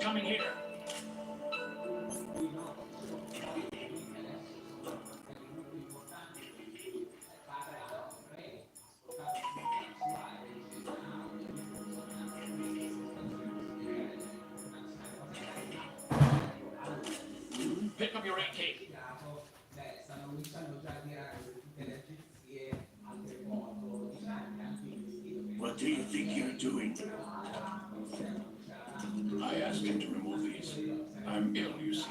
coming here. Pick up your AK. What do you think you're doing? I asked him to remove these. I'm ill, you see.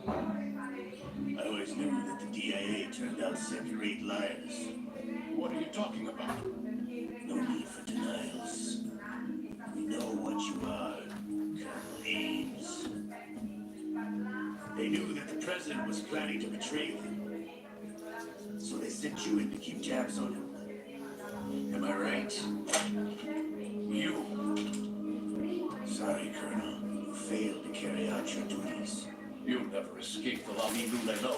I always knew that the DIA turned out second-rate liars. What are you talking about? No need for denials. We know what you are, Colonel Ames. They knew that the president was planning to betray them. So they sent you in to keep tabs on him. Am I right? You. Sorry, Colonel. You failed to carry out your duties. You'll never escape the La Libero.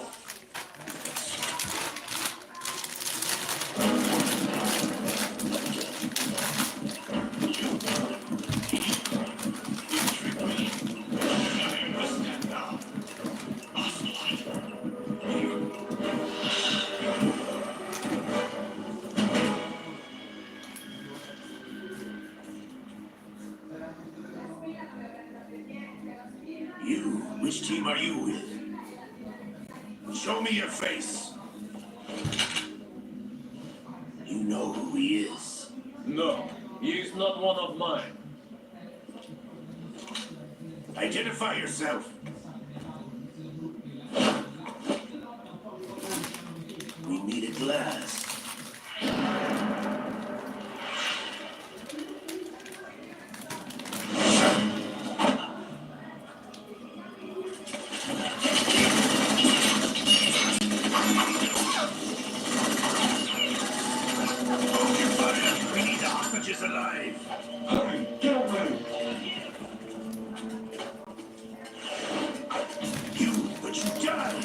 You? Which team are you with? Show me your face. You know who he is. No, he is not one of mine. Identify yourself. We meet at last. We need the hostages alive. Hurry, get away! But you died.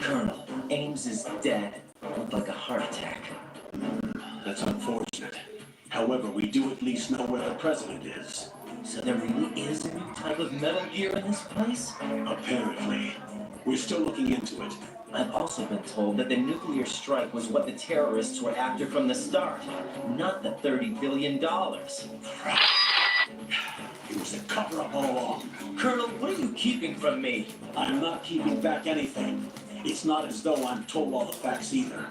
Colonel, Ames is dead. Looked like a heart attack. That's unfortunate. However, we do at least know where the president is. So there really is a new type of Metal Gear in this place? Apparently. We're still looking into it. I've also been told that the nuclear strike was what the terrorists were after from the start, not the $30 billion. It was a cover-up all along. Colonel, what are you keeping from me? I'm not keeping back anything. It's not as though I'm told all the facts either.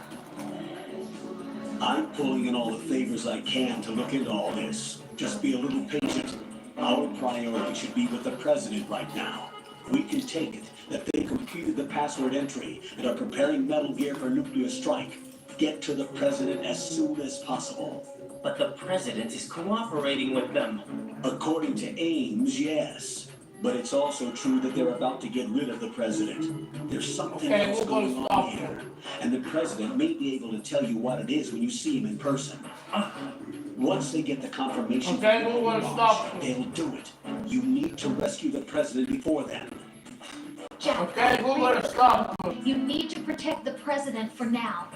I'm pulling in all the favors I can to look into all this. Just be a little patient. Our priority should be with the president right now. We can take it that they completed the password entry and are preparing Metal Gear for nuclear strike. Get to the president as soon as possible. But the president is cooperating with them. According to Ames, yes. But it's also true that they're about to get rid of the president. There's something else going on here. And the president may be able to tell you what it is when you see him in person. Once they get the confirmation, they'll do it. You need to rescue the president before then. Jack, you need to protect the president for now.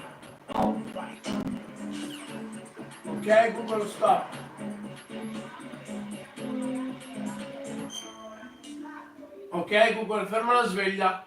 All right. Ok, Google, stop. Ok, Google, ferma la sveglia.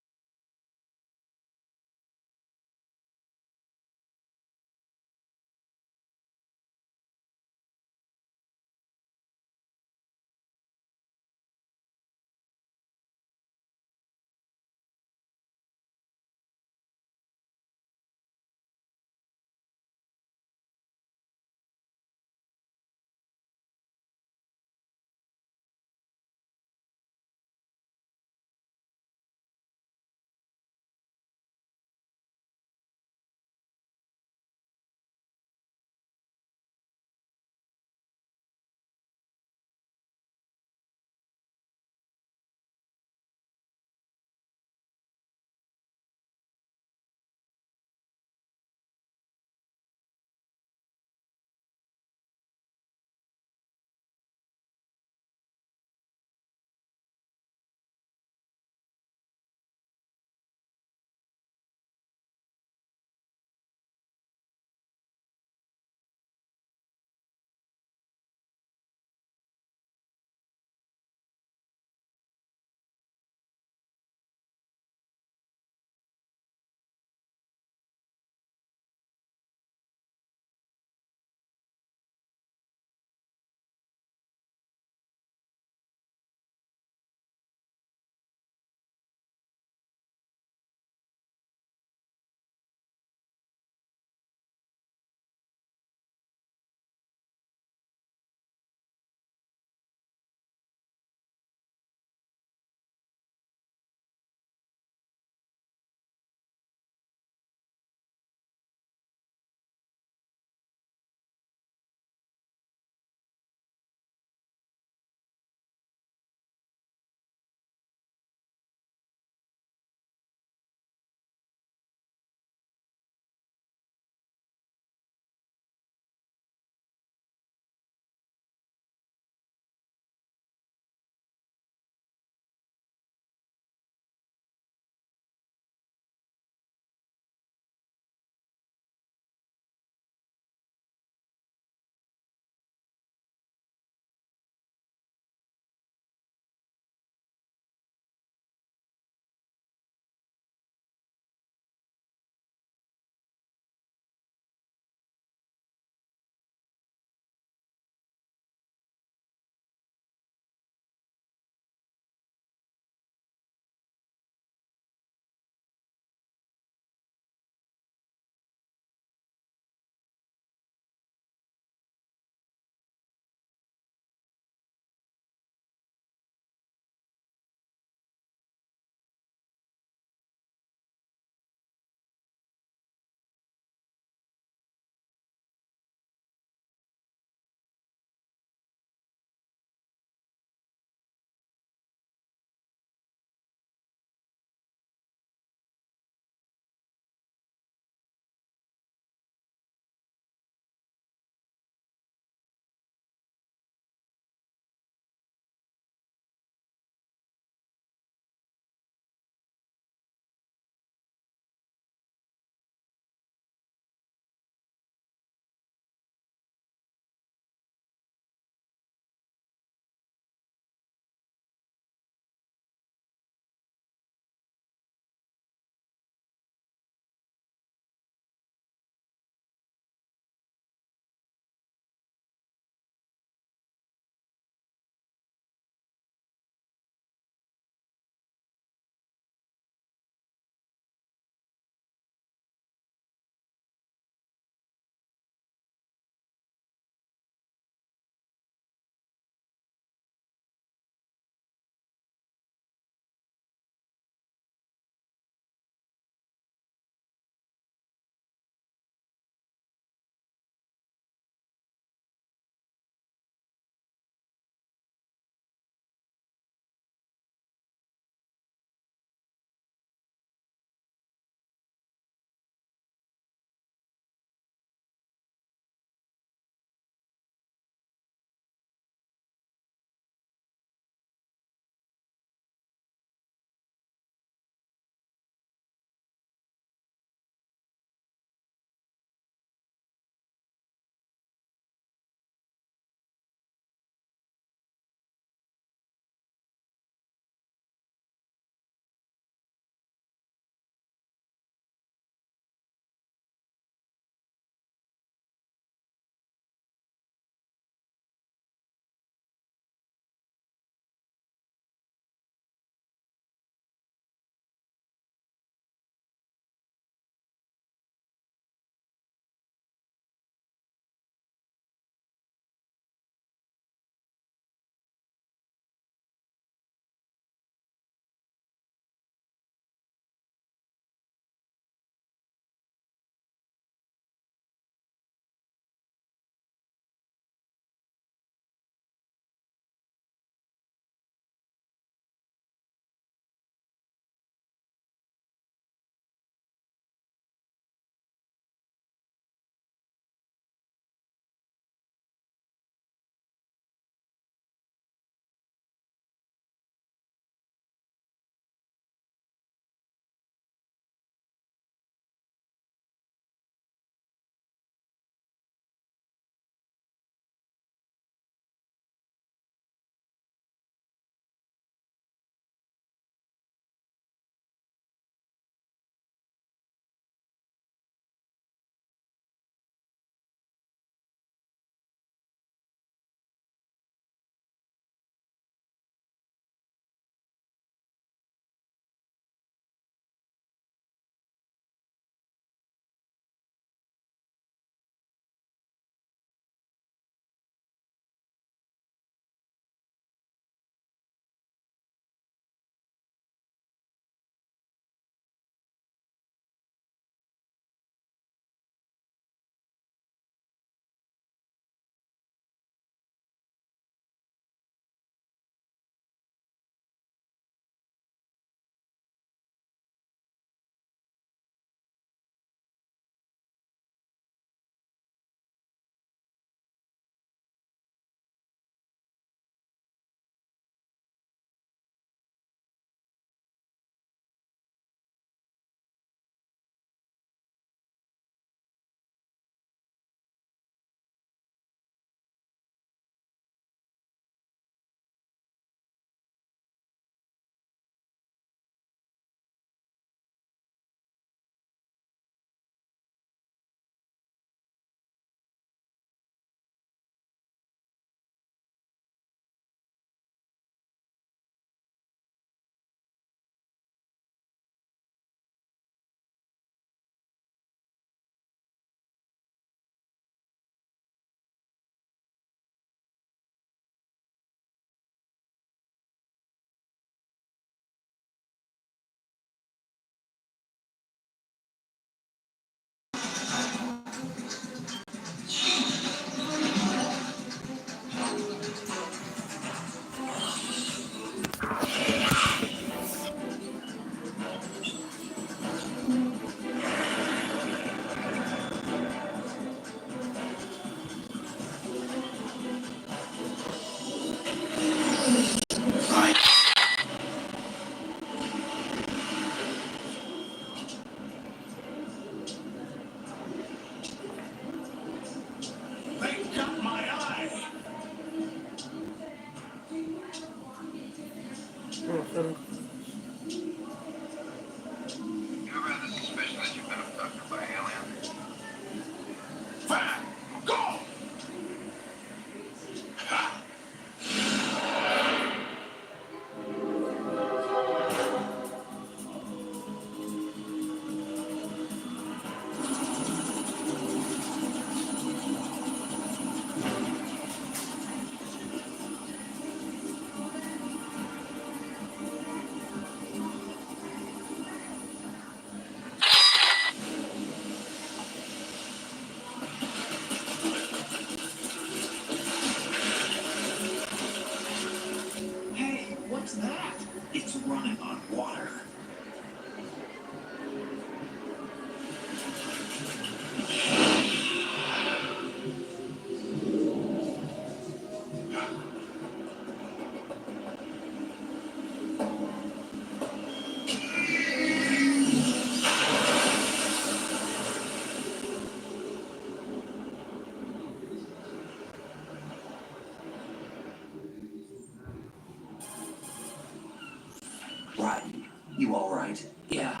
You all right? Yeah.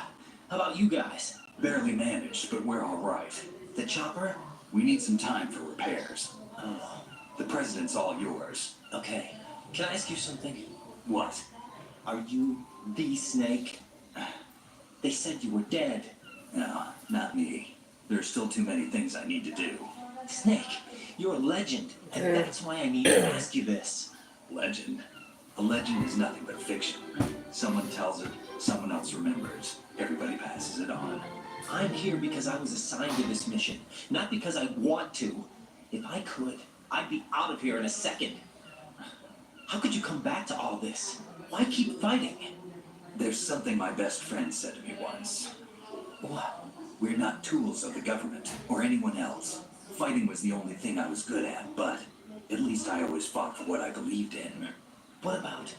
How about you guys? Barely managed, but we're all right. The chopper? We need some time for repairs. Oh, The president's all yours. okay. Can I ask you something? What? Are you the Snake? They said you were dead. No, not me. There's still too many things I need to do. Snake, you're a legend, and that's why I need to ask you this. Legend? A legend is nothing but fiction. Someone tells it, someone else remembers. Everybody passes it on. I'm here because I was assigned to this mission, not because I want to. If I could, I'd be out of here in a second. How could you come back to all this? Why keep fighting? There's something my best friend said to me once. What? We're not tools of the government or anyone else. Fighting was the only thing I was good at, but at least I always fought for what I believed in. What about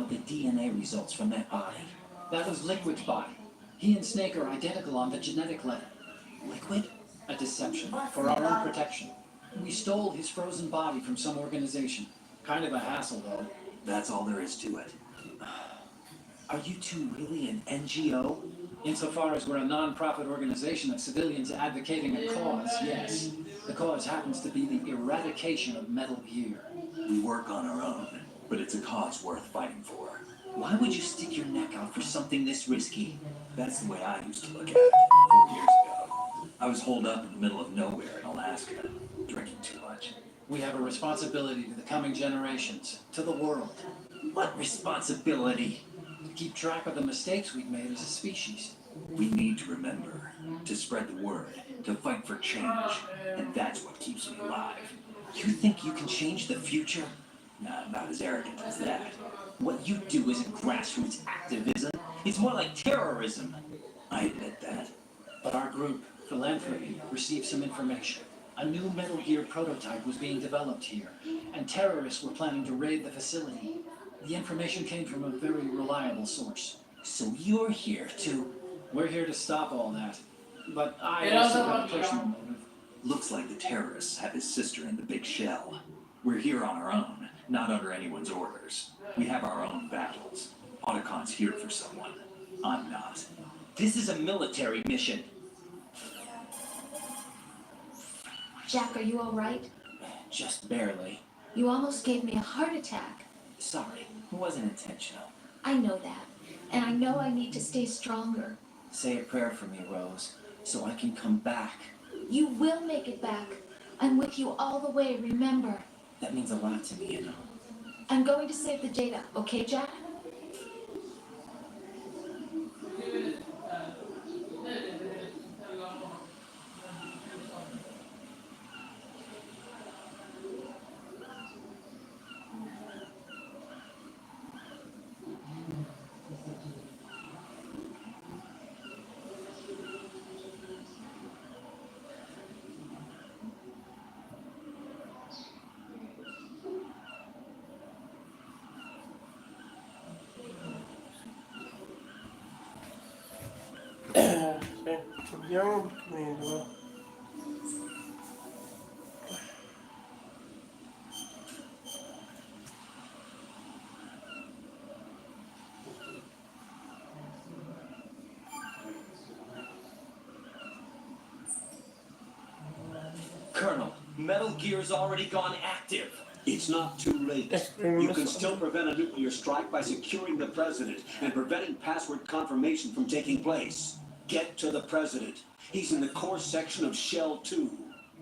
the DNA results from that body? That was Liquid's body. He and Snake are identical on the genetic level. Liquid? A deception, for our own protection. We stole his frozen body from some organization. Kind of a hassle, though. That's all there is to it. Are you two really an NGO? Insofar as we're a non-profit organization of civilians advocating a cause, yes. The cause happens to be the eradication of Metal Gear. We work on our own, but it's a cause worth fighting for. Why would you stick your neck out for something this risky? That's the way I used to look at it 4 years ago. I was holed up in the middle of nowhere in Alaska, drinking too much. We have a responsibility to the coming generations, to the world. What responsibility? To keep track of the mistakes we've made as a species. We need to remember, to spread the word, to fight for change, and that's what keeps me alive. You think you can change the future? Nah, I'm not as arrogant as that. What you do isn't grassroots activism. It's more like terrorism. I admit that. But our group, Philanthropy, received some information. A new Metal Gear prototype was being developed here, and terrorists were planning to raid the facility. The information came from a very reliable source. So you're here to... We're here to stop all that. But I Yeah, also that's have a what- personal motive. Looks like the terrorists have his sister in the big shell. We're here on our own, not under anyone's orders. We have our own battles. Otacon's here for someone. I'm not. This is a military mission. Jack, are you all right? Just barely. You almost gave me a heart attack. Sorry, it wasn't intentional. I know that. And I know I need to stay stronger. Say a prayer for me, Rose, so I can come back. You will make it back. I'm with you all the way, remember. That means a lot to me, you know. I'm going to save the data, okay, Jack? Vediamo meglio. Colonel, Metal Gear's already gone active. It's not too late. You can still prevent a nuclear strike by securing the president and preventing password confirmation from taking place. Get to the president. He's in the core section of Shell 2.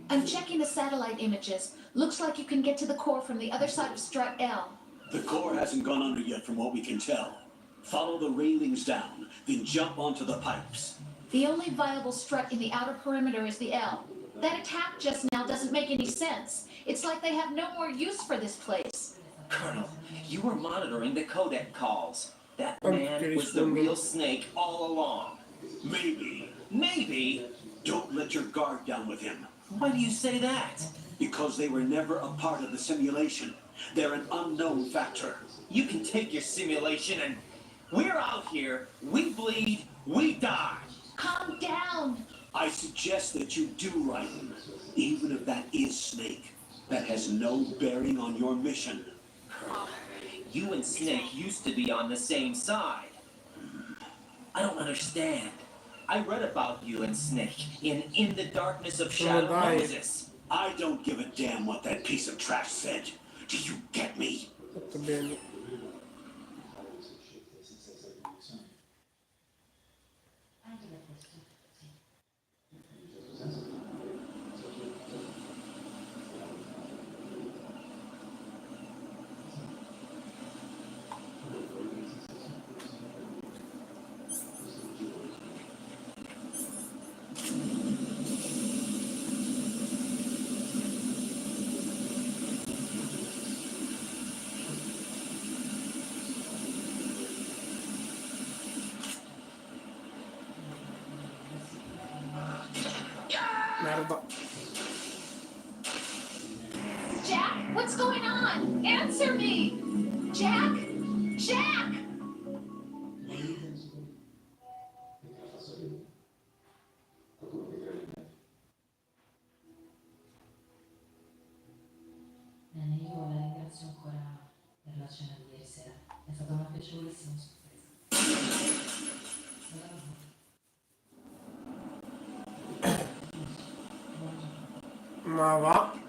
I'm checking the satellite images. Looks like you can get to the core from the other side of strut L. The core hasn't gone under yet from what we can tell. Follow the railings down, then jump onto the pipes. The only viable strut in the outer perimeter is the L. That attack just now doesn't make any sense. It's like they have no more use for this place. Colonel, you were monitoring the codec calls. That man was the real Snake all along. Maybe. Maybe? Don't let your guard down with him. Why do you say that? Because they were never a part of the simulation. They're an unknown factor. You can take your simulation and... We're out here, we bleed, we die. Calm down. I suggest that you do right, even if that is Snake. That has no bearing on your mission. Colonel, you and Snake used to be on the same side. I don't understand. I read about you and Snake in the darkness of Shadow dai. Moses. I don't give a damn what that piece of trash said. Do you get me? Fatto bene. Merda. Jack, what's going on? Answer me! Jack? Jack! Io la ringrazio ancora per la cena di ieri sera. È stata una piacevolissima sorpresa. Ma va.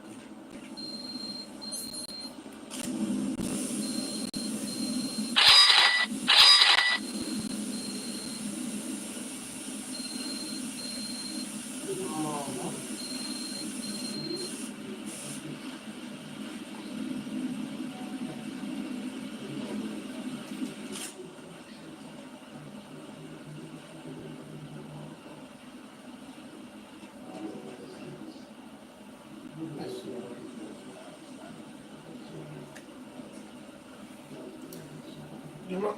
Prima.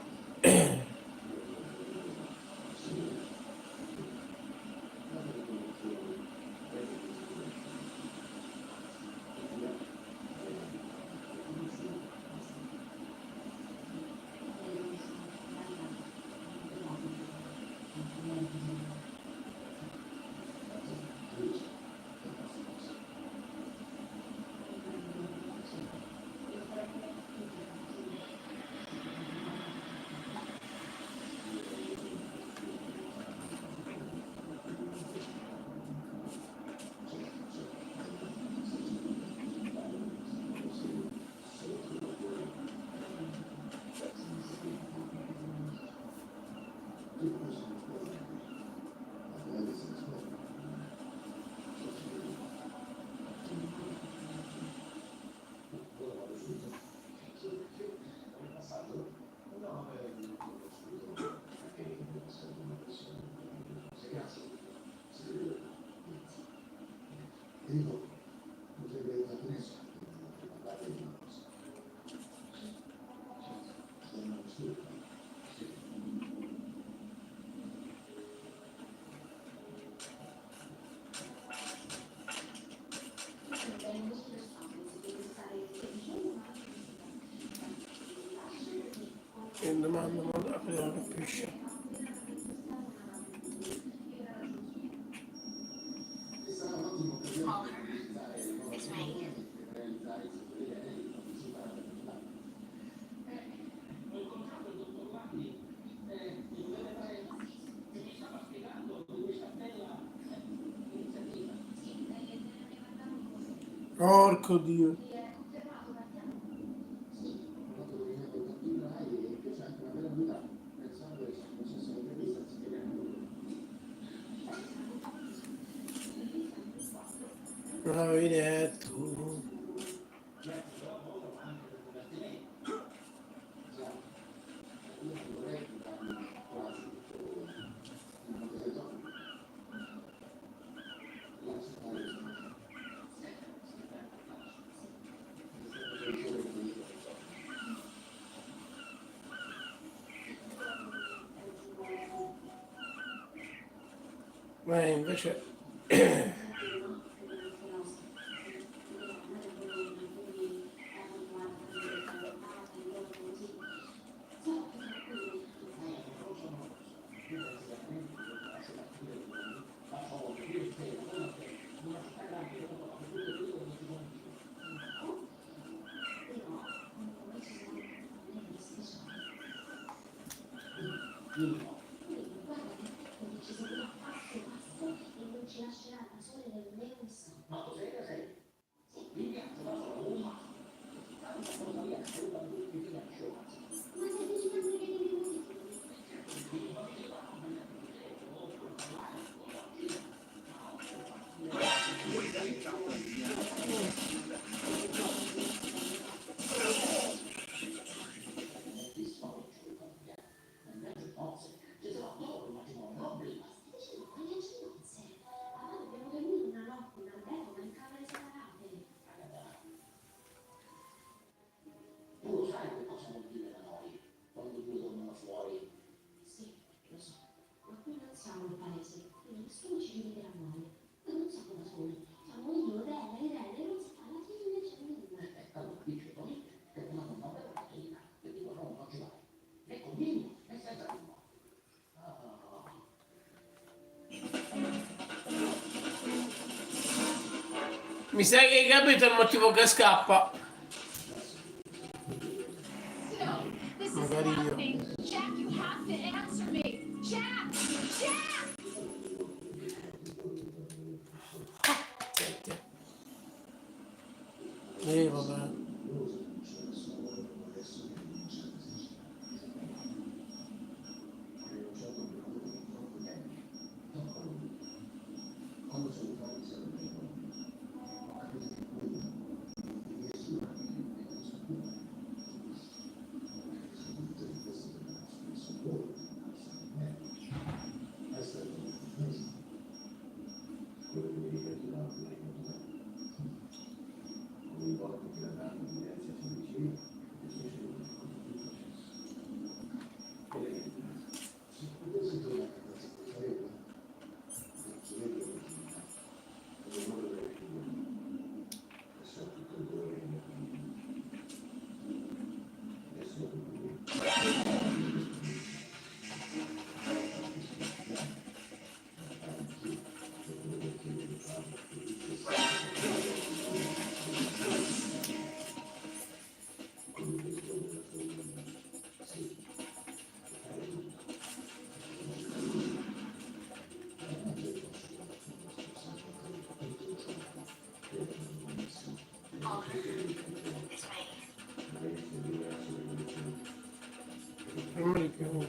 E domanda, ma non capisce. Call her. It's right. Porco Dio. Non l'avevi detto. Invece Mi sa che hai capito il motivo che scappa. No, this is Magari io. happening. Jack, you have to answer me. Jack! Jack! Vabbè. It's me. Non mi più.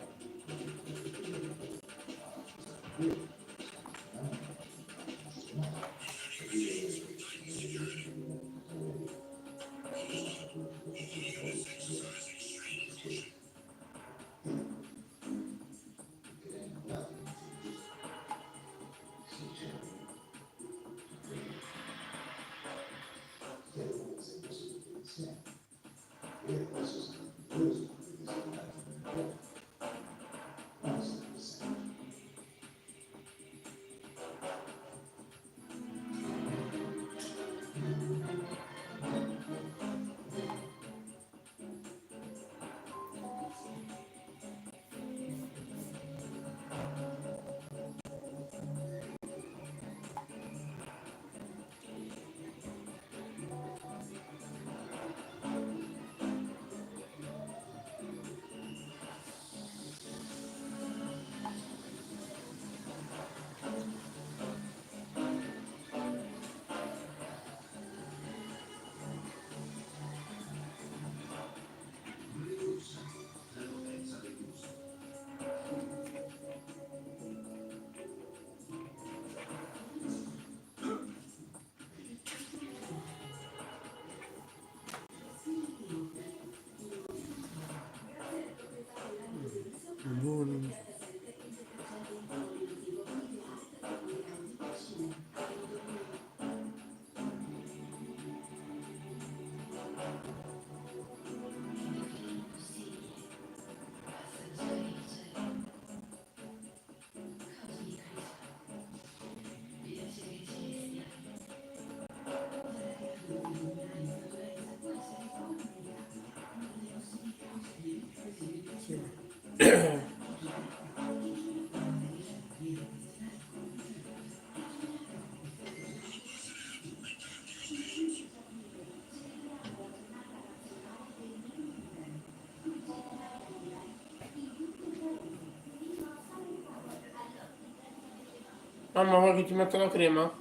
Mamma, vuoi che ti metto la crema?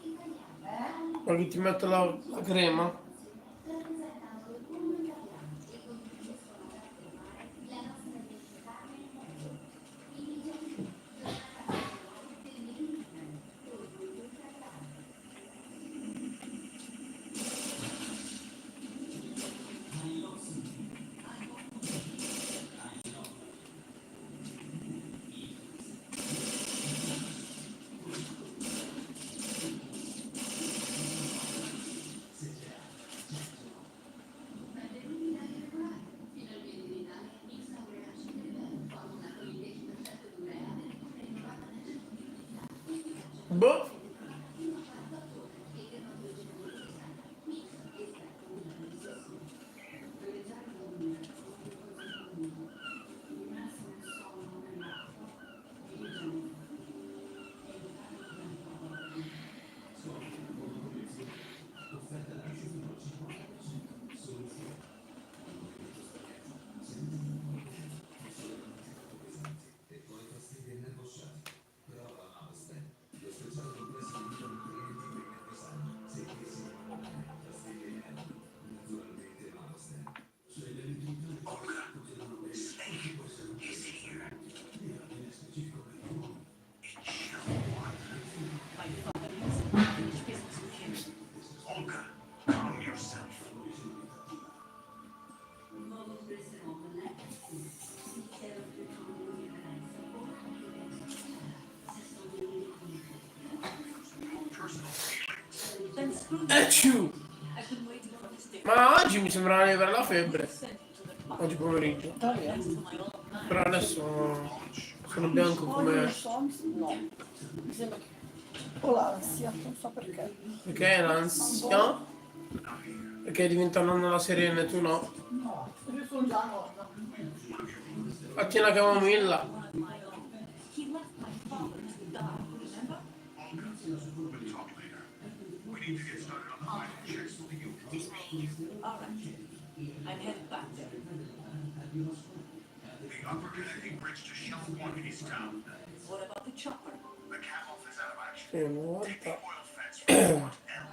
Vuoi che ti metto la crema? Ciu. Ma oggi mi sembrava di avere la febbre. Oggi pomeriggio. Però adesso sono bianco Oggi non come... so, no. Mi sembra che ho l'ansia, non so perché. Perché è l'ansia? Perché diventa nonna la Serena e tu no? No, io sono già nonna. Fatti una camomilla. I'm headed back there. The upper connecting bridge to Shelf 1 in East Town. What about the chopper? The cat-off is out of action. Sì, Take the 90. oil fence from Fort L.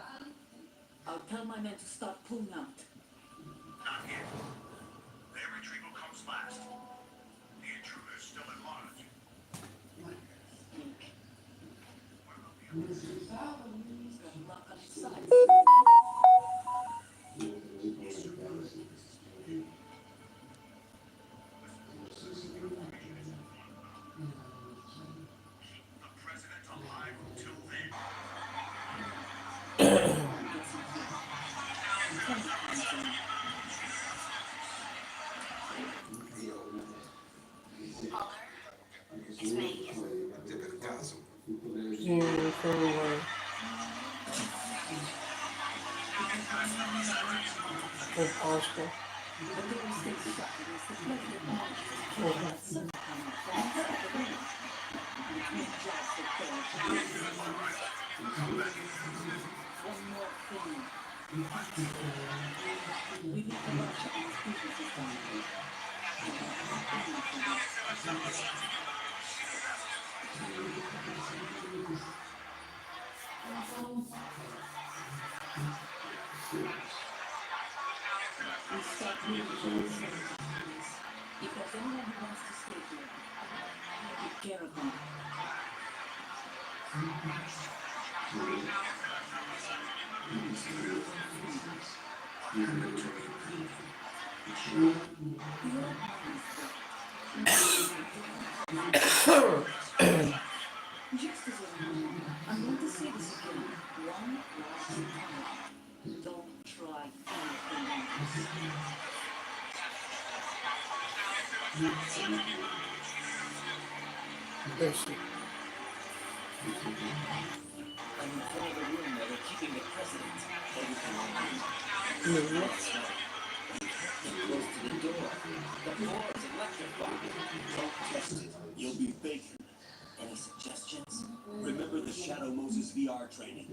I'll tell my men to start pulling out. Not yet. Their retrieval comes last. The intruder's still at large. What about the others? He's got a lock on his side. The president alive until then. It's me. Sì, sono uguali. È Pasqua. If there's anyone who wants to stay here, take care of them. Just as a rule, I'm going to say this again one last time. Don't try anything else. Sì. I'm in front of the room where they're keeping the president. Everything all right. Nulla. Get close to the door. The floor is electrified. Don't test it. You'll be bacon. Any suggestions? Remember the Shadow Moses VR training?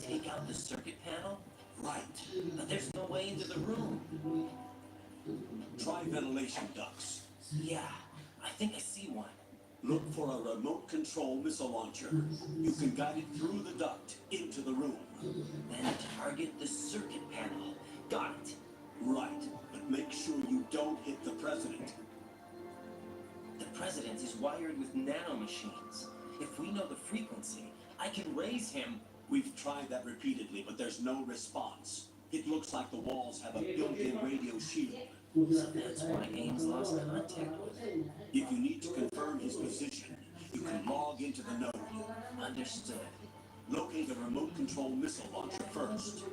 Take out the circuit panel? Right. But there's no way into the room. Try ventilation ducts. Yeah, I think I see one. Look for a remote control missile launcher. You can guide it through the duct into the room. Then target the circuit panel. Got it. Right. But make sure you don't hit the president. The president is wired with nanomachines. If we know the frequency, I can raise him. We've tried that repeatedly, but there's no response. It looks like the walls have a built-in radio shield. So that's why Ames lost contact with him. If you need to confirm his position, you can log into the node. Understood. Locate a remote control missile launcher first.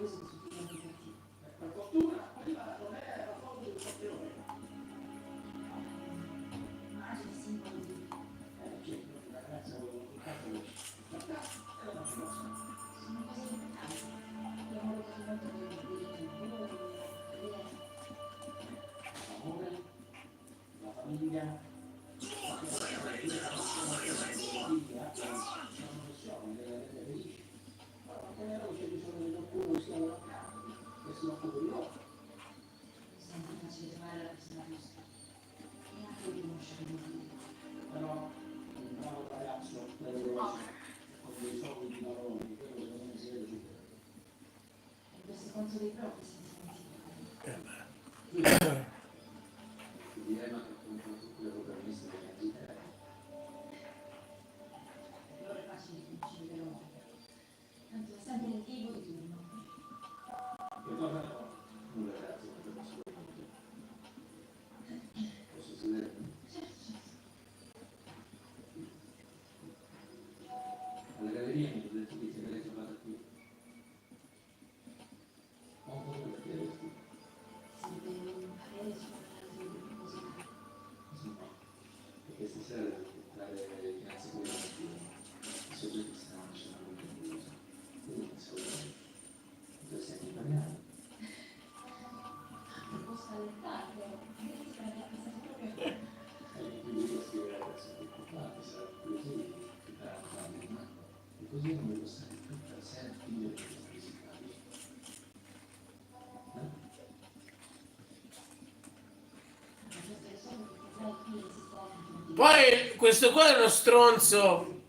Poi questo qua è uno stronzo.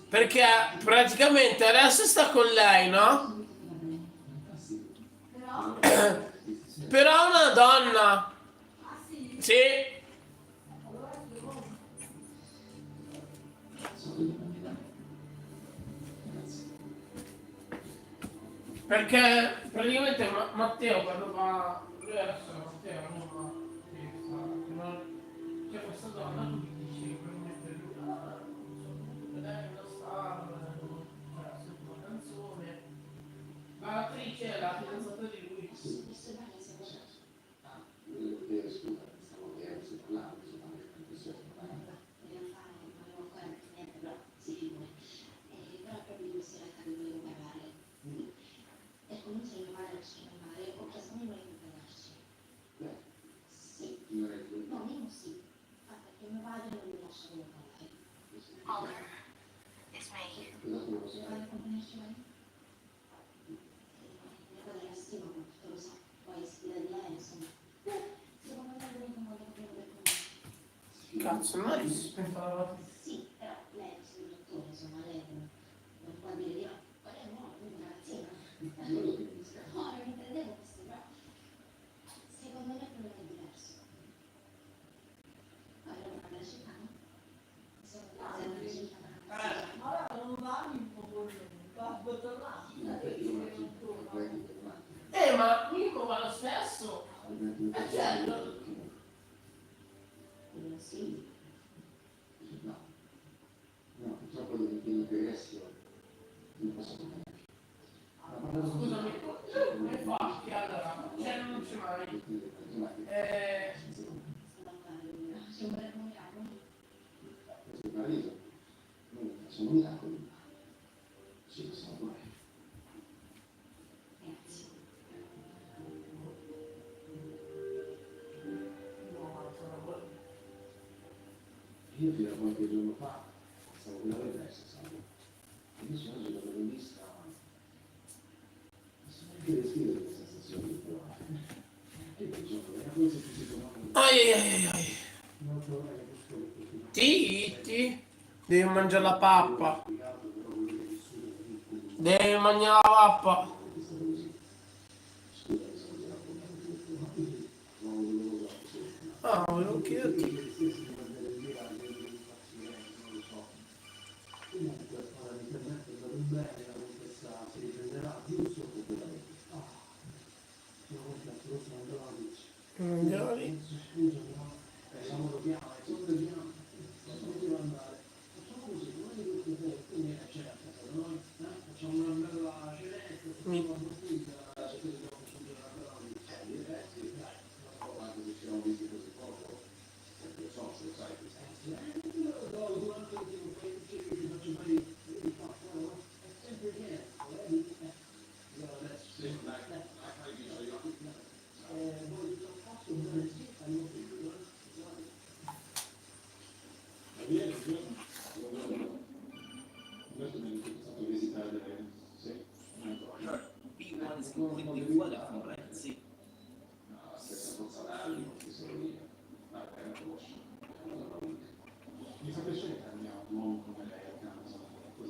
Perché praticamente adesso sta con lei, no? Però è una donna. Sì. Perché praticamente Matteo quando va. Lui adesso Matteo a Roma. C'è questa donna che mi dice per mettere lei una star, sento una canzone. Ma l'attrice è la fidanzata di lui. Cazzo, nice. Ma Nico va lo stesso. Certo. Scusami, come fa? Che allora, cioè non c'è mai. Io fino a qualche giorno fa stavo con la depressa, sai? E io sono oggi l'avevo vista, non so neanche descrivere questa sensazione di provare. Che quel giorno era come se fossi tornato Ai ai ai ai. Titti. Devi mangiare la pappa. Devi mangiare la pappa. Ah, volevo chiederti. Magari. B1 is completely flooded from what I can see.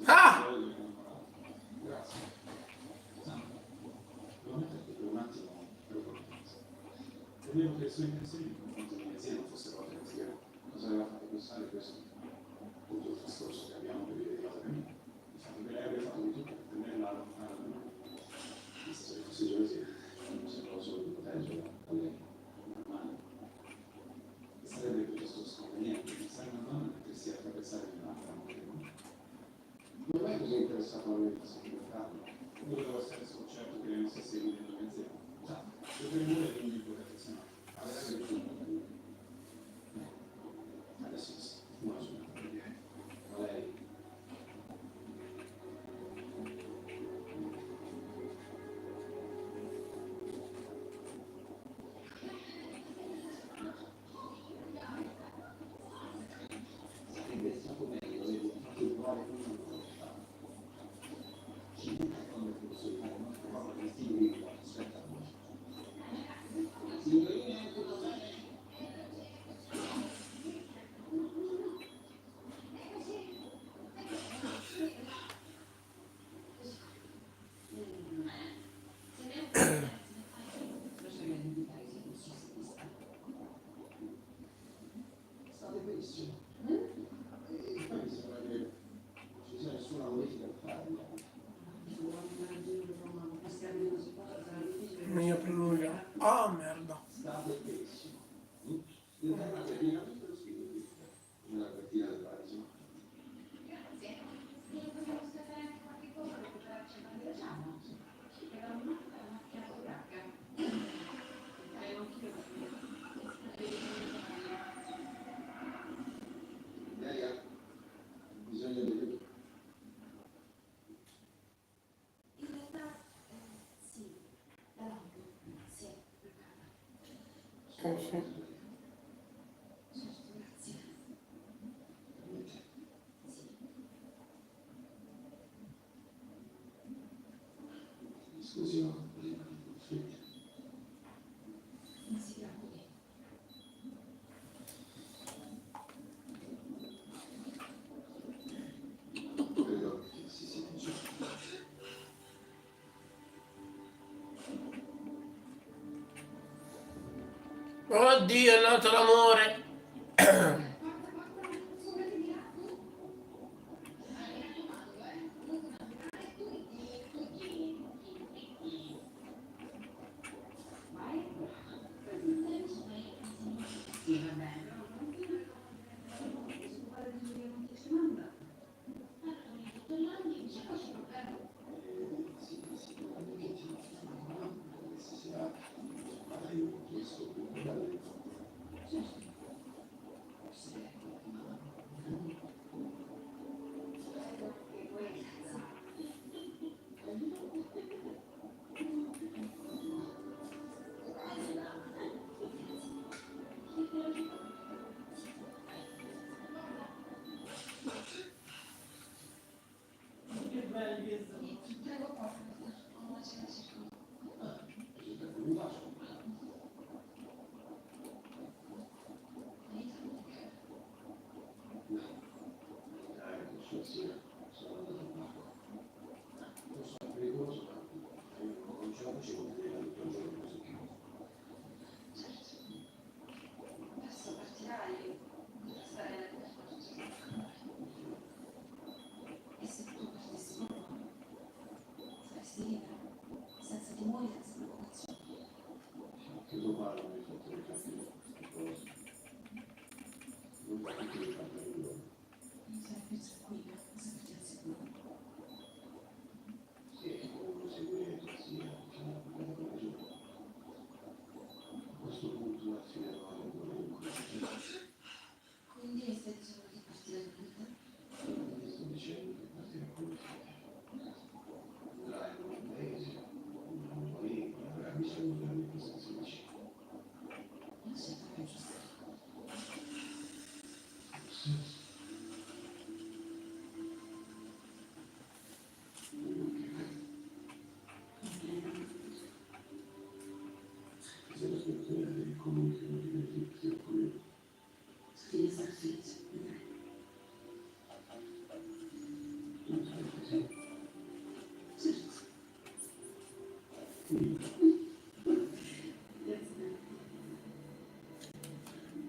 Ah! Credevo che i suoi pensieri nei confronti di mia zia non fossero autentici. Cosa aveva fatto pensare questo? Tutto il trascorso che abbiamo per vivere di casa mia. Il fatto che lei abbia fatto di tutto per tenerla lontana da noi. Chissà se fossi gelosia, non sembrava solo di proteggerla da lei, normale. E sarebbe piuttosto sconveniente pensare a una donna che si attraversare di un'altra moglie. Non è così interessato alla mia sensibilità. Io devo essere sconcerto che lei non stesse vivendo mia zia. Sa, se per muore quindi protezione. Adesso Mio pronuncia. Ah, merda. Sì. Oddio, è nato l'amore.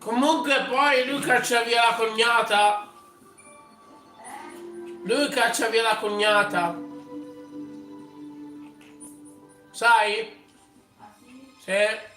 Comunque poi lui caccia via la cognata. Lui caccia via la cognata. Sai? Sì.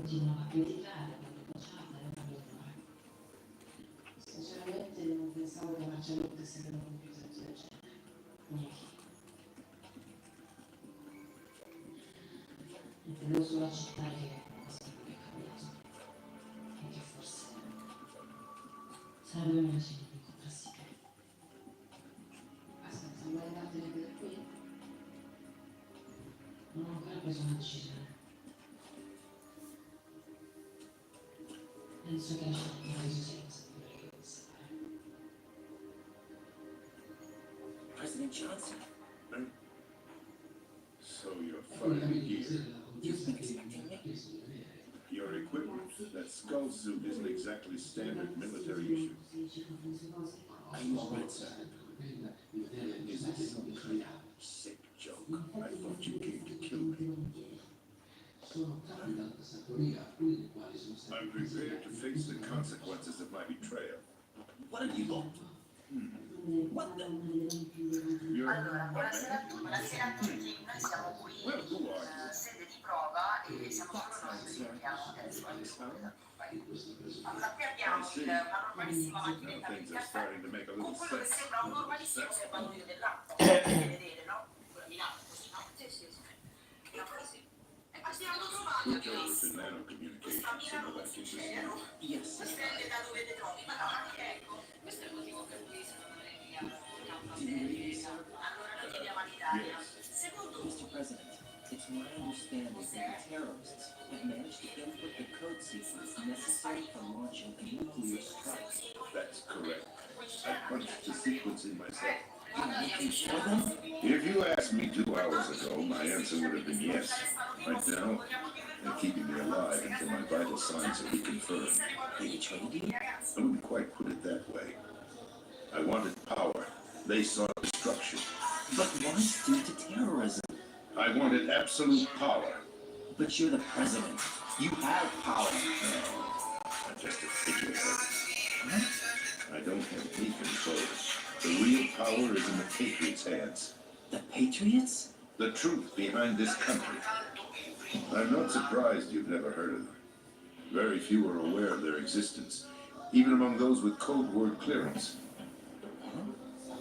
continuano a criticare, quando bocciata è una minore. Sinceramente non pensavo che Marcello potesse avere un compiuto del genere. Niente. E devo solo accettare che qualcosa è cambiato. E che forse sarebbe meglio se li incontrassi te. Aspetta, vuoi andartene da qui? Non ho ancora preso una decisione. Penso che la scelta sia la cosa migliore che possa fare. President Johnson, So you're finally here. you've been expecting me. Your equipment, that skull suit, isn't exactly standard military issue. Are you all right, sir? Is this some kind of sick joke? I thought you came to kill me. I'm prepared to face the consequences of my betrayal. What have you got? What the? You're Allora, buonasera a tutti, buonasera a tutti. Noi siamo qui Well, who are in sede di prova e siamo solo noi che abbiamo adesso. Allora, qui abbiamo una normalissima you? macchinetta Now per things are starting to make a con little quello che sense. sembra un normalissimo serbatoio dell'acqua, potete vedere, no? Quello di là, così, no? Sì, sì, sì. E così. E abbiamo trovato Who che goes to questa nanocommunications and Milano electric Cielo Yes, sir. dipende da dove le trovi, ma no, anche ecco, questo è il motivo per cui secondo me qui hanno campo allora noi chiediamo all'Italia. Secondo Mr. President, it's my understanding that the terrorists have managed to input the code sequence necessary for launching a nuclear strike. That's correct. I punched the sequence in myself. You're looking for them? If you asked me 2 hours ago, my answer would have been yes. Right now, they're keeping me alive until my vital signs are reconfirmed. They betrayed you? I wouldn't quite put it that way. I wanted power. They sought destruction. But why stoop to terrorism? I wanted absolute power. But you're the president. You have power. I'm just a figurehead. I don't have any control. The real power is in the Patriots' hands. The Patriots? The truth behind this country. I'm not surprised you've never heard of them. Very few are aware of their existence, even among those with code word clearance.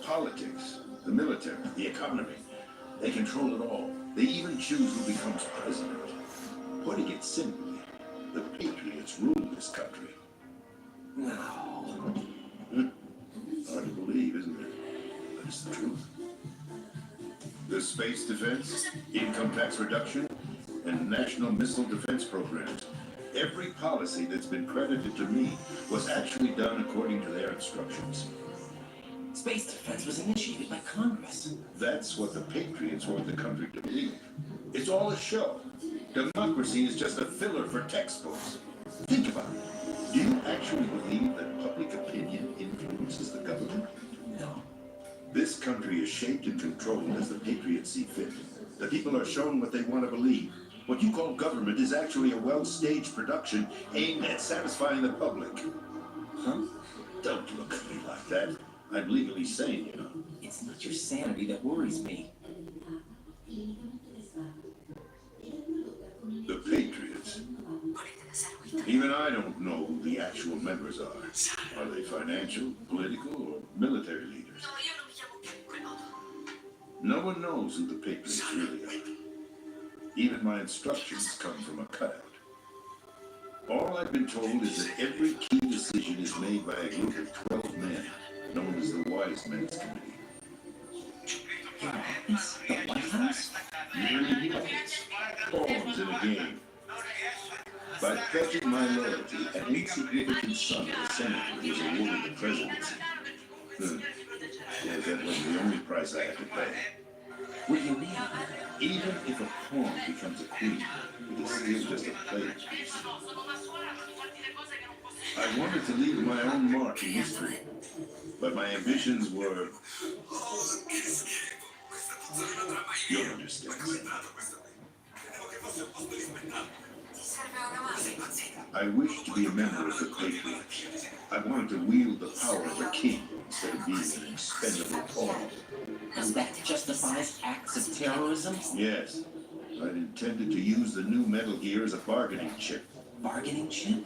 Politics, the military, the economy. They control it all. They even choose who becomes president. Putting it simply, the Patriots rule this country. No. Hard to believe, isn't it? But it's the truth. The space defense, income tax reduction, and national missile defense programs. Every policy that's been credited to me was actually done according to their instructions. Space defense was initiated by Congress. That's what the Patriots want the country to believe. It's all a show. Democracy is just a filler for textbooks. Think about it. Do you actually believe that public opinion influences the government? No. This country is shaped and controlled as the Patriots see fit. The people are shown what they want to believe. What you call government is actually a well-staged production aimed at satisfying the public. Huh? Don't look at me like that. I'm legally sane, you know. It's not your sanity that worries me. The Patriots. Even I don't know who the actual members are. Are they financial, political, or military leaders? No one knows who the Patriots really are. Even my instructions come from a cutout. All I've been told is that every key decision is made by a group of 12 men, known as the Wise Men's Committee. Your office? The White House? Merely puppets, pawns in a game. By pledging my loyalty, an insignificant son of a senator was awarded the presidency. Yeah, that was the only price I had to pay. What do you mean? Even if a pawn becomes a queen, it is still just a play piece. I wanted to leave my own mark in history, but my ambitions were... You'll understand. I wished to be a member of the Patriots. I wanted to wield the power of a king instead of being an expendable pawn. And that justifies acts of terrorism? Yes, I'd intended to use the new Metal Gear as a bargaining chip. bargaining chip?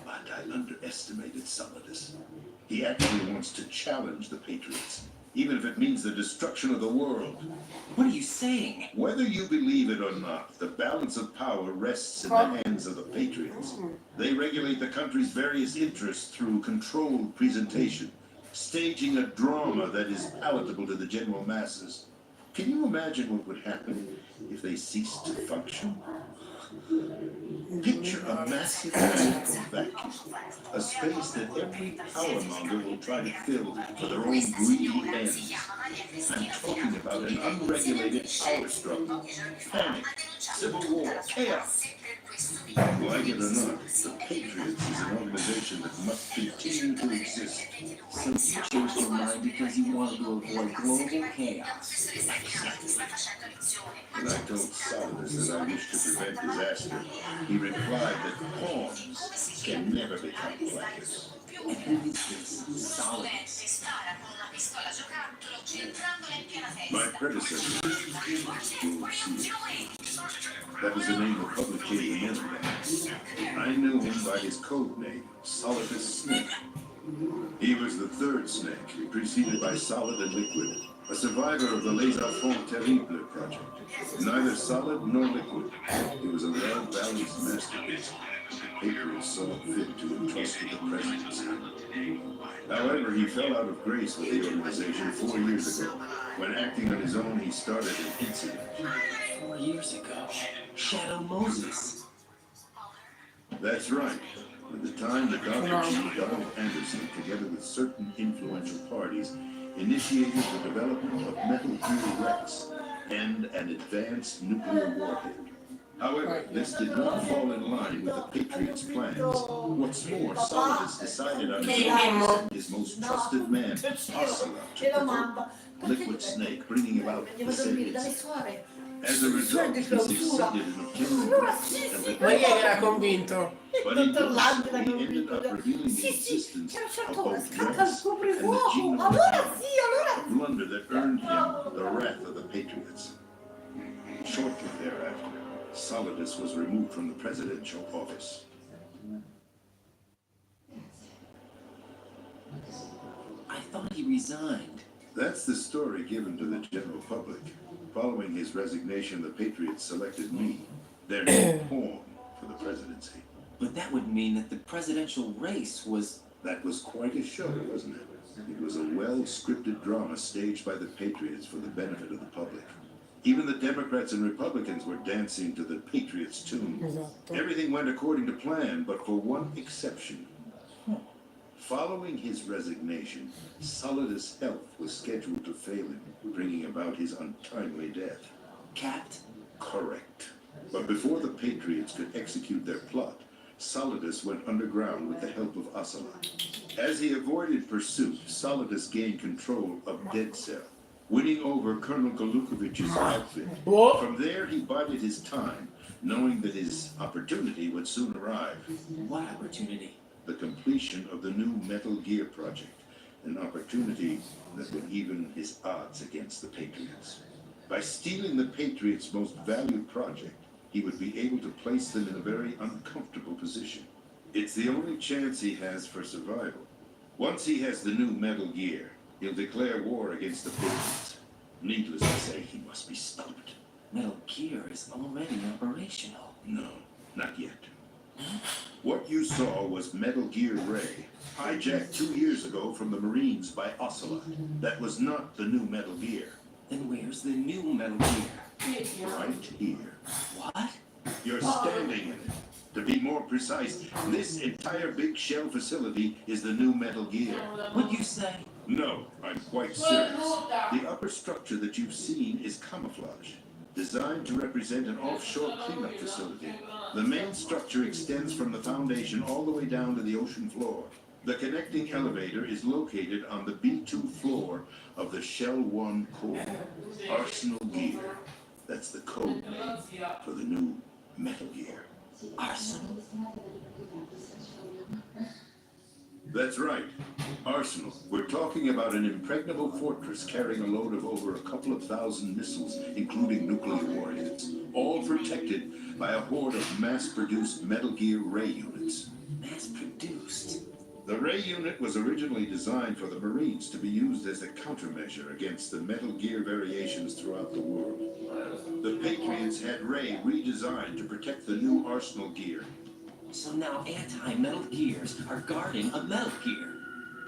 But I underestimated Solidus. He actually wants to challenge the Patriots, even if it means the destruction of the world. What are you saying? Whether you believe it or not, the balance of power rests in the hands of the Patriots. They regulate the country's various interests through controlled presentation, staging a drama that is palatable to the general masses. Can you imagine what would happen if they ceased to function? Picture a massive political vacuum, a space that every powermonger will try to fill for their own greedy ends. I'm talking about an unregulated power struggle, panic, civil war, chaos. Like it or not, the Patriots is an organization that must continue to exist. So you changed your mind because you wanted to avoid global chaos. When I told Solidus that I wished to prevent disaster, he replied that pawns can never become players. And who is this Solidus? My predecessor, that was the name the public gave him anyway. I knew him by his code name, Solidus Snake. He was the third snake, preceded by Solid and Liquid, a survivor of the Les Enfants Terribles project. Neither solid nor liquid, he was a Love Valley's masterpiece. The Patriots saw fit to entrust with the presidency. However, he fell out of grace with the organization 4 years ago. When acting on his own, he started an incident. 4 years ago. Shadow Moses. That's right. At the time, the Dr. Donald Anderson, together with certain influential parties, initiated the development of Metal Gear Rex and an advanced nuclear warhead. However, this did not fall in line with the Patriots' plans. What's more, Solidus decided on his own to send his most trusted man, Ocelot, to provoke Liquid Snake, bringing about the said incident. As a result, he succeeded in obtaining the Ma chi è che l'ha convinto? but in doing so, he ended up revealing the existence of both Rex and the genome a blunder that earned him the wrath of the Patriots. Shortly thereafter, Solidus was removed from the presidential office. I thought he resigned. That's the story given to the general public. Following his resignation, the Patriots selected me, their new pawn, for the presidency. But that would mean that the presidential race was... That was quite a show, wasn't it? It was a well-scripted drama staged by the Patriots for the benefit of the public. Even the Democrats and Republicans were dancing to the Patriots' tune. Everything went according to plan, but for one exception. Following his resignation, Solidus' health was scheduled to fail him, bringing about his untimely death. Capped? Correct. But before the Patriots could execute their plot, Solidus went underground with the help of Ocelot. As he avoided pursuit, Solidus gained control of Dead Cell, winning over Colonel Golukovich's outfit. From there, he bided his time, knowing that his opportunity would soon arrive. What opportunity? The completion of the new Metal Gear project, an opportunity that would even his odds against the Patriots. By stealing the Patriots' most valued project, he would be able to place them in a very uncomfortable position. It's the only chance he has for survival. Once he has the new Metal Gear, he'll declare war against the Patriots. Needless to say, he must be stopped. Metal Gear is already operational. No, not yet. What you saw was Metal Gear Ray, hijacked 2 years ago from the Marines by Ocelot. That was not the new Metal Gear. Then where's the new Metal Gear? Right here. What? You're standing in it. To be more precise, this entire big shell facility is the new Metal Gear. What'd you say? No, I'm quite serious. The upper structure that you've seen is camouflage, designed to represent an offshore cleanup facility. The main structure extends from the foundation all the way down to the ocean floor. The connecting elevator is located on the B2 floor of the Shell 1 core. Arsenal Gear. That's the code name for the new Metal Gear. Arsenal? That's right. Arsenal. We're talking about an impregnable fortress carrying a load of over a couple of thousand missiles, including nuclear warheads, all protected by a horde of mass-produced Metal Gear Ray units. Mass-produced? The Ray unit was originally designed for the Marines to be used as a countermeasure against the Metal Gear variations throughout the world. The Patriots had Ray redesigned to protect the new Arsenal gear. So now anti-Metal Gears are guarding a Metal Gear.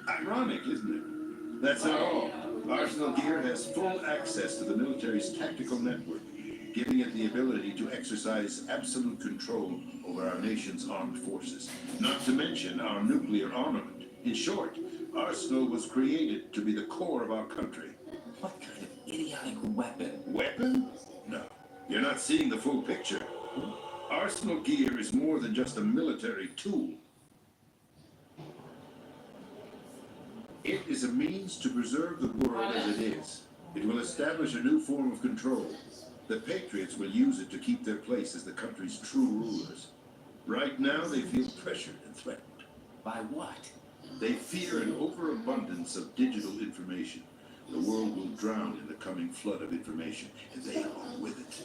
Ironic, isn't it? That's not all. Arsenal Gear has full access to the military's tactical network, giving it the ability to exercise absolute control over our nation's armed forces, not to mention our nuclear armament. In short, Arsenal was created to be the core of our country. What kind of idiotic weapon? Weapon? No, you're not seeing the full picture. Arsenal Gear is more than just a military tool. It is a means to preserve the world as it is. It will establish a new form of control. The Patriots will use it to keep their place as the country's true rulers. Right now, they feel pressured and threatened. By what? They fear an overabundance of digital information. The world will drown in the coming flood of information, and they are with it.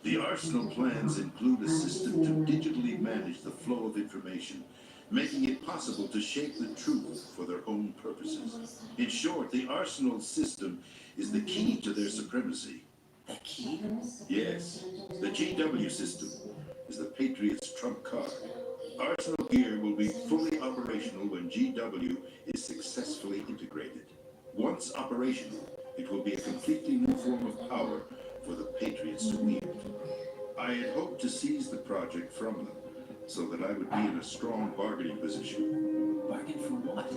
The Arsenal plans include a system to digitally manage the flow of information, making it possible to shape the truth for their own purposes. In short, the Arsenal system is the key to their supremacy. The key? Yes, the GW system is the Patriots' trump card. Arsenal Gear will be fully operational when GW is successfully integrated. Once operational, it will be a completely new form of power for the Patriots to wield. I had hoped to seize the project from them, so that I would be in a strong bargaining position. Bargain for what?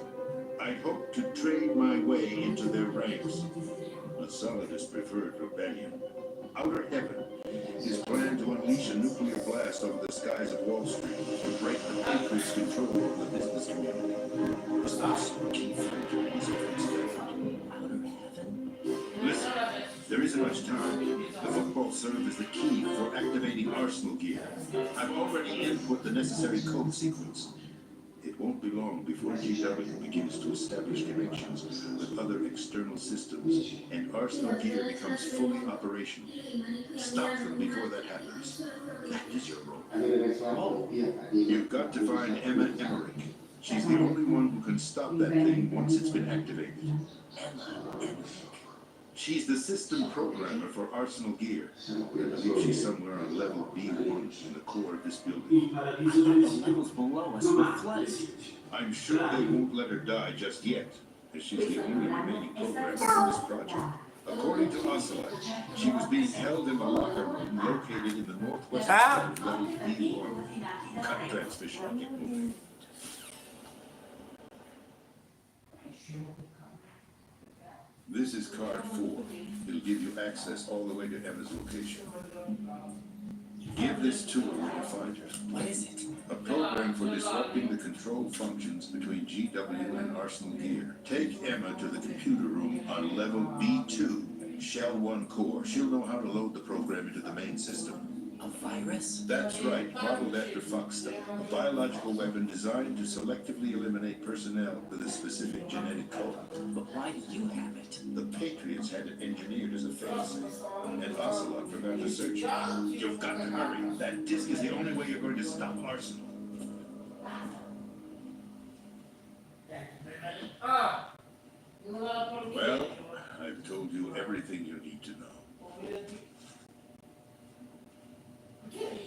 I hoped to trade my way into their ranks. The Solidus preferred rebellion. Outer Heaven is planned to unleash a nuclear blast over the skies of Wall Street to break the Patriots' control over the business community. Was thus a key factor in his efforts failed. Outer Heaven? Listen, there isn't much time. The football serve as the key for activating Arsenal Gear. I've already input the necessary code sequence. It won't be long before GW begins to establish connections with other external systems, and Arsenal Gear becomes fully operational. Stop them before that happens. That is your role. You've got to find Emma Emmerich. She's the only one who can stop that thing once it's been activated. Emma Emmerich. She's the system programmer for Arsenal Gear. I believe she's somewhere on level B1 in the core of this building. The levels below us were flooded. I'm sure they won't let her die just yet, as she's the only remaining programmer for this project. According to Ocelot, she was being held in the locker room located in the northwest part of level B1. Cut transmission. This is card 4. It'll give you access all the way to Emma's location. Give this to her when you find her. What is it? A program for disrupting the control functions between GW and Arsenal Gear. Take Emma to the computer room on level B2, Shell 1 core. She'll know how to load the program into the main system. A virus? That's right, modeled after Foxstone, a biological weapon designed to selectively eliminate personnel with a specific genetic code. But why do you have it? The Patriots had it engineered as a failsafe, and Ocelot forgot to search it. You've got to hurry. That disk is the only way you're going to stop Arsenal. Well, I've told you everything you need to know.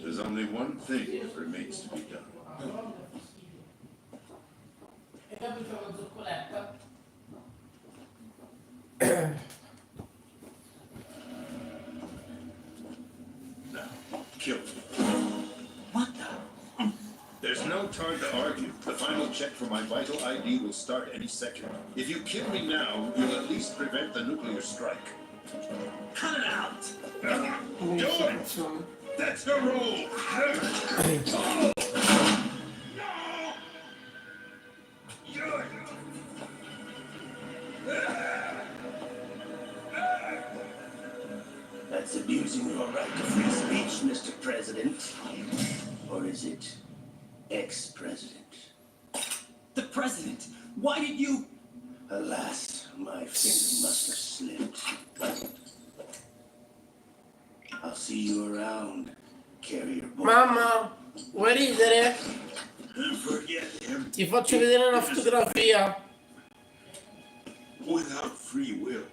There's only one thing that remains to be done. Now, kill me. What the? There's no time to argue. The final check for my vital ID will start any second. If you kill me now, you'll at least prevent the nuclear strike. Cut it out! Do it! That's the rule! That's abusing your right to free speech, Mr. President. Or is it ex-president? The president! Why did you... Alas, my finger must have slipped. I'll see you around, carrier. Mamma, vuoi ridere? Forget him. Ti faccio vedere una fotografia. Without free will,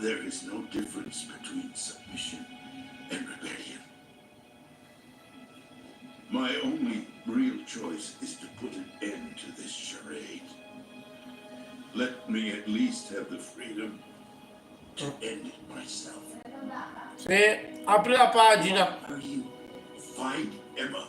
there is no difference between submission and rebellion. My only real choice is to put an end to this charade. Let me at least have the freedom to end it myself. Sì, apri la pagina. Are you? Find Emma.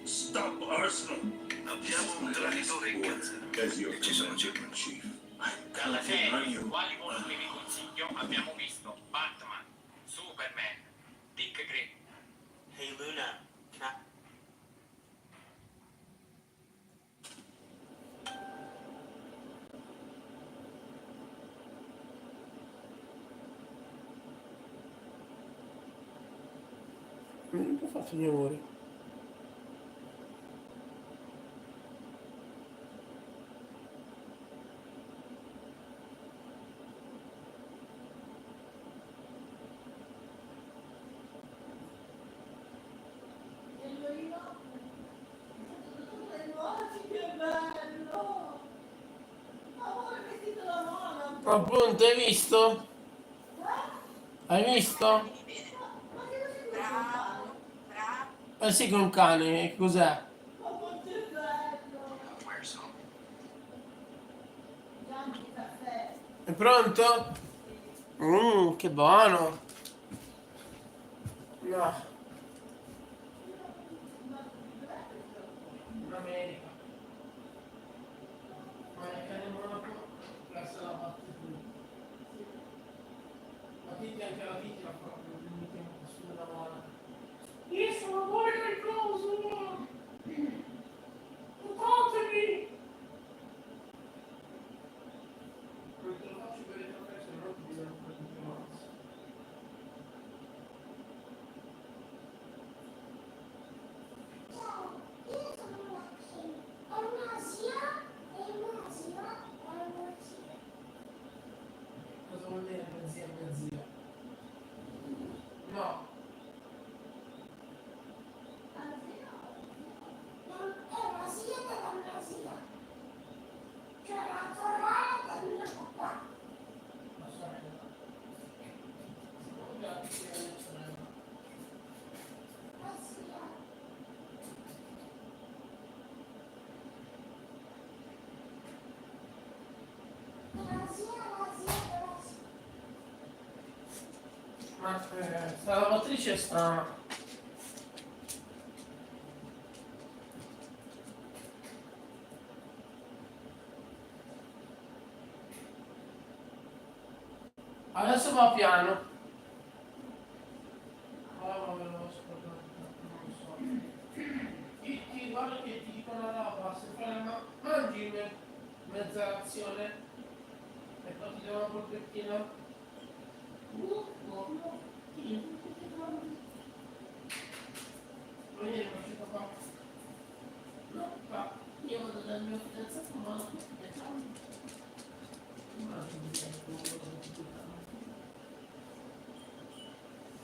Stop Arsenal. Abbiamo un traditore in casa. As your commander in chief, I Alla count on serie, you. quali volumi vi consiglio abbiamo visto Batman, Superman, Dick Green. Hey Luna, can I... Non ho fatto gli amori. Appunto, hai visto? Hai visto? Bravo, bravo. Eh sì che è un cane, cos'è? È pronto? Che buono! No. In America. Ma il cane monaco lascia la parte qui. La titti anche la titti la proprio, non mi chiamo sulla mano. Io sono fuori del coso! Aiutatemi! Non te lo faccio per il caffè, se no ti devo fare di mazzo. Cosa vuol dire benzina benzina? No. Ma sta lavatrice è strana. Adesso va piano. Oh, me l'ho scordato, non lo so. Ti guarda che ti dico una roba, se fai mangi mezza razione e poi ti do una polpettina. Vieni, non ci fa. No, va. Io vado dal mio fidanzato, ma non mi piace.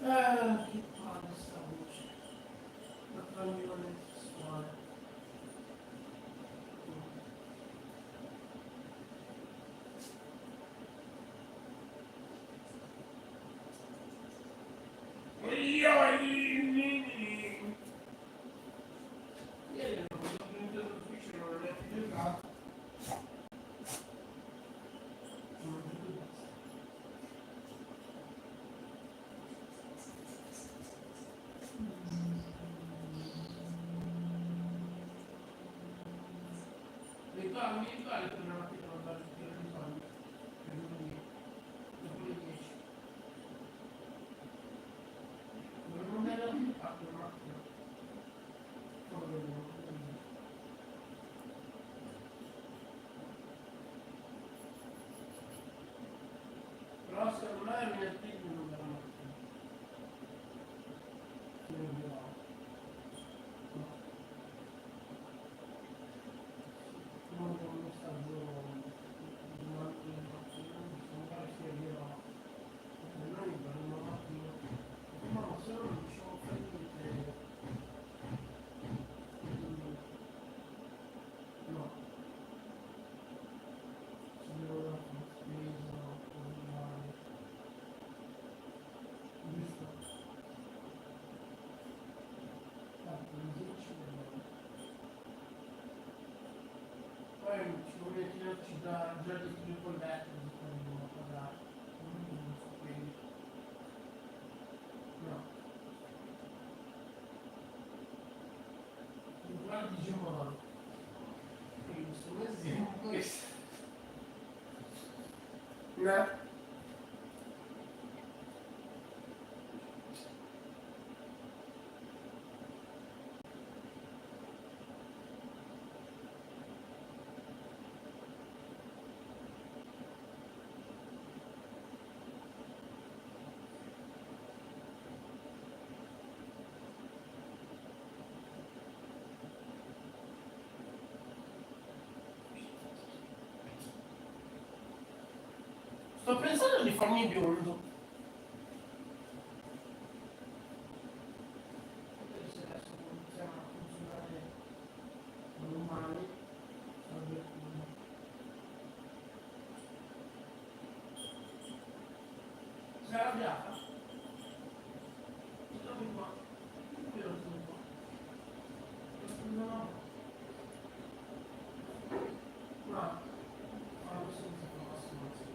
Che palle sta voce. La tramione sessuale. Ieri non sono venuto all'ufficio, non l'ho più giocato. Mi pare che non mattina andare a tirare i soldi. Dopo le 10. Non era fatto la macchina. Come vedevo. Però secondo me è venerdì non era macchina. Non è vero. No. Non sta giù. già di colletto, non quadrato. Non so quindi. No. Un plano di Digimon. Quindi questo esempio. Questo. No. Sto pensando di farmi biondo. Vedere se adesso cominciamo a funzionare domani. Salve. Sei arrabbiata? Dammi qua. Io lo tengo qua. No. No. Fallo senza prossimo.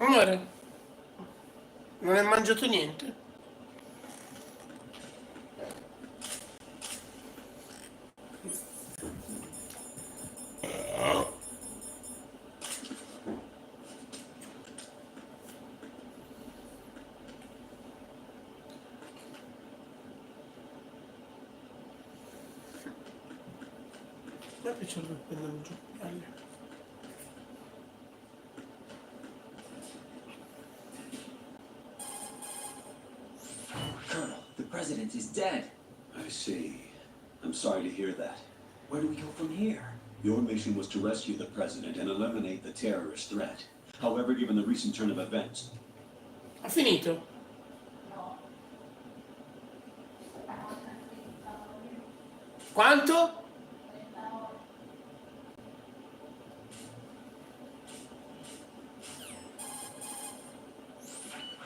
Amore, non hai mangiato niente? Mi piacerebbe prendere un giocattolo. Colonel, the president is dead. I see. I'm sorry to hear that. Where do we go from here? Your mission was to rescue the president and eliminate the terrorist threat. However, given the recent turn of events, Ha finito? Quanto?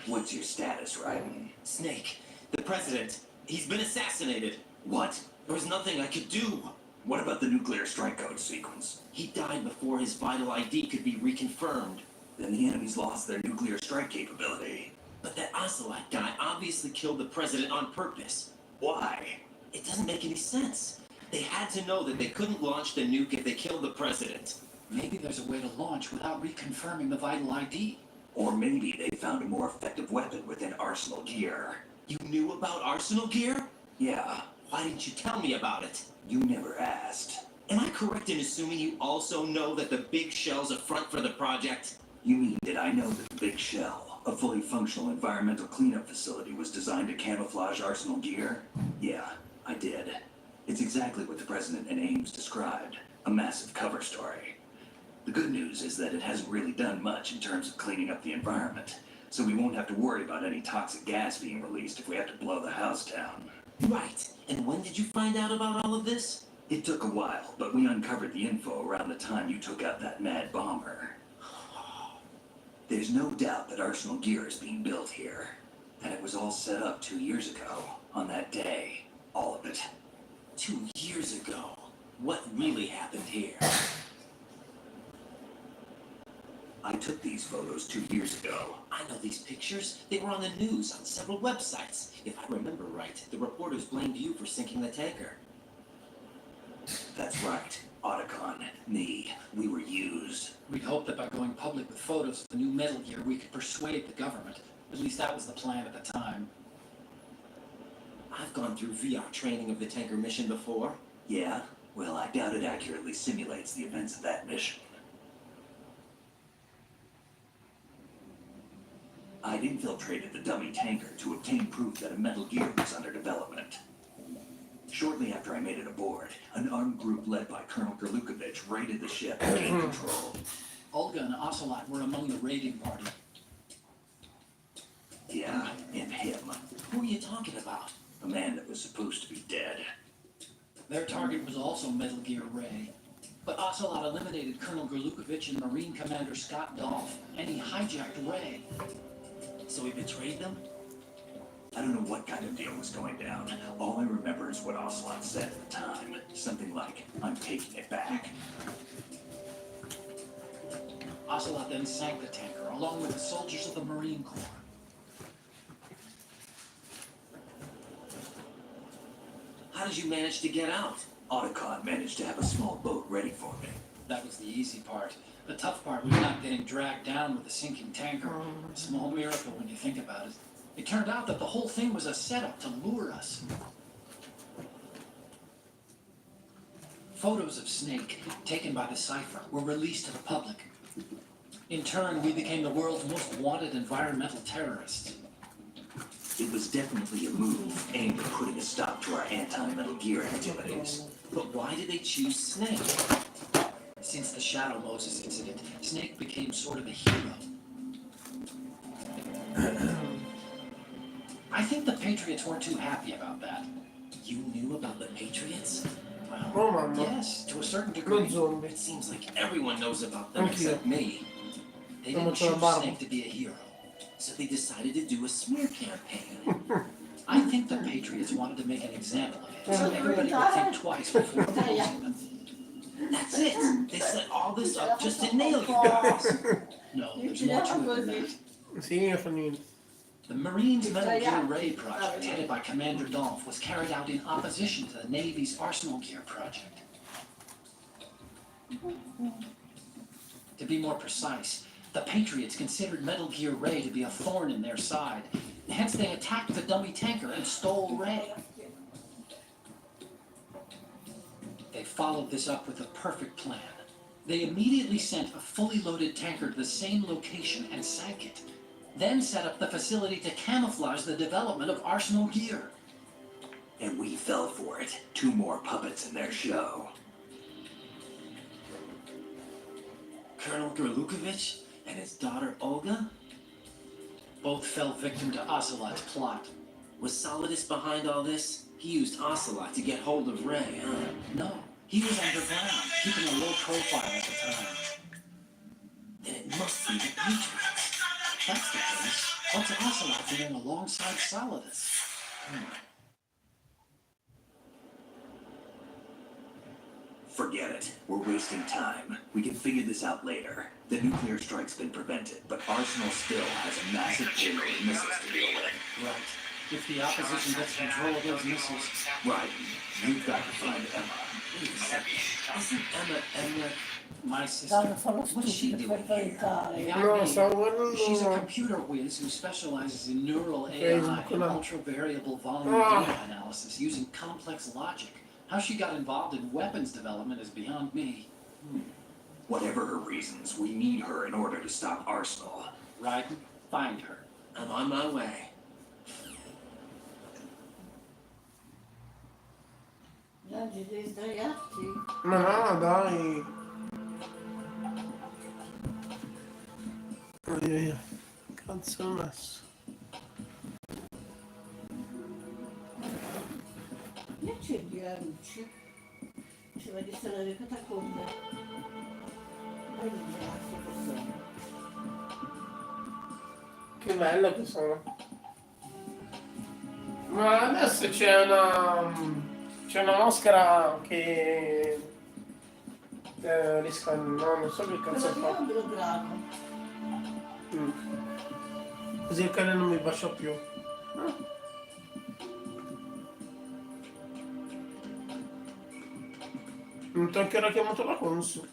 What's your status, Raiden? Snake, the president, he's been assassinated. What? There was nothing I could do. What about the nuclear strike code sequence? He died before his vital ID could be reconfirmed. Then the enemy's lost their nuclear strike capability. But that Ocelot guy obviously killed the president on purpose. Why? It doesn't make any sense. They had to know that they couldn't launch the nuke if they killed the president. Maybe there's a way to launch without reconfirming the vital ID. Or maybe they found a more effective weapon within Arsenal gear. You knew about Arsenal gear? Yeah, Why didn't you tell me about it? you never asked. Am I correct in assuming you also know that the big shell's a front for the project? You mean, did I know that the Big Shell, a fully functional environmental cleanup facility, was designed to camouflage Arsenal gear? Yeah, I did. It's exactly what the President and Ames described. A massive cover story. The good news is that it hasn't really done much in terms of cleaning up the environment, so we won't have to worry about any toxic gas being released if we have to blow the house down. Right. And when did you find out about all of this? It took a while, but we uncovered the info around the time you took out that mad bomber. There's no doubt that Arsenal gear is being built here, and it was all set up 2 years ago, on that day. All of it. 2 years ago. What really happened here? I took these photos 2 years ago. I know these pictures. They were on the news on several websites. If I remember right, the reporters blamed you for sinking the tanker. That's right. Otacon, me, we were used. We'd hoped that by going public with photos of the new Metal Gear, we could persuade the government. At least that was the plan at the time. I've gone through VR training of the tanker mission before. Yeah? Well, I doubt it accurately simulates the events of that mission. I'd infiltrated the dummy tanker to obtain proof that a Metal Gear was under development. Shortly after I made it aboard, an armed group led by Colonel Gerlukovich raided the ship and gained control. Olga and Ocelot were among the raiding party. Yeah, and him. Who are you talking about? A man that was supposed to be dead. Their target was also Metal Gear Ray. But Ocelot eliminated Colonel Gerlukovich and Marine Commander Scott Dolph, and he hijacked Ray. So he betrayed them? I don't know what kind of deal was going down. All I remember is what Ocelot said at the time. Something like, I'm taking it back. Ocelot then sank the tanker, along with the soldiers of the Marine Corps. How did you manage to get out? Otacon managed to have a small boat ready for me. That was the easy part. The tough part was not getting dragged down with the sinking tanker. A small miracle when you think about it. It turned out that the whole thing was a setup to lure us. Photos of Snake, taken by the Cypher, were released to the public. In turn, we became the world's most wanted environmental terrorists. It was definitely a move aimed at putting a stop to our anti-Metal Gear activities. But why did they choose Snake? Since the Shadow Moses incident, Snake became sort of a hero. I think the Patriots weren't too happy about that. You knew about the Patriots? Well, Oh, mamma. yes, to a certain Lo degree. zombie. It seems like everyone knows about them Anch'io. except me. They Non didn't ce la choose barba. Snake to be a hero. So they decided to do a smear campaign. I think the Patriots wanted to make an example of it, so everybody would think twice before opposing them. That's it. They set all this up just to nail you guys. No, there's more to it than that. Sì, non fa niente. The Marines' Metal Gear Ray project, headed by Commander Dolph, was carried out in opposition to the Navy's Arsenal Gear project. To be more precise, the Patriots considered Metal Gear Ray to be a thorn in their side. Hence, they attacked the dummy tanker and stole Ray. They followed this up with a perfect plan. They immediately sent a fully loaded tanker to the same location and sank it. Then set up the facility to camouflage the development of Arsenal Gear. And we fell for it. 2 more puppets in their show. Colonel Gerlukovich and his daughter Olga? Both fell victim to Ocelot's plot. Was Solidus behind all this? He used Ocelot to get hold of Ray, huh? No, he was underground, keeping a low profile at the time. Then it must be the Patriots. If that's the case, what's Ocelot doing alongside Solidus? Forget it. We're wasting time. We can figure this out later. The nuclear strike's been prevented, but Arsenal still has a massive payload of missiles to deal with. Right. If the opposition gets control of those missiles. Right. You've got to find Emma. Isn't Emma My sister. What's she doing here? No, stavo guardando. She's a computer whiz who specializes in neural AI Facebook, and no. ultra-variable volume data analysis using complex logic. How she got involved in weapons development is beyond me. Whatever her reasons, we need her in order to stop Arsenal. Right? Find her. I'm on my way. Giangi, devi sdraiarti. Ma no, dai. Oddio, cazzo ho messo. Mi accendi la luce? Ci vai di stare le catacombe. Vai di che sono. Che bello che sono. Ma adesso c'è una maschera che no, non so che cazzo fa. Così il cane non mi bacia più. Non ti ho ancora chiamato la consul.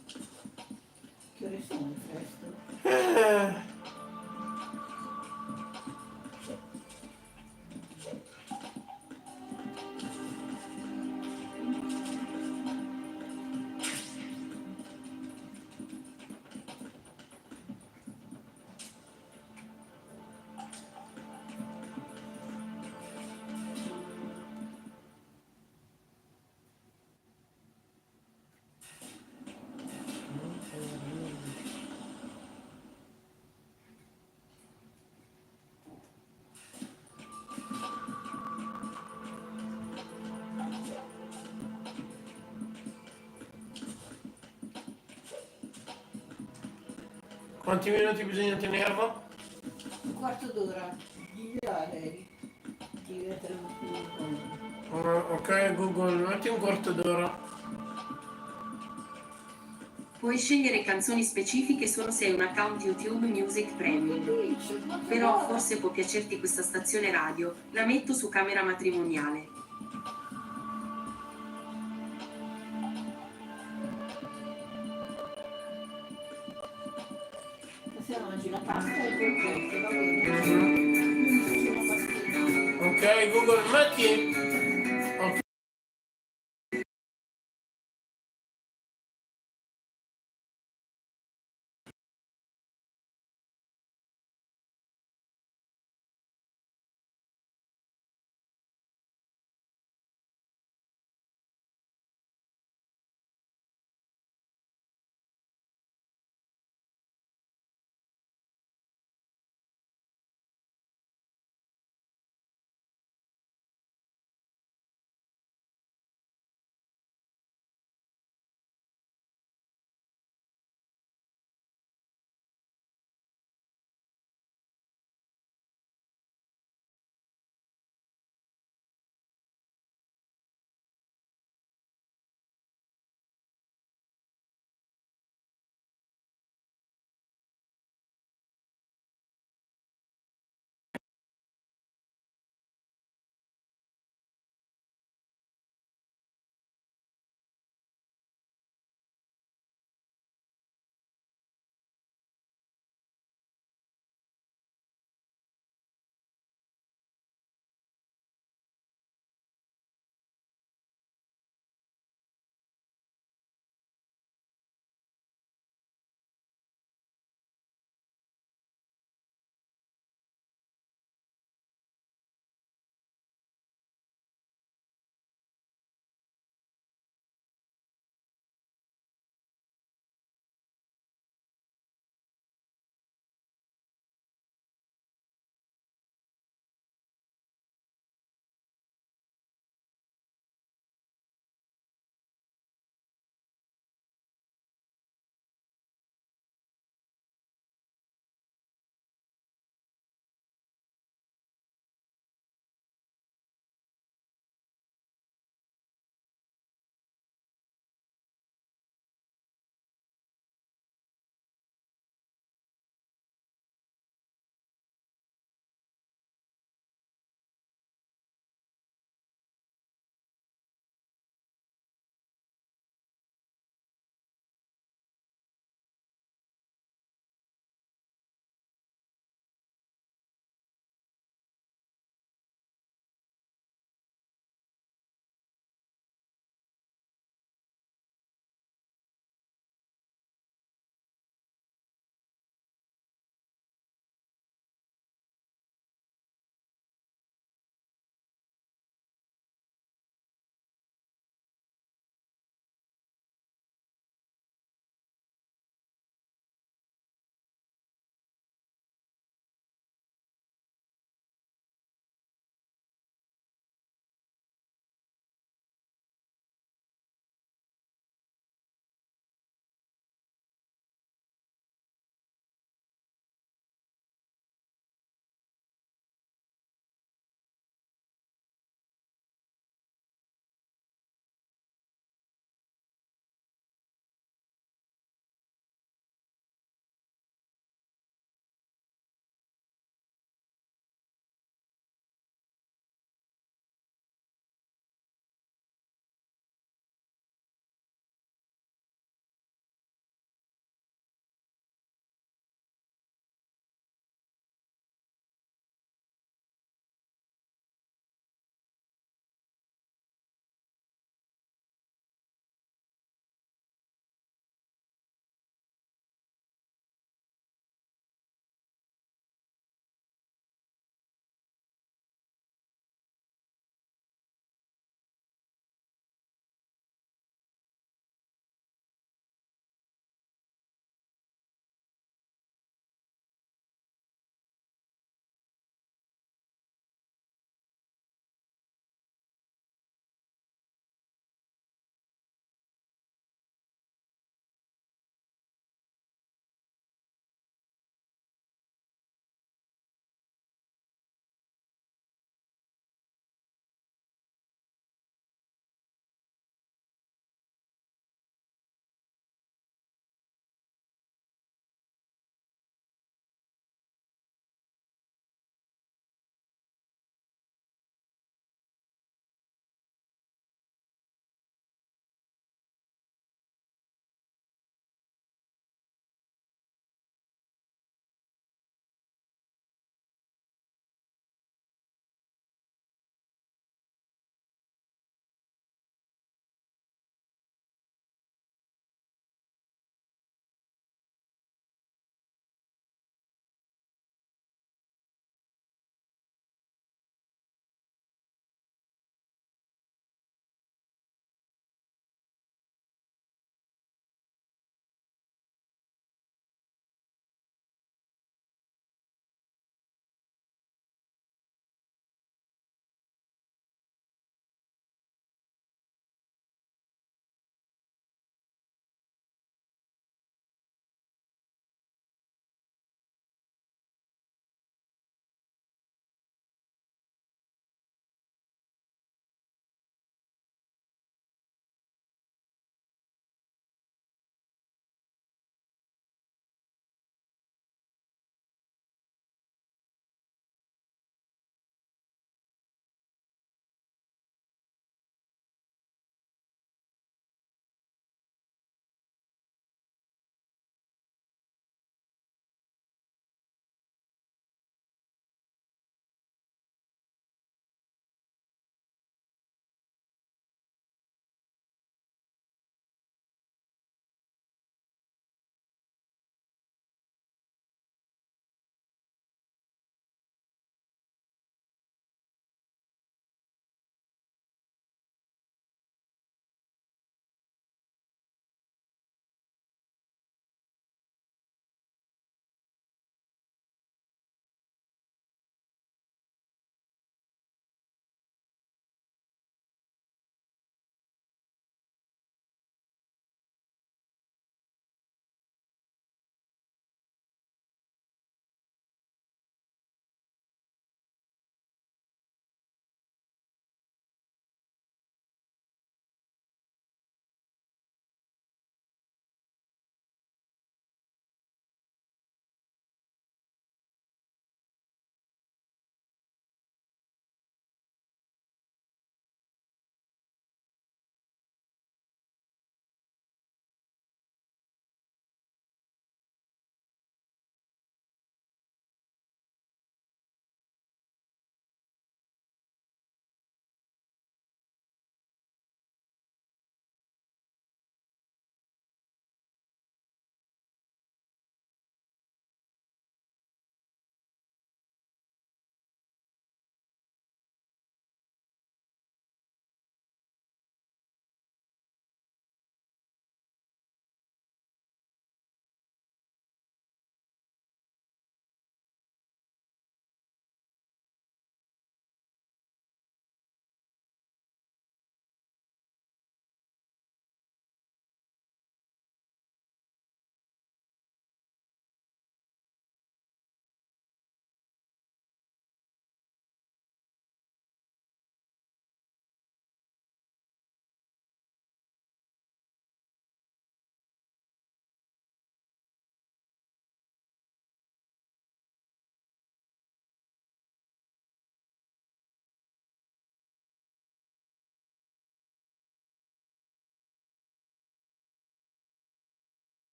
Che ore sono presto? Quanti minuti bisogna tenerlo? Un quarto d'ora. Digli a lei. Devi mettere un po'. Ok, Google, metti un quarto d'ora. Puoi scegliere canzoni specifiche solo se hai un account YouTube Music Premium. Però forse può piacerti questa stazione radio. La metto su camera matrimoniale. Possiamo mangiare la pasta e il polpetto, va bene? Ok, Google, metti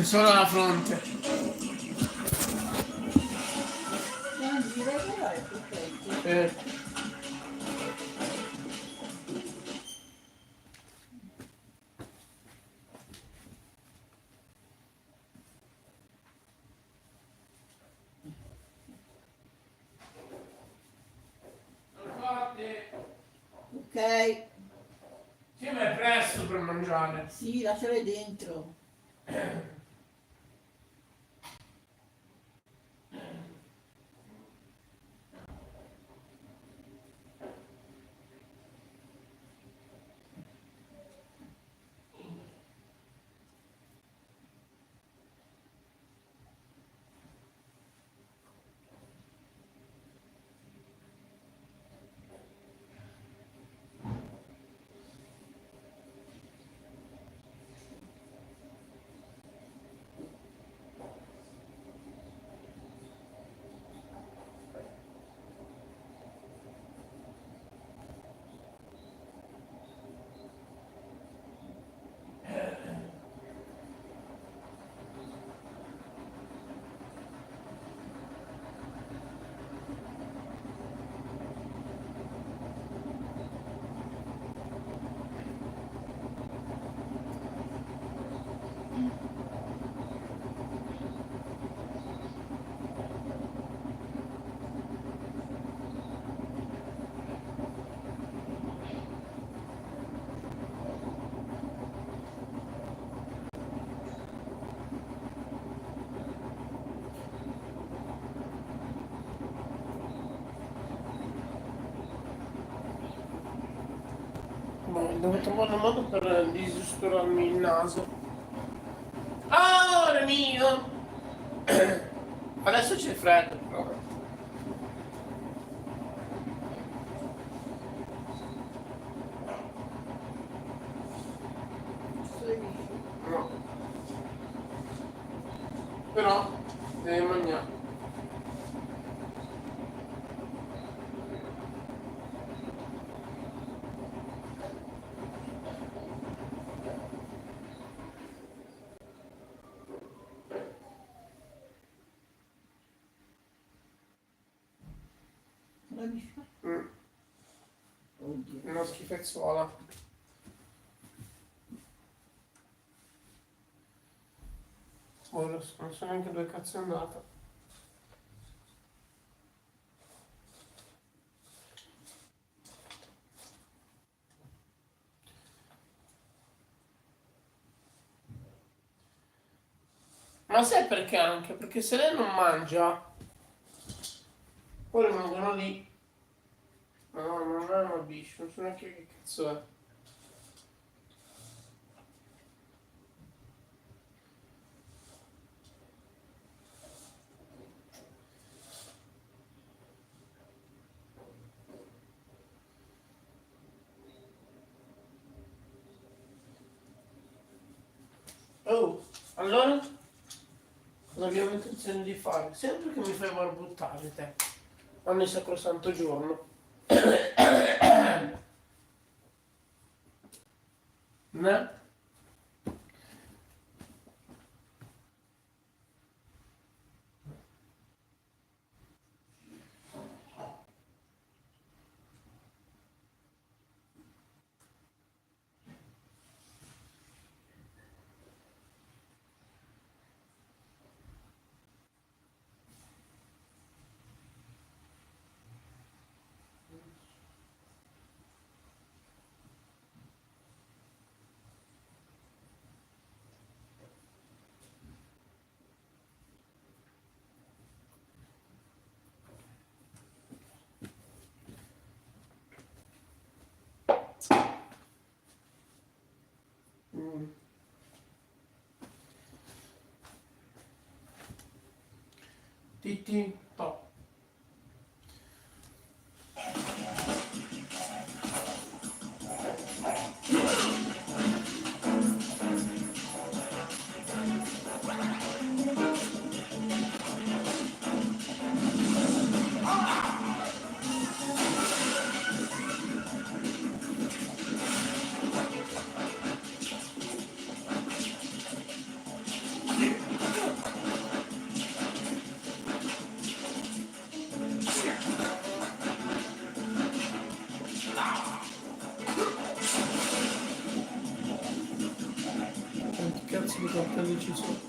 Solo la fronte. Giangi, vai a guardare più freddi. Ok. Sì, ma è presto per mangiare. Sì, lasciale dentro. Devo trovare un modo per disusturarmi il naso. Amore mio! Adesso c'è freddo però. No. Però devi mangiare. Una schifezzuola. Non so neanche dove cazzo è andata. Ma sai perché anche? Perché se lei non mangia, poi rimangono lì. No, non è una bici, non so neanche che cazzo è. Oh, allora? Cosa abbiamo intenzione di fare? Sempre che mi fai barbuttare te. Ogni sacrosanto giorno. No? Titti, top. deciso.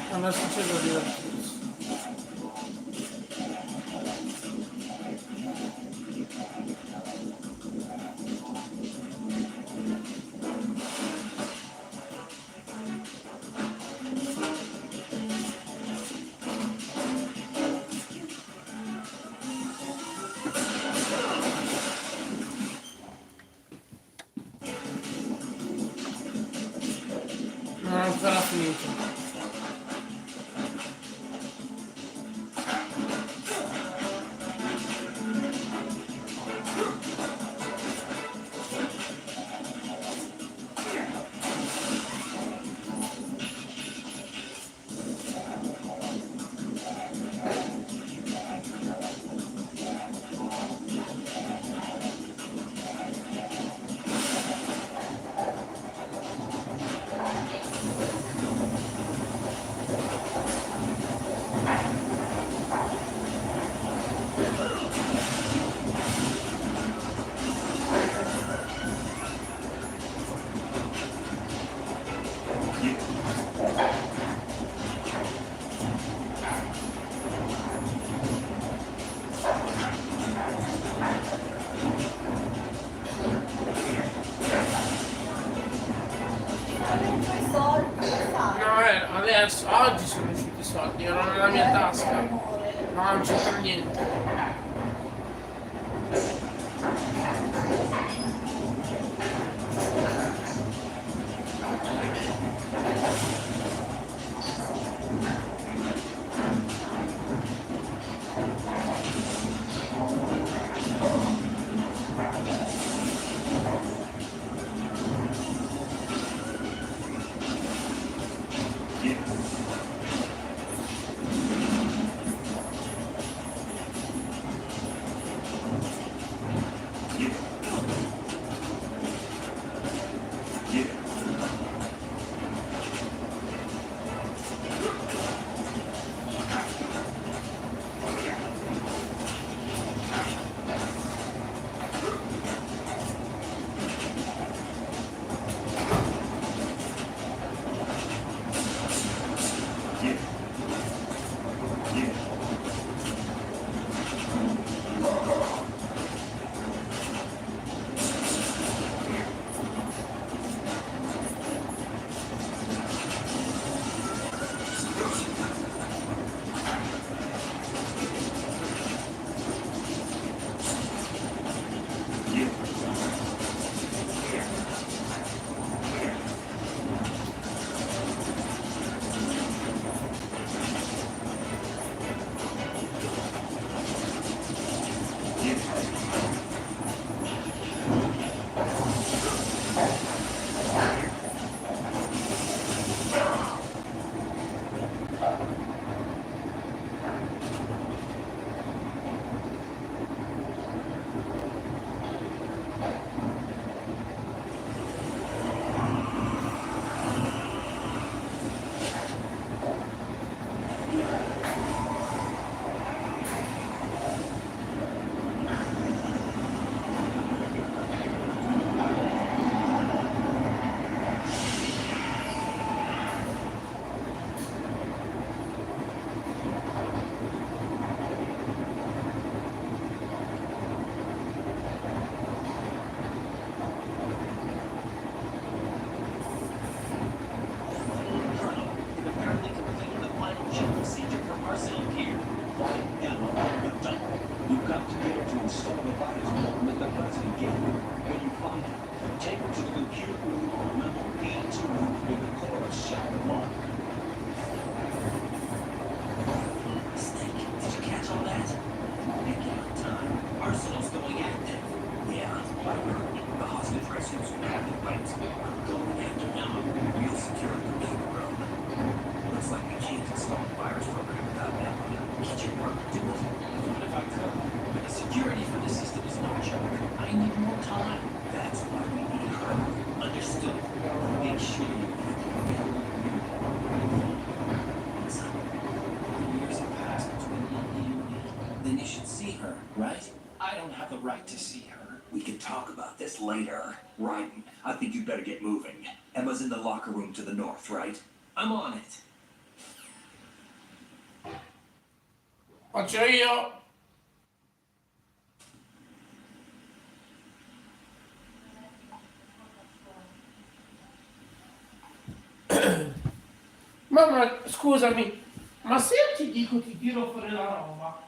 Non è successo divertirsi. Non ho ancora finito. No, adesso, oggi sono usciti i soldi, erano nella mia tasca. No, non c'entra niente. the cubicle on level B2 in the chorus shop one. Snake, did you catch all that? Making out time. Arsenal's going active. Yeah, I heard. The hostage rescues will have it right. I'm going after them. We'll secure the big room. Looks like we can't install the virus program without that. Get your work, do it. What if I could? But the security for the system is no joke. I need more time. That's why we need her. Understood. Make sure you Listen, Years have passed between you and me. then you should see her, right? I don't have the right to see her. We can talk about this later. Ryden, I think you'd better get moving. Emma's in the locker room to the north, right? I'm on it. Faccio io. Mamma, scusami, ma se io ti dico ti tiro fuori la roba?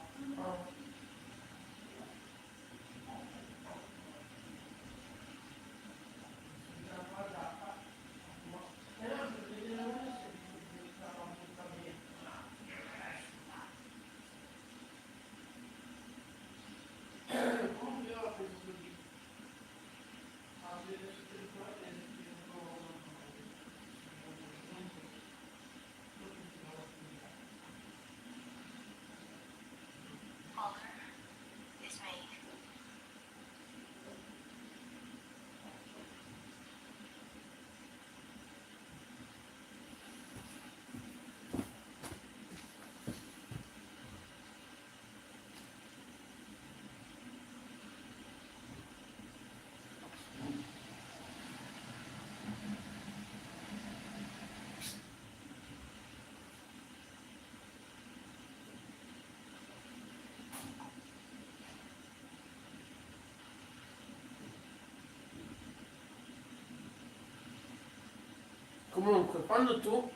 Comunque, quando tu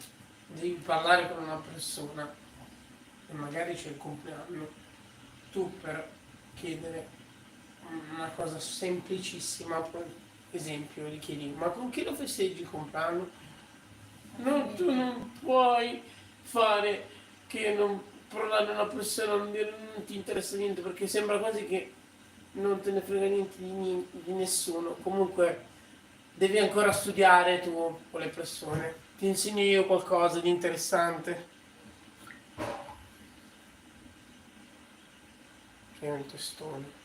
devi parlare con una persona e magari c'è il compleanno, tu per chiedere una cosa semplicissima, per esempio, gli chiedi: ma con chi lo festeggi il compleanno? Tu non puoi fare che non parlare a una persona, non dire non ti interessa niente, perché sembra quasi che non te ne frega niente di nessuno. Comunque devi ancora studiare tu con le persone. Ti insegno io qualcosa di interessante. Che è un testone.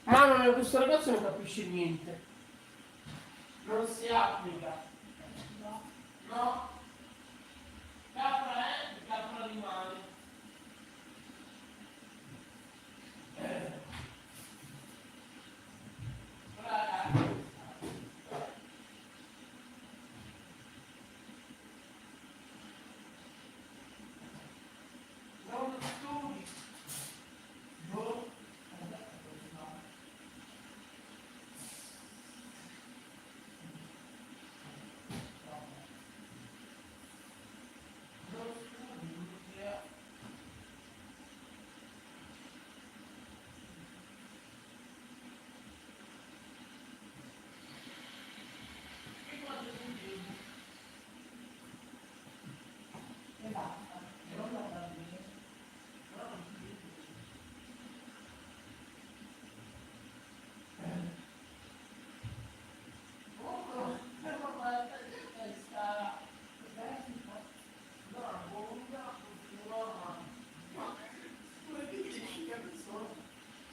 Mamma mia, questo ragazzo non capisce niente. Non si applica. No. No. Capra capra animale. Non studi. No.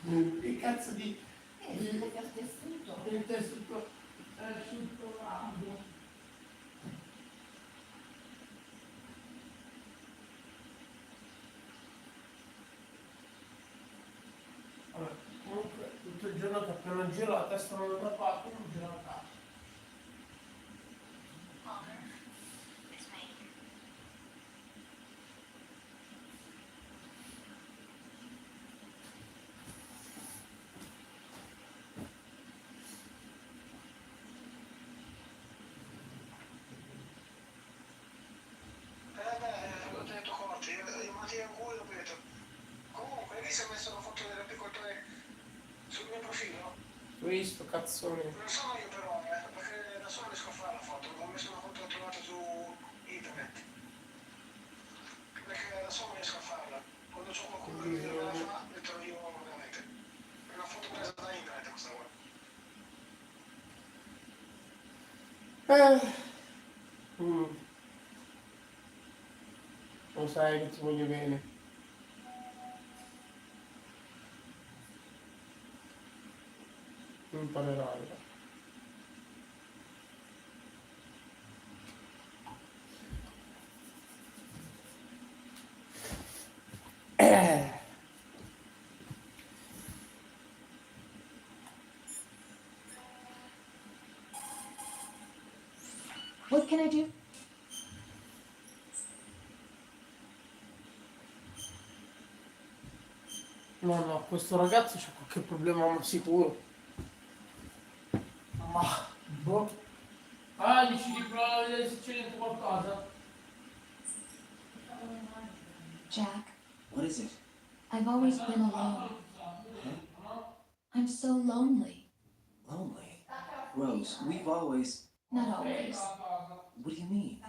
Che cazzo di del tessuto asciutto rapido. Allora, comunque tutto il giorno che appena giro la testa da una parte non giro la casa. si è messo una foto dell'apicoltore sul mio profilo? Visto, cazzone. Non sono io però, perché da solo riesco a fare la foto, ho messo una foto trovata su internet. Perché da solo riesco a farla. Quando c'ho qualcuno che me la fa, metto io veramente. È una foto presa da internet questa qua. Lo sai che ti voglio bene. Imparerai. What can I do? No, questo ragazzo c'ha qualche problema, ma sicuro. Ma, boh. Ah, dici di provare a vedere se c'è dentro qualcosa? Jack, What is it? I've always been alone. I'm so lonely. Lonely? Rose, we've always... Not always. What do you mean?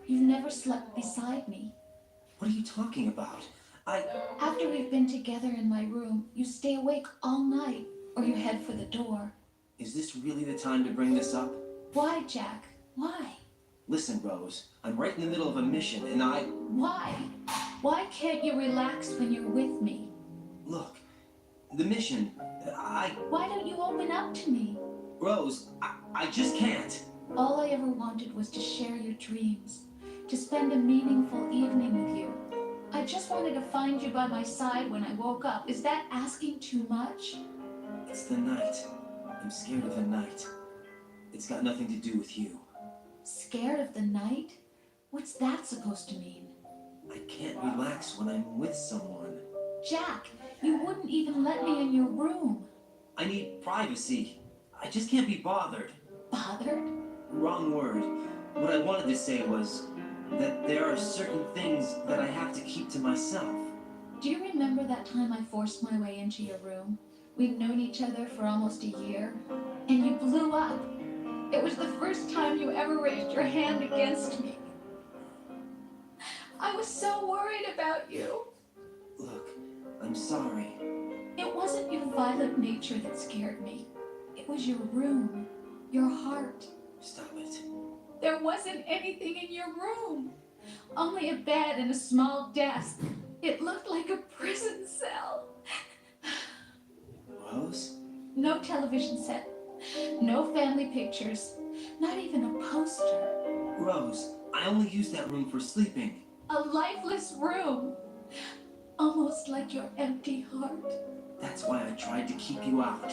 You've never slept beside me. What are you talking about? After we've been together in my room, you stay awake all night, or you head for the door. Is this really the time to bring this up? Why, Jack? Why? Listen, Rose, I'm right in the middle of a mission, and Why? Why can't you relax when you're with me? Look, the mission, Why don't you open up to me? Rose, I just can't. All I ever wanted was to share your dreams, to spend a meaningful evening with you. I just wanted to find you by my side when I woke up. Is that asking too much? It's the night. I'm scared of the night. It's got nothing to do with you. Scared of the night? What's that supposed to mean? I can't relax when I'm with someone. Jack, you wouldn't even let me in your room. I need privacy. I just can't be bothered. Bothered? Wrong word. What I wanted to say was that there are certain things that I have to keep to myself. Do you remember that time I forced my way into your room? We'd known each other for almost a year, and you blew up. It was the first time you ever raised your hand against me. I was so worried about you. Look, I'm sorry. It wasn't your violent nature that scared me. It was your room, your heart. Stop it. There wasn't anything in your room. Only a bed and a small desk. It looked like a prison cell. Rose? No television set. No family pictures. Not even a poster. Rose, I only use that room for sleeping. A lifeless room. Almost like your empty heart. That's why I tried to keep you out.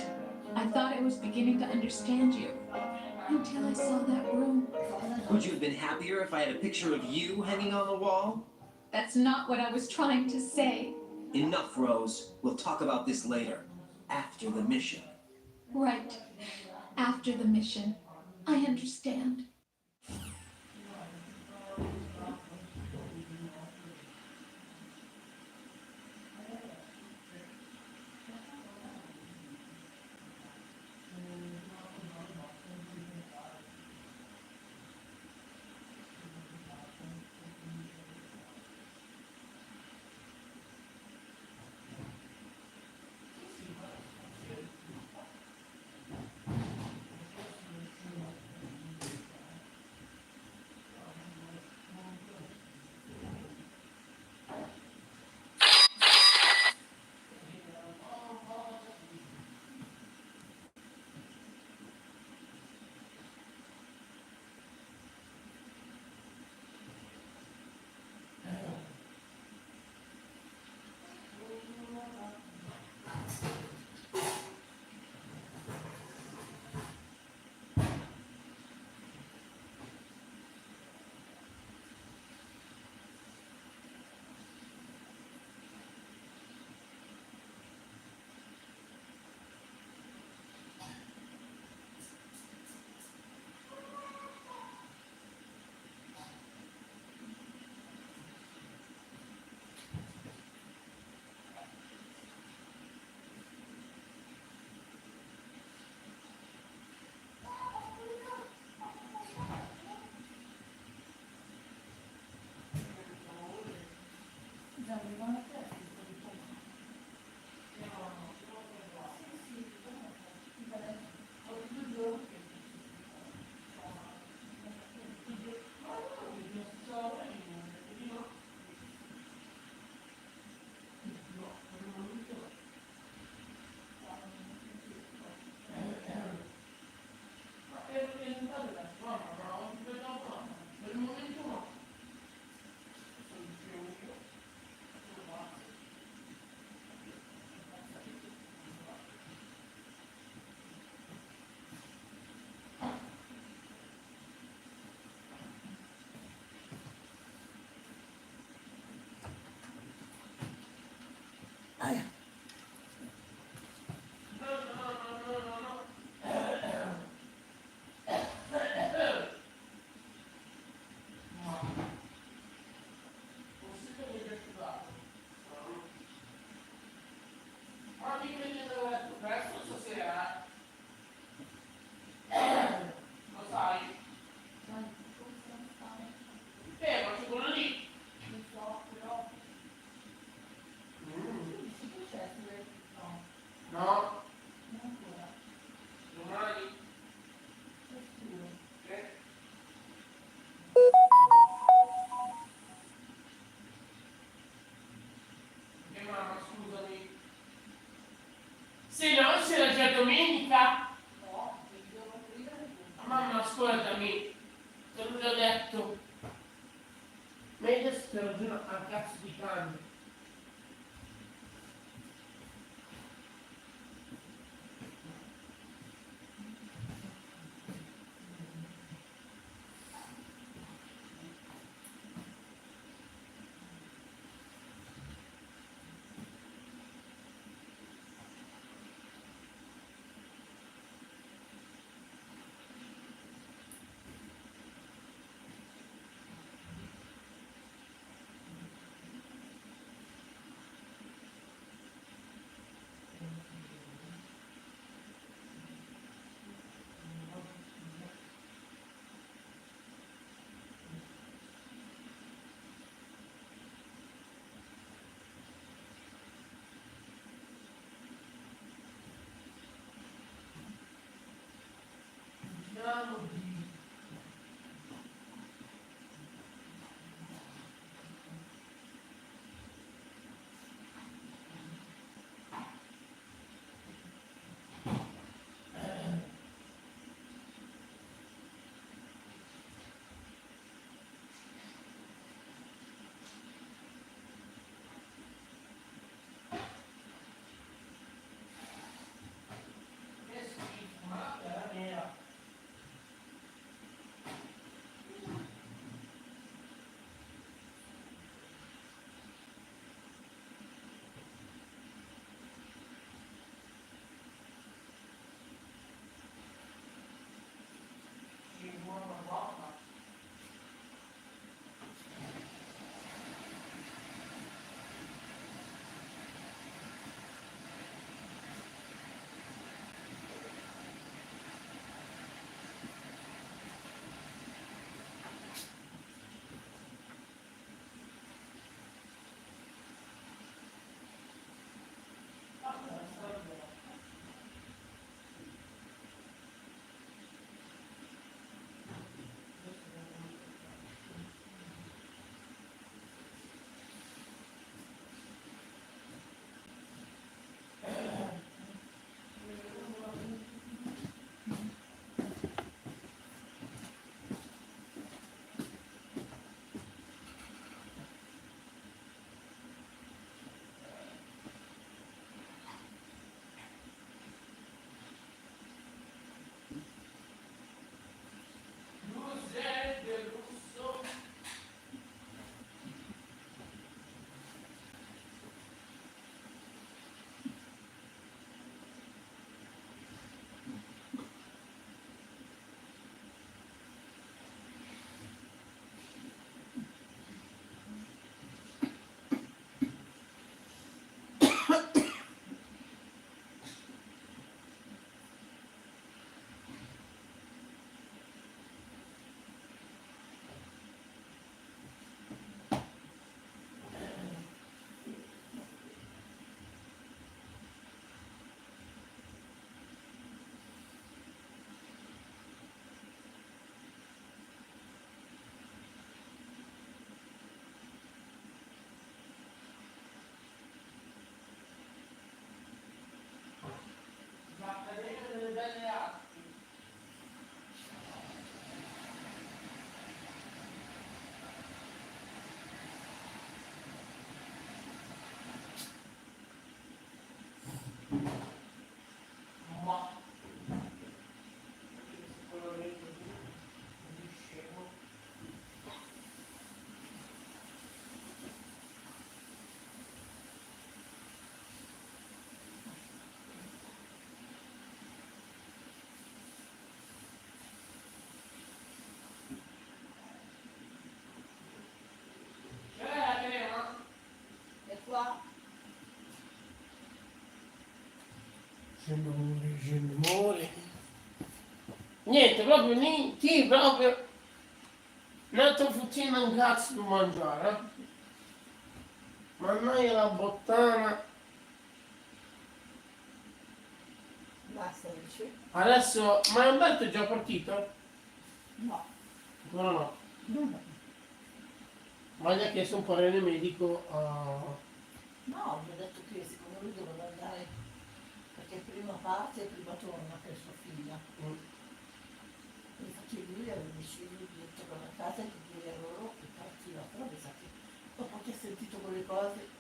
I thought I was beginning to understand you. Until I saw that room. Would you have been happier if I had a picture of you hanging on the wall? That's not what I was trying to say. Enough, Rose. We'll talk about this later. After the mission. Right. After the mission. I understand. Ma mi prendete da letto presto stasera? Lo sai? Ma c'è quello lì. Non so, però. No. Domani. Mamma, scusami. Se no, c'era già domenica. No, mamma, ascoltami. Te l'ho già detto. Ma io adesso te ragione a cazzo di cane. Gemore. Niente, proprio niente, proprio. Un altro fruttino un cazzo da mangiare, eh? Mannaggia la bottana. Basta, dici? Adesso, ma Umberto è già partito? No. Ancora no. No, Ma gli ha chiesto un parere medico a... no, mi ha detto che secondo lui doveva andare perché prima parte e prima torna per sua figlia. Infatti lui aveva deciso di tornare a casa e di dire a loro che partiva, però mi sa che dopo che ha sentito quelle cose,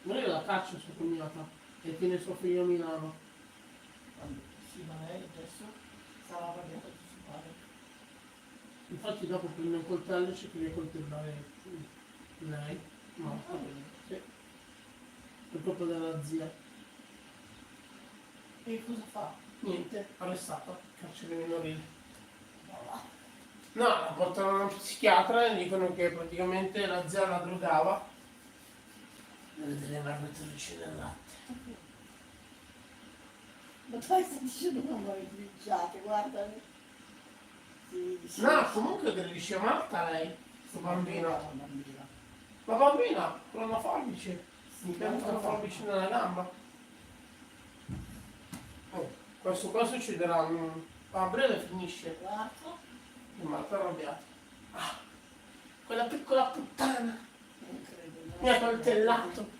Non è la caccia sua cognata e tiene suo figlio a Milano. sì, ma lei adesso stava arrabbiata con suo padre. Infatti dopo prende un coltello e cerca di coltellare lei. No, sì. Per colpa della zia. E cosa fa? Niente, arrestato, carcere minorile. No, la portano da uno psichiatra e dicono che praticamente la zia la drogava. Deve tenere barbatorici nel latte. Ma poi sta dicendo che non voi grigiate, guarda. Sì, sì. No, comunque aggredisce Marta lei, sto bambino. La bambina, con una forbice. Mi pianta una forbice nella gamba. Oh, questo qua succederà a breve finisce. Guarda. E Marta è arrabbiata. Ah, quella piccola puttana. Non credo. Mi ha coltellato.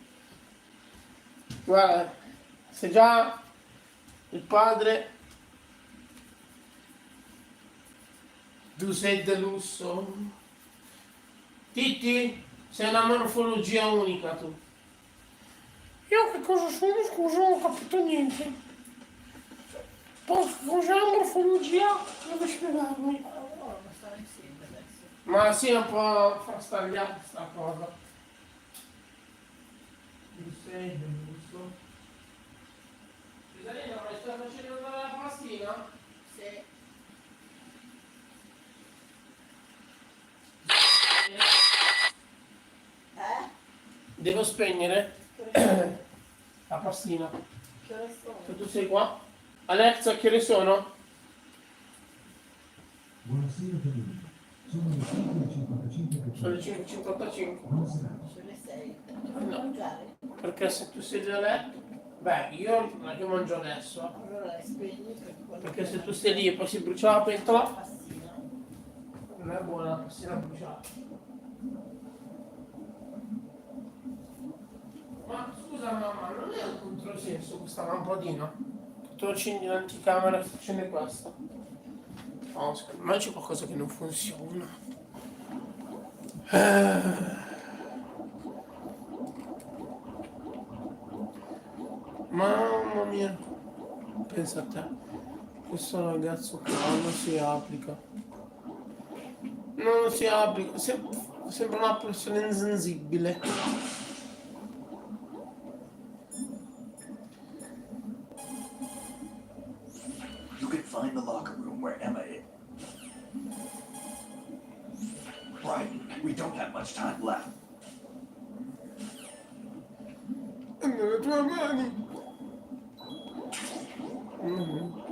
Guarda, se già il padre tu sei deluso. Titti, sei una morfologia unica tu. Io che cosa sono? Scusa, non ho capito niente. Cos'è la morfologia? Devo spiegarmi. Allora, ma stare insieme adesso. Ma sì, è un po' frastagliata sta cosa. Tu sei deluso. Cesarina, ma stai facendo andare la pastina? Sì. Devo spegnere la pastina. Che ore sono? Se tu sei qua. Alexa, che ore sono? Buonasera Federico, sono le 5:55. Sono le 5:55. Sono le 6. Devo mangiare? Perché se tu sei già a letto, beh, io non è che mangio adesso. Allora le spegni Perché se tu stai lì e poi si brucia la pentola, pastina. non è buona la pastina bruciata. Ma scusa mamma, non è un controsenso questa lampadina? Tu accendi l'anticamera e accende questa. No, secondo me c'è qualcosa che non funziona. Mamma mia. Pensa a te. Questo ragazzo qua non si applica. Non si applica. Sembra una persona insensibile. You can find the locker room where Emma is. Right, we don't have much time left. Nelle tue mani.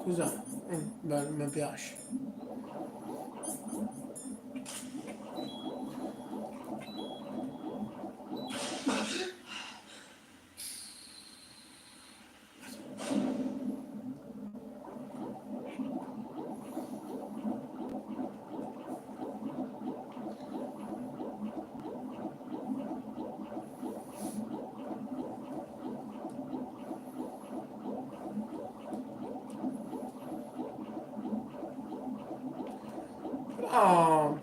Cos'è? Bello, mi piace. Oh.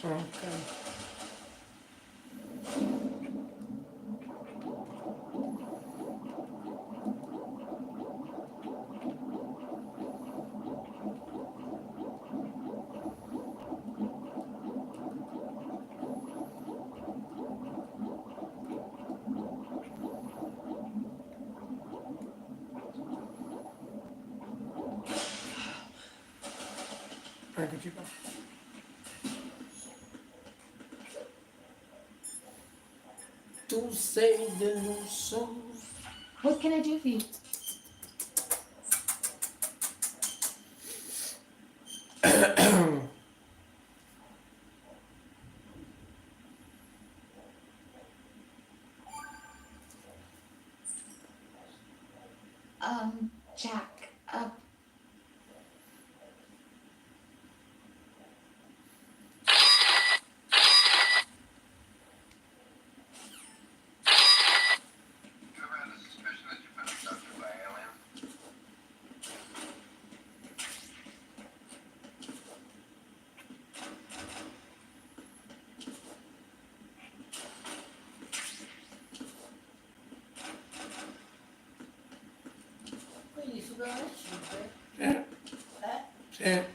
Ok. Eccoci qua. Tu sei deluso. What can I do for you? Jack, Quindi superano le 5? Sì.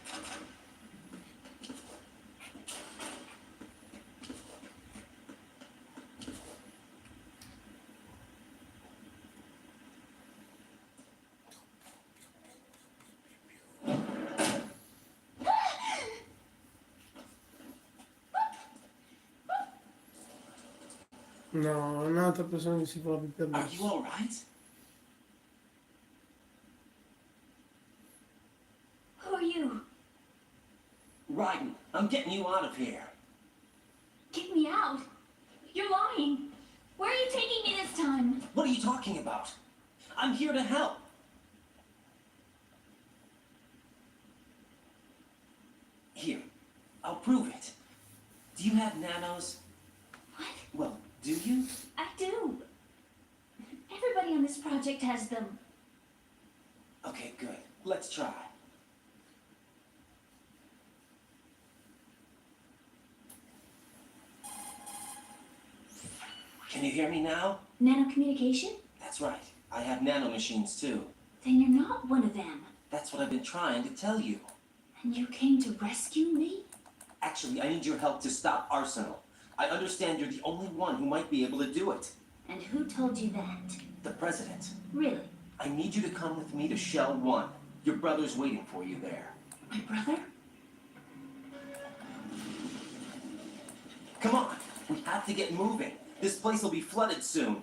No, un'altra persona che si fa la pipì Are you addosso. all right? who are you? Raiden, I'm getting you out of here. Get me out. You're lying. Where are you taking me this time? What are you talking about? I'm here to help. Here, I'll prove it. Do you have nanos? What? Well, do you? I do. Everybody on this project has them. Okay, good. Let's try. Can you hear me now? Nanocommunication? That's right. I have nanomachines too. Then you're not one of them. That's what I've been trying to tell you. And you came to rescue me? Actually, I need your help to stop Arsenal. I understand you're the only one who might be able to do it. And who told you that? The president. Really? I need you to come with me to Shell 1. Your brother's waiting for you there. My brother? Come on, we have to get moving. This place will be flooded soon.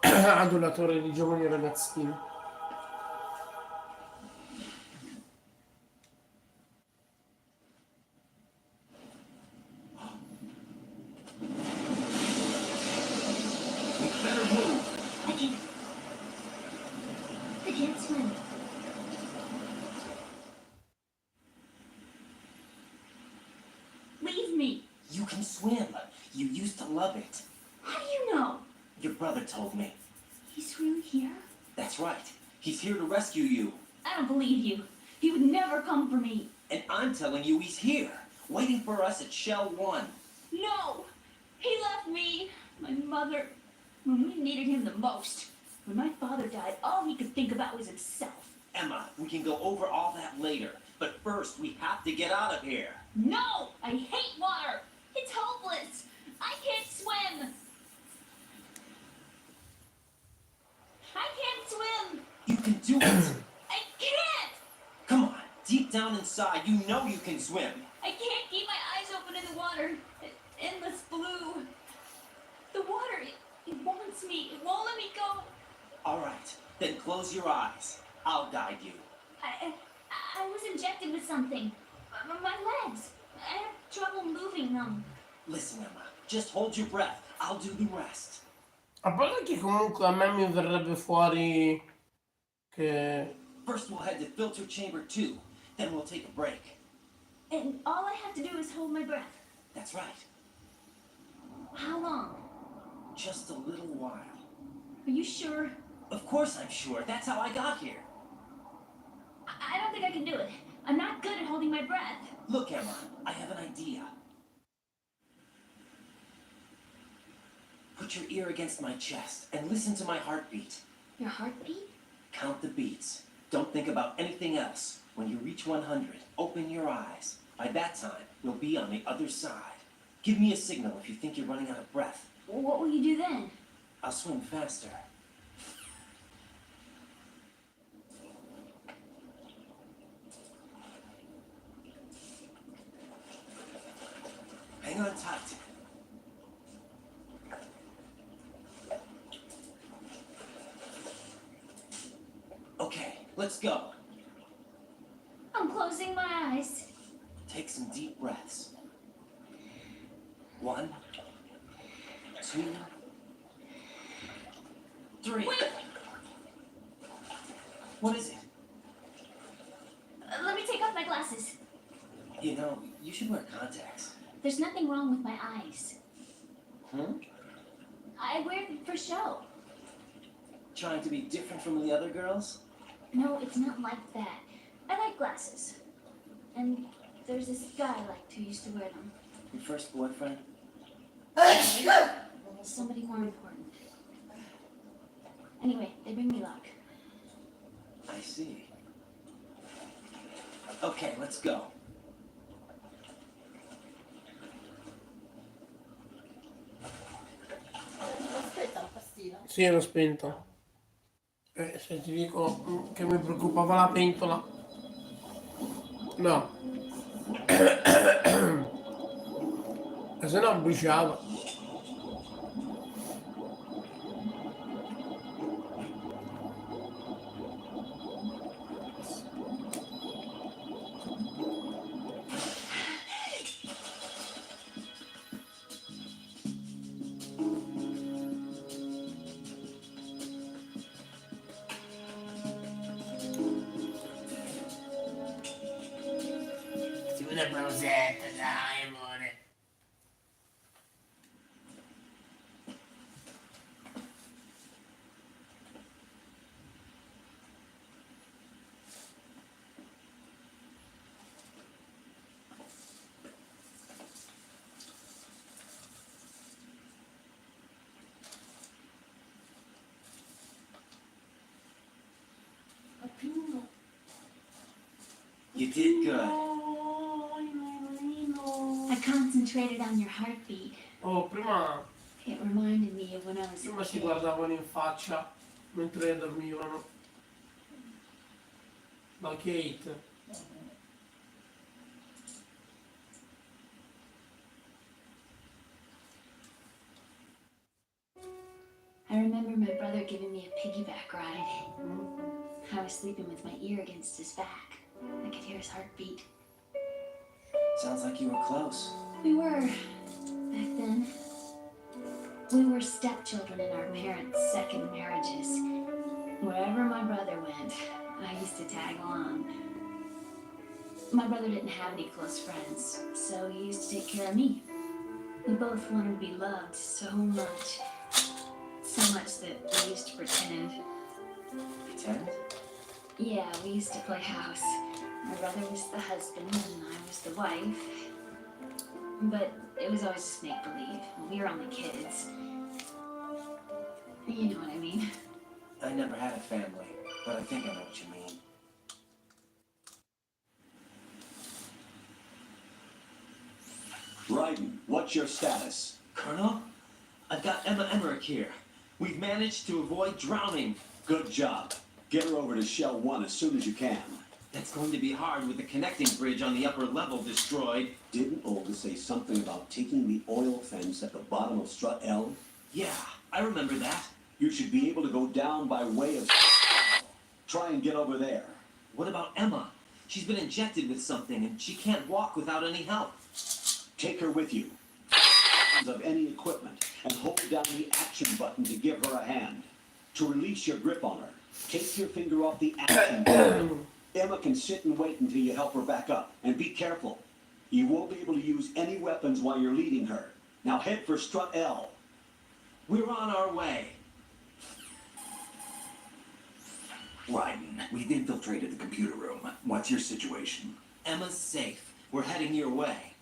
Adulatore di giovani ragazzini. We better move. I can't swim. Leave me. You can swim. You used to love it. How do you know? Your brother told me. He's really here? That's right. He's here to rescue you. I don't believe you. He would never come for me. And I'm telling you he's here, waiting for us at Shell 1. No! He left me, my mother, when we needed him the most. When my father died, all he could think about was himself. Emma, we can go over all that later. But first, we have to get out of here. No! I hate water! It's hopeless! I can't swim! I can't swim! You can do it. I can't! Come on, deep down inside, you know you can swim. I can't keep my eyes open in the water. Endless blue. The water, it wants me. It won't let me go. All right, then close your eyes. I'll guide you. I was injected with something. My legs. I have trouble moving them. Listen, Emma, just hold your breath. I'll do the rest. A parte che comunque a me mi verrebbe fuori che... First we'll head to filter chamber 2, then we'll take a break. And all I have to do is hold my breath. That's right. How long? Just a little while. Are you sure? Of course I'm sure. That's how I got here. I don't think I can do it. I'm not good at holding my breath. Look, Emma, I have an idea. Put your ear against my chest and listen to my heartbeat. Your heartbeat? Count the beats. Don't think about anything else. When you reach 100, open your eyes. By that time, you'll be on the other side. Give me a signal if you think you're running out of breath. What will you do then? I'll swim faster. Hang on tight. Okay, let's go. I'm closing my eyes. Take some deep breaths. 1, 2, 3. Wait. What is it? Let me take off my glasses. You know, you should wear contacts. There's nothing wrong with my eyes. Hmm? I wear them for show. Trying to be different from the other girls? No, it's not like that. I like glasses. And there's this guy I liked who used to wear them. Your first boyfriend? Somebody more important. Anyway, they bring me luck. I see. Okay, let's go. Aspetta la pastina. Sì, l'ho spento. Se ti dico che mi preoccupava la pentola. No. Se no bruciava. Una browsetta, dai, amore. You did good. I concentrated on your heartbeat. Oh, prima It reminded me of when I was a si kid. guardavano in faccia mentre dormivano. La Kate. I remember my brother giving me a piggyback ride. I was sleeping with my ear against his back. I could hear his heartbeat. Sounds like you were close. We were, back then. We were stepchildren in our parents' second marriages. Wherever my brother went, I used to tag along. My brother didn't have any close friends, so he used to take care of me. We both wanted to be loved so much. So much that we used to pretend. Pretend? Yeah, we used to play house. My brother was the husband and I was the wife. But it was always just make-believe. We were only kids. You know what I mean. I never had a family, but I think I know what you mean. Raiden, what's your status? Colonel, I've got Emma Emmerich here. We've managed to avoid drowning. Good job. Get her over to Shell 1 as soon as you can. That's going to be hard with the connecting bridge on the upper level destroyed. Didn't Olga say something about taking the oil fence at the bottom of Strut L? Yeah, I remember that. You should be able to go down by way of... Try and get over there. What about Emma? She's been injected with something and she can't walk without any help. Take her with you. Of any equipment and hold down the action button to give her a hand. To release your grip on her, take your finger off the action button. Emma can sit and wait until you help her back up. And be careful. You won't be able to use any weapons while you're leading her. Now head for Strut L. We're on our way. Raiden, we've infiltrated the computer room. What's your situation? Emma's safe. We're heading your way.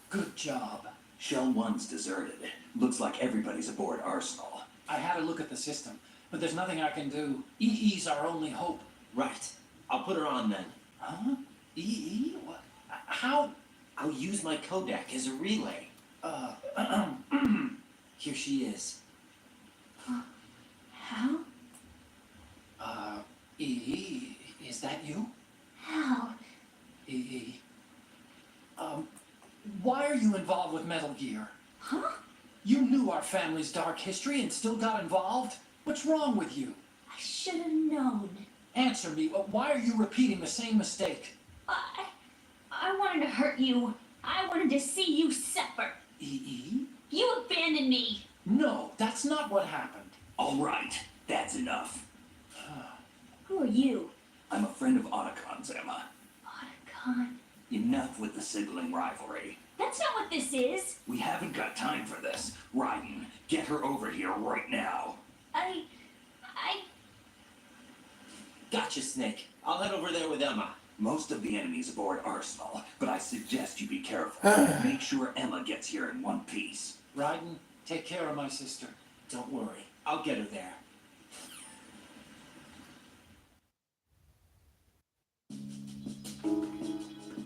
Good job. Shell 1's deserted. Looks like everybody's aboard Arsenal. I had a look at the system, but there's nothing I can do. EE's our only hope. Right. I'll put her on then. Huh? EE? What? How? I'll use my codec as a relay. Here she is. How? Is that you? How? Why are you involved with Metal Gear? Huh? You knew our family's dark history and still got involved? What's wrong with you? I should have known. Answer me, why are you repeating the same mistake? I wanted to hurt you. I wanted to see you suffer. You abandoned me. No, that's not what happened. All right, that's enough. Who are you? I'm a friend of Otacon's, Emma. Otacon? Enough with the sibling rivalry. That's not what this is. We haven't got time for this. Raiden, get her over here right now. I... Gotcha, Snake. I'll head over there with Emma. Most of the enemy's aboard Arsenal, but I suggest you be careful. Make sure Emma gets here in one piece. Raiden, take care of my sister. Don't worry. I'll get her there.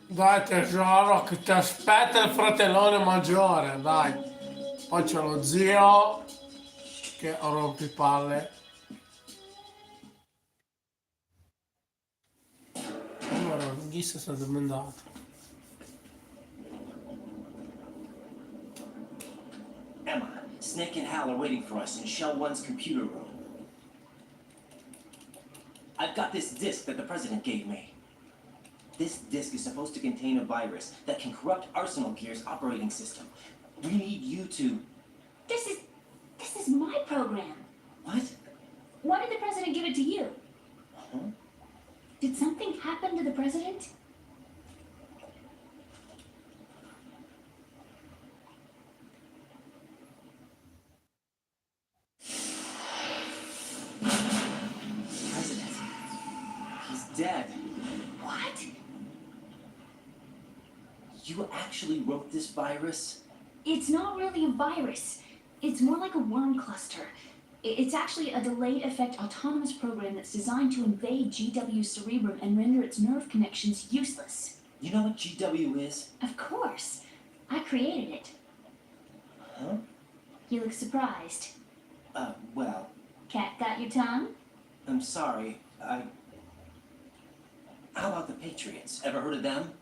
Dai tesoro, che ti aspetta il fratellone maggiore, dai. Poi c'è lo zio che rompipalle. Allora, chi si sta addormentato? Emma, Snake and Hal are waiting for us in Shell 1's computer room. I've got this disk that the president gave me. This disk is supposed to contain a virus that can corrupt Arsenal Gear's operating system. We need you to... This is my program. What? Why did the president give it to you? Huh? Did something happen to the president? President. He's dead. What? You actually wrote this virus? It's not really a virus. It's more like a worm cluster. It's actually a delayed effect autonomous program that's designed to invade GW's cerebrum and render its nerve connections useless. You know what GW is? Of course. I created it. Huh? You look surprised. Well, Cat got your tongue? I'm sorry. How about the Patriots? Ever heard of them?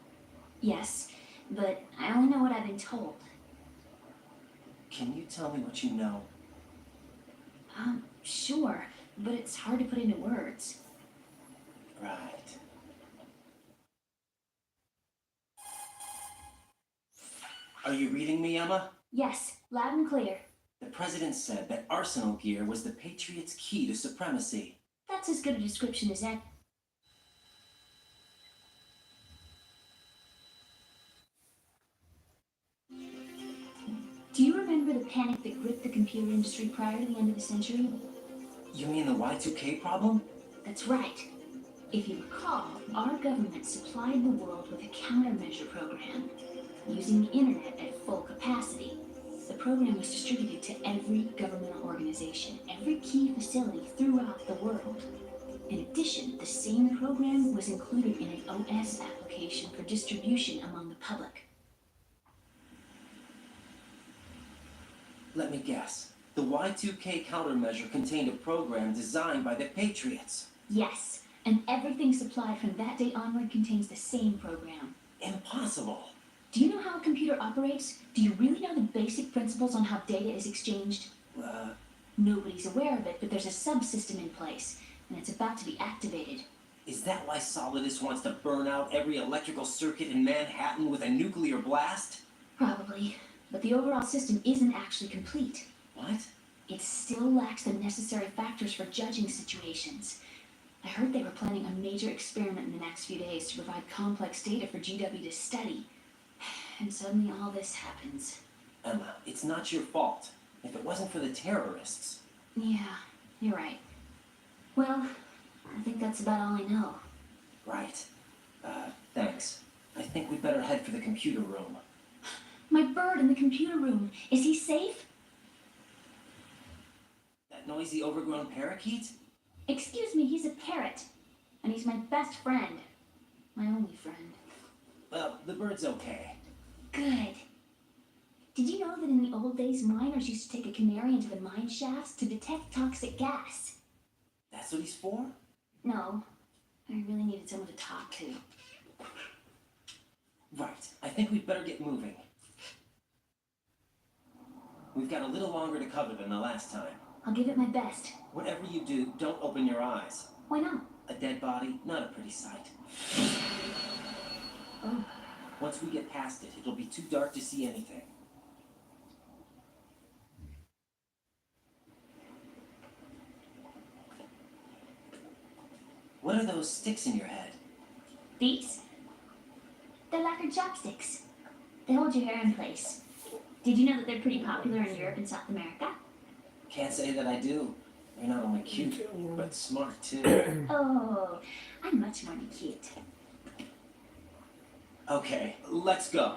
Yes, but I only know what I've been told. Can you tell me what you know? Sure, but it's hard to put into words. Right. Are you reading me, Emma? Yes, loud and clear. The president said that Arsenal Gear was the Patriots' key to supremacy. That's as good a description as that. Do you remember the panic that gripped the computer industry prior to the end of the century? You mean the Y2K problem? That's right. If you recall, our government supplied the world with a countermeasure program, using the internet at full capacity. The program was distributed to every governmental organization, every key facility throughout the world. In addition, the same program was included in an OS application for distribution among the public. Let me guess. The Y2K countermeasure contained a program designed by the Patriots. Yes, and everything supplied from that day onward contains the same program. Impossible. Do you know how a computer operates? Do you really know the basic principles on how data is exchanged? Nobody's aware of it, but there's a subsystem in place, and it's about to be activated. Is that why Solidus wants to burn out every electrical circuit in Manhattan with a nuclear blast? Probably, but the overall system isn't actually complete. What? It still lacks the necessary factors for judging situations. I heard they were planning a major experiment in the next few days to provide complex data for GW to study. And suddenly all this happens. Emma, it's not your fault. If it wasn't for the terrorists... Yeah, you're right. Well, I think that's about all I know. Right. Thanks. I think we'd better head for the computer room. My bird in the computer room. Is he safe? That noisy, overgrown parakeet? Excuse me, he's a parrot. And he's my best friend. My only friend. Well, the bird's okay. Good. Did you know that in the old days, miners used to take a canary into the mine shafts to detect toxic gas? That's what he's for? No, I really needed someone to talk to. Right. I think we'd better get moving. We've got a little longer to cover than the last time. I'll give it my best. Whatever you do, don't open your eyes. Why not? A dead body, not a pretty sight. Oh. Once we get past it, it'll be too dark to see anything. What are those sticks in your head? These? They're lacquered chopsticks. They hold your hair in place. Did you know that they're pretty popular in Europe and South America? Can't say that I do. They're not only cute, but smart too. Oh, I'm much more than cute. Okay, let's go.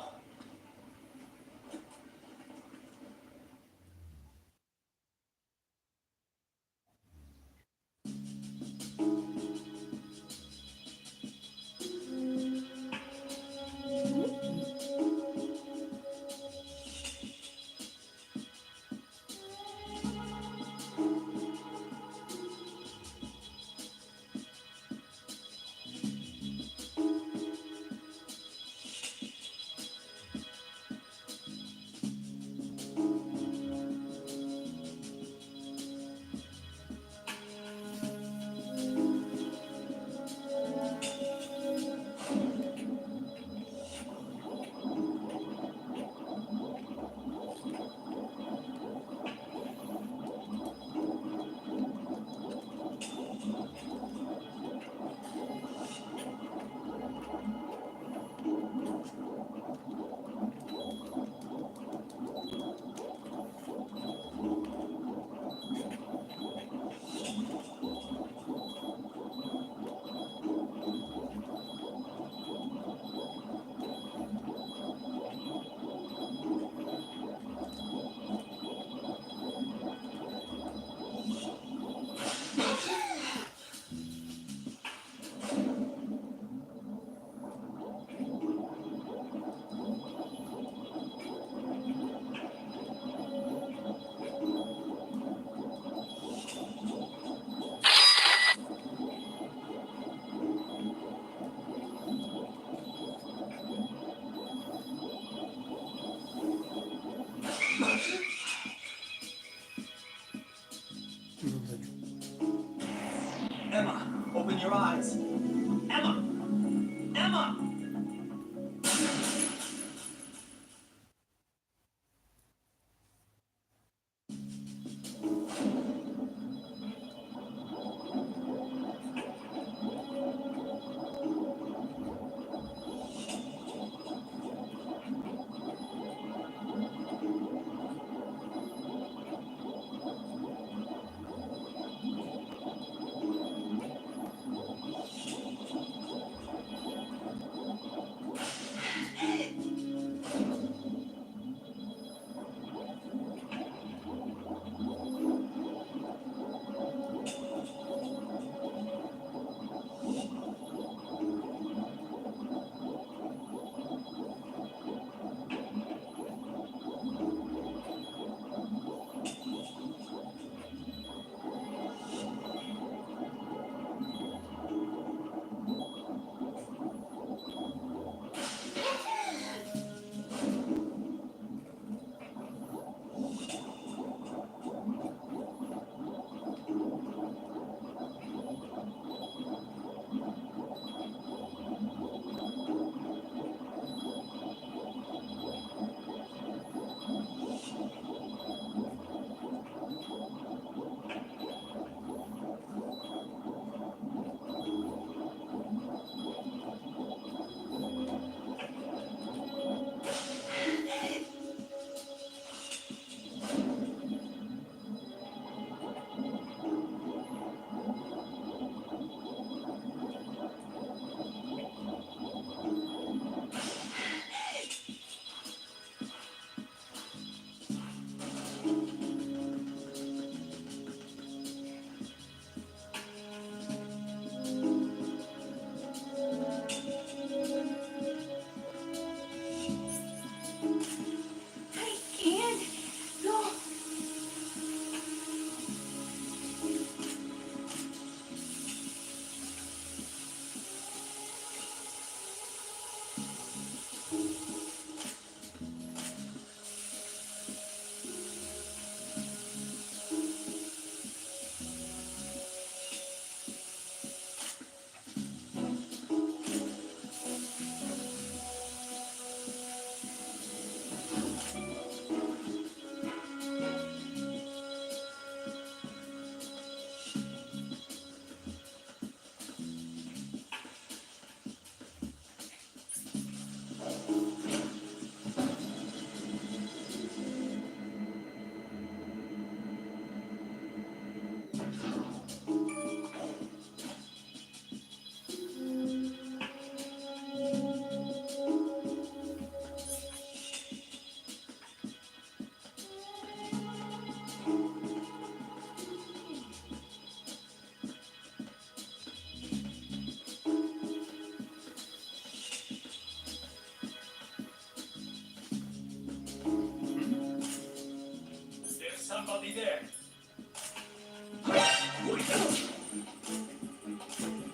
there.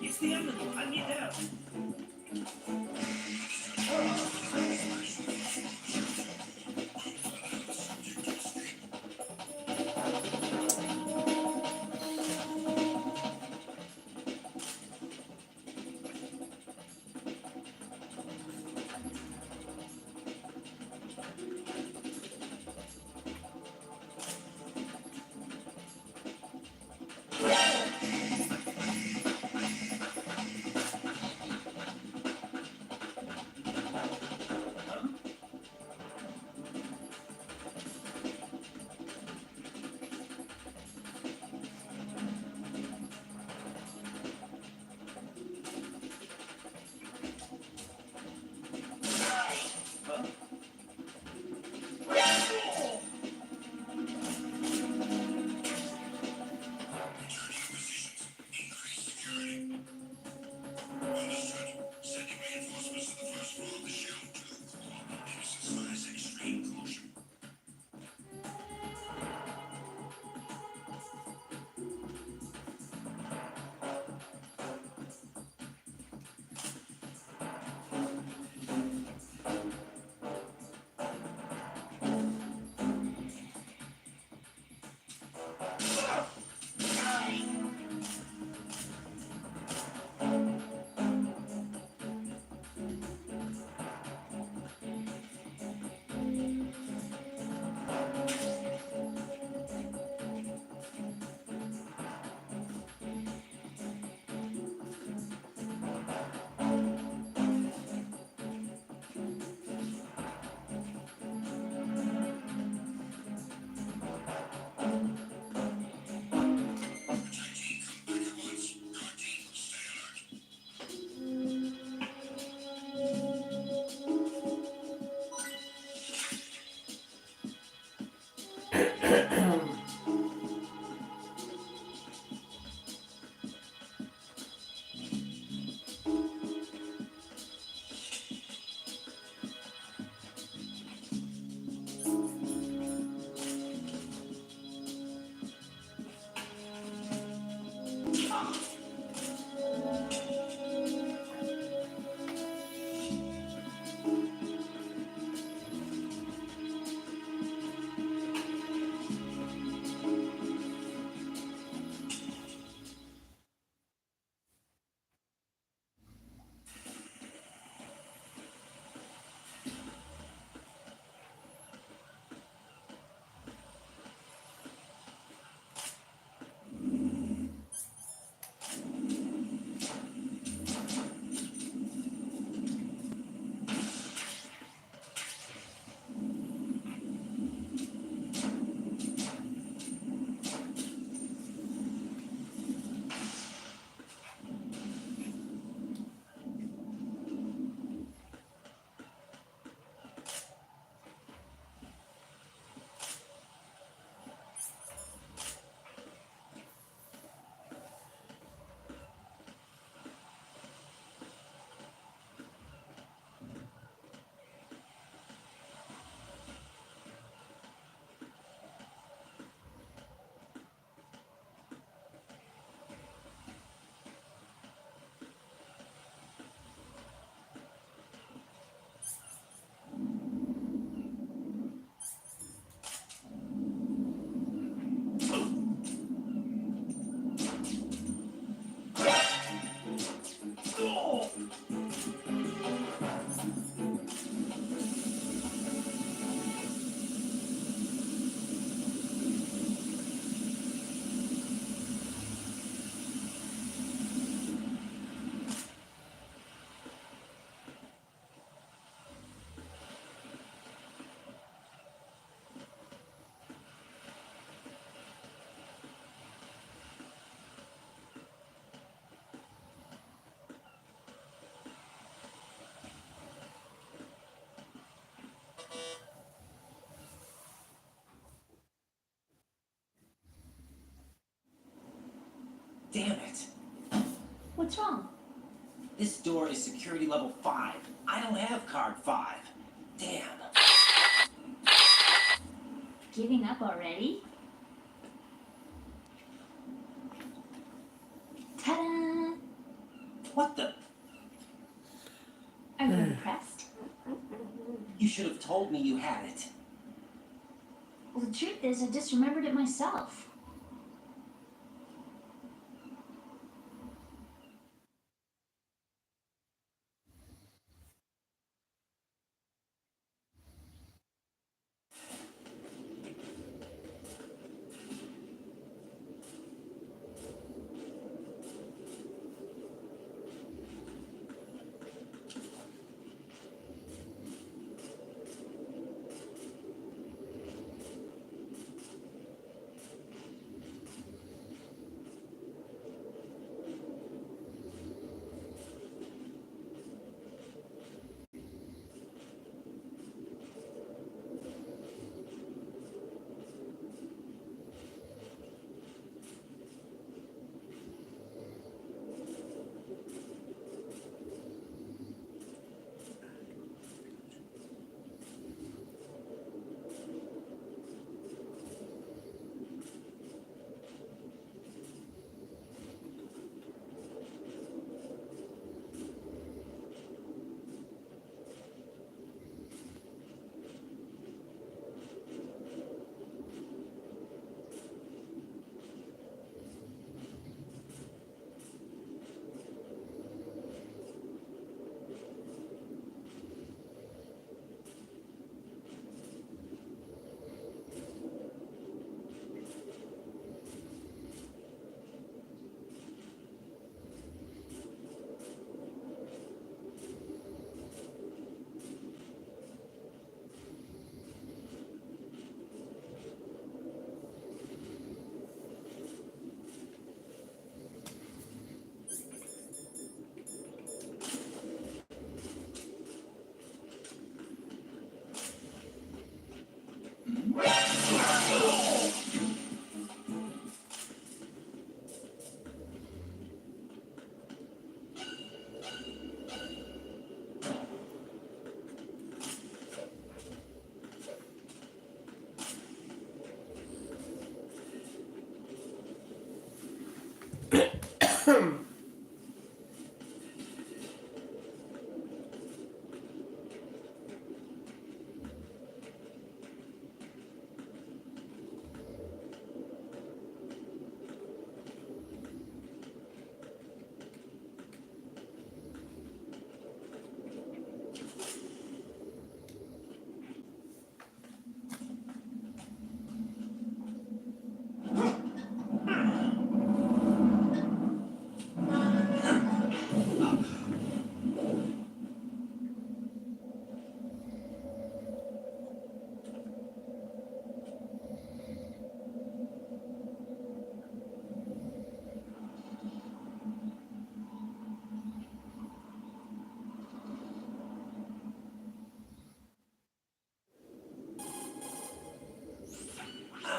It's the envelope. I need help. Damn it. What's wrong? This door is security level 5. I don't have card 5. Damn. Giving up already? impressed? You should have told me you had it. Well, the truth is, I just remembered it myself.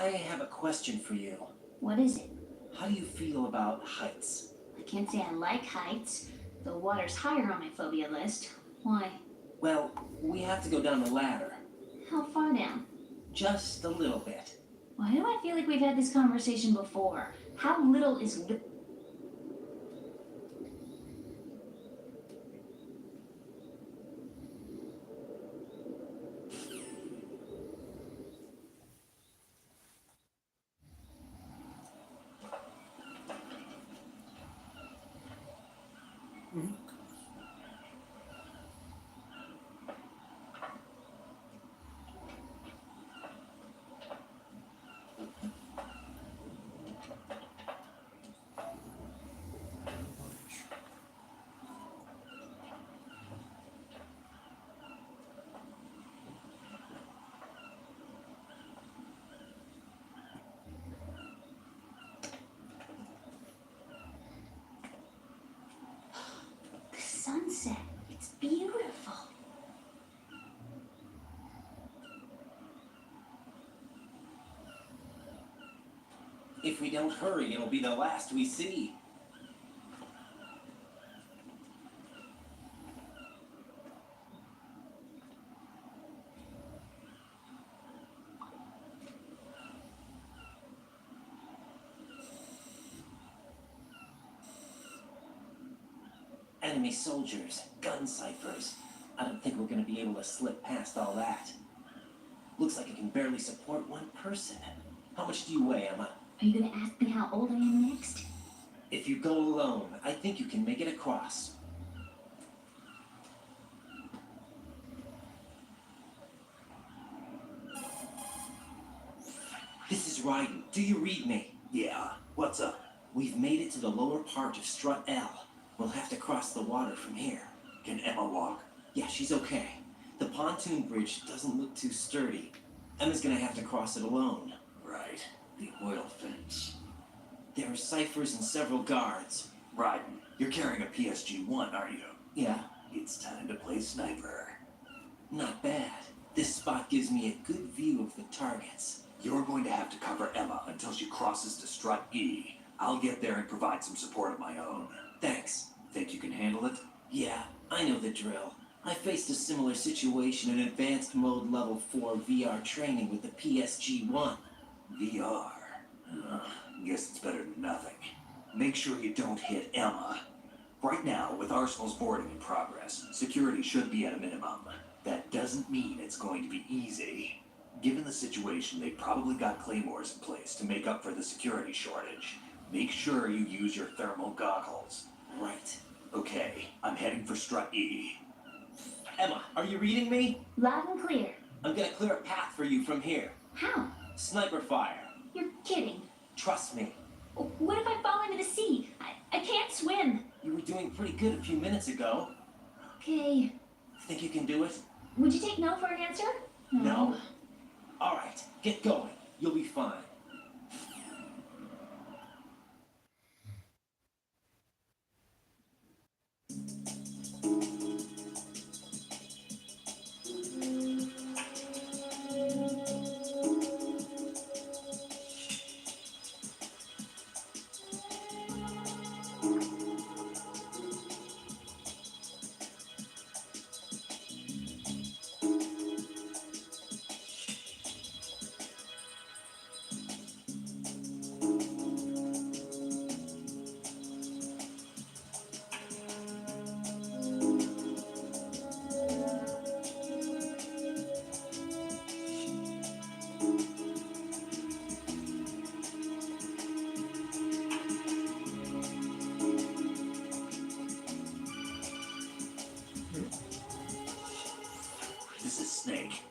I have a question for you. What is it? How do you feel about heights? I can't say I like heights. The water's higher on my phobia list. Why? Well, we have to go down the ladder. How far down? Just a little bit. Why do I feel like we've had this conversation before? How little is the sunset? It's beautiful. If we don't hurry, it'll be the last we see. Enemy soldiers, gun ciphers. I don't think we're gonna be able to slip past all that. Looks like it can barely support one person. How much do you weigh, Emma? Are you gonna ask me how old I am next? If you go alone, I think you can make it across. This is Ryden. Do you read me? Yeah, what's up? We've made it to the lower part of Strut L. We'll have to cross the water from here. Can Emma walk? Yeah, she's okay. The pontoon bridge doesn't look too sturdy. Emma's gonna have to cross it alone. Right. The oil fence. There are ciphers and several guards. Ryden, you're carrying a PSG-1, aren't you? Yeah. It's time to play sniper. Not bad. This spot gives me a good view of the targets. You're going to have to cover Emma until she crosses to Strut E. I'll get there and provide some support of my own. Thanks. Think you can handle it? Yeah, I know the drill. I faced a similar situation in advanced mode level 4 VR training with the PSG-1. VR? Guess it's better than nothing. Make sure you don't hit Emma. Right now, with Arsenal's boarding in progress, security should be at a minimum. That doesn't mean it's going to be easy. Given the situation, they probably got claymores in place to make up for the security shortage. Make sure you use your thermal goggles. Right. Okay, I'm heading for Strut E. Emma, are you reading me? Loud and clear. I'm gonna clear a path for you from here. How? Sniper fire. You're kidding. Trust me. What if I fall into the sea? I can't swim. You were doing pretty good a few minutes ago. Okay. Think you can do it? Would you take no for an answer? No. All right, get going. You'll be fine. This is Snake.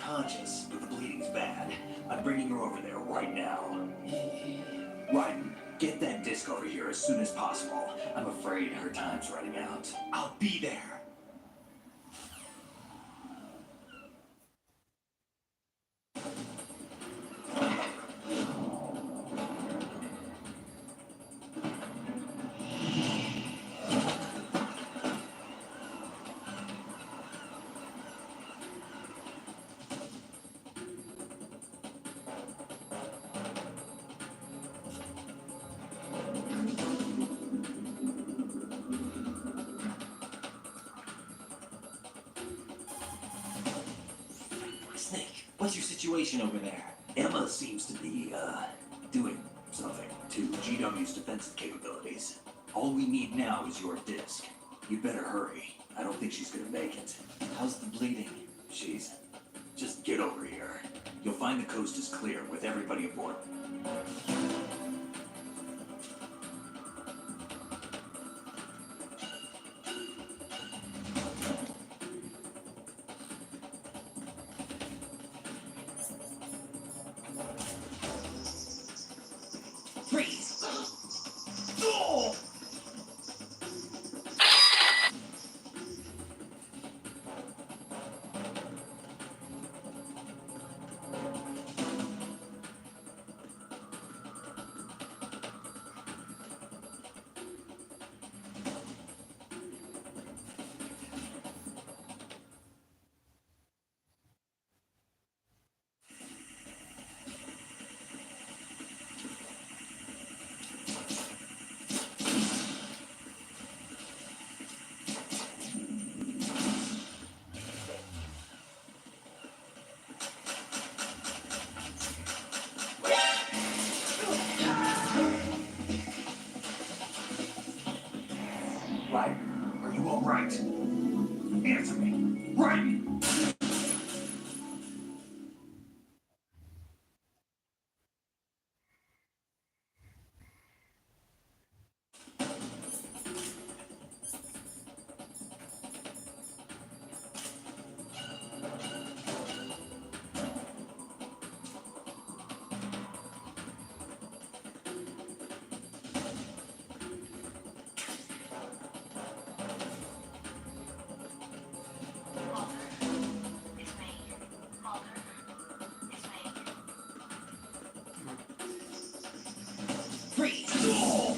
unconscious, but the bleeding's bad. I'm bringing her over there right now. Ryan, get that disc over here as soon as possible. I'm afraid her time's running out. I'll be there. Snake, what's your situation over there? Emma seems to be, doing something to GW's defensive capabilities. All we need now is your disc. You better hurry. I don't think she's gonna make it. How's the bleeding? Just get over here. You'll find the coast is clear with everybody aboard. Freeze! Oh! Ryan, are you all right? Answer me. Ryan! Freeze! Oh!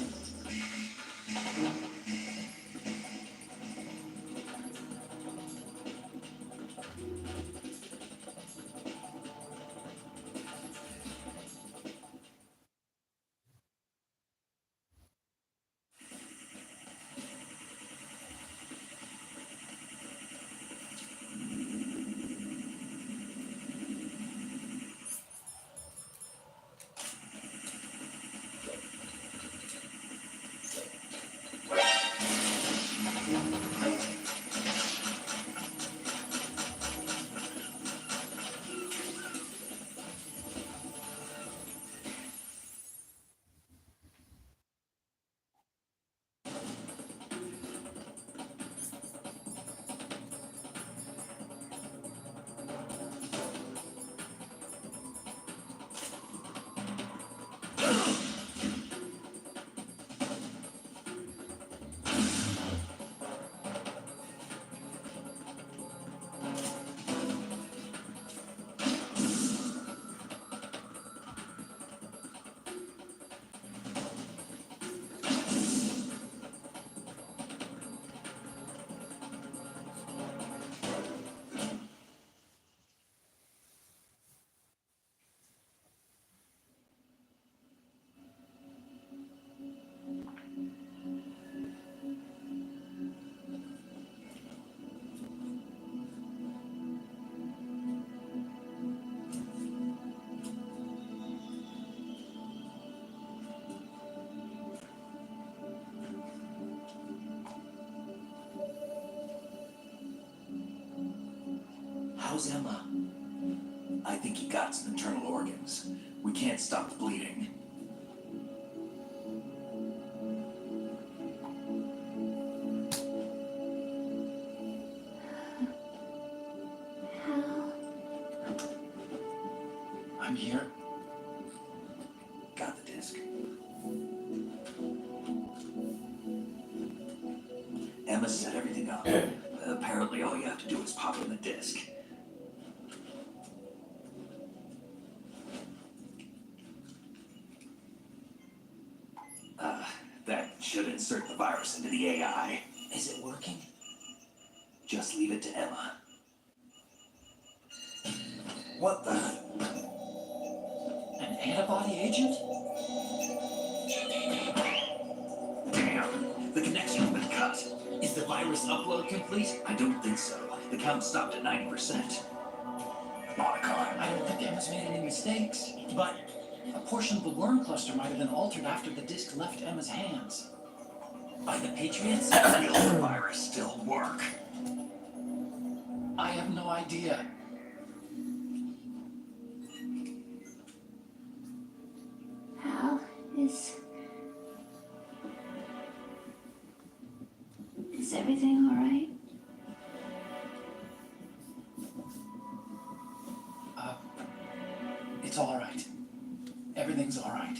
How's Emma? I think he got some internal organs. We can't stop the bleeding. How here. Got the disc. Emma set everything up. Apparently all you have to do is pop in the disc. That should insert the virus into the AI. Is it working? Just leave it to Emma. What the? An antibody agent? Damn, the connection's been cut. Is the virus upload complete? I don't think so. The count stopped at 90%. Monicon. I don't think Emma's made any mistakes, but a portion of the worm cluster might have been altered after the disc left Emma's hands. By the Patriots? Will the virus still work? I have no idea. Hal, is everything all right? It's all right. Everything's all right.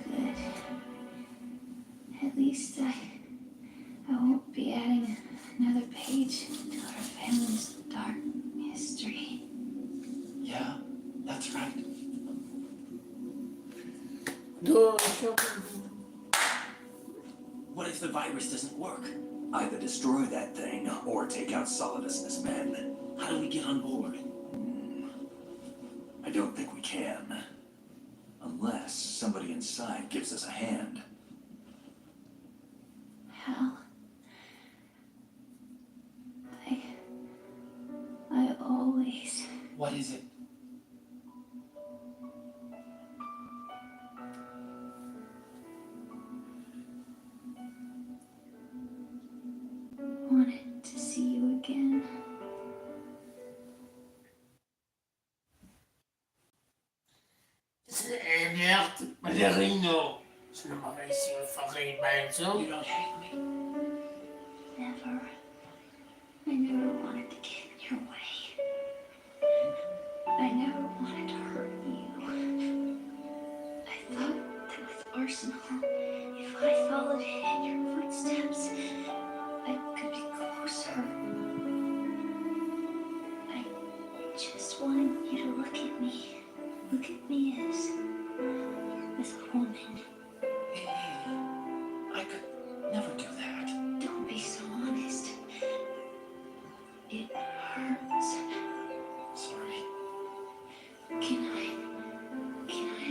Good. At least I won't be adding another page to our family's dark history. Yeah, that's right. What if the virus doesn't work? Either destroy that thing or take out Solidus and his men. How do we get on board? I don't think we can. Unless somebody inside gives us a hand. Hal, I always... What is it? wanted to see you again. Merde, Ballerino. Se non m'avessi un fare in mezzo. You don't hate me? Never. I never wanted to get in your way. I never wanted to hurt you. I thought that with Arsenal, if I followed in your footsteps, I could be closer. I just wanted you to look at me. Look at me as a woman. Hey, I could never do that. Don't be so honest. It hurts. Sorry. Can I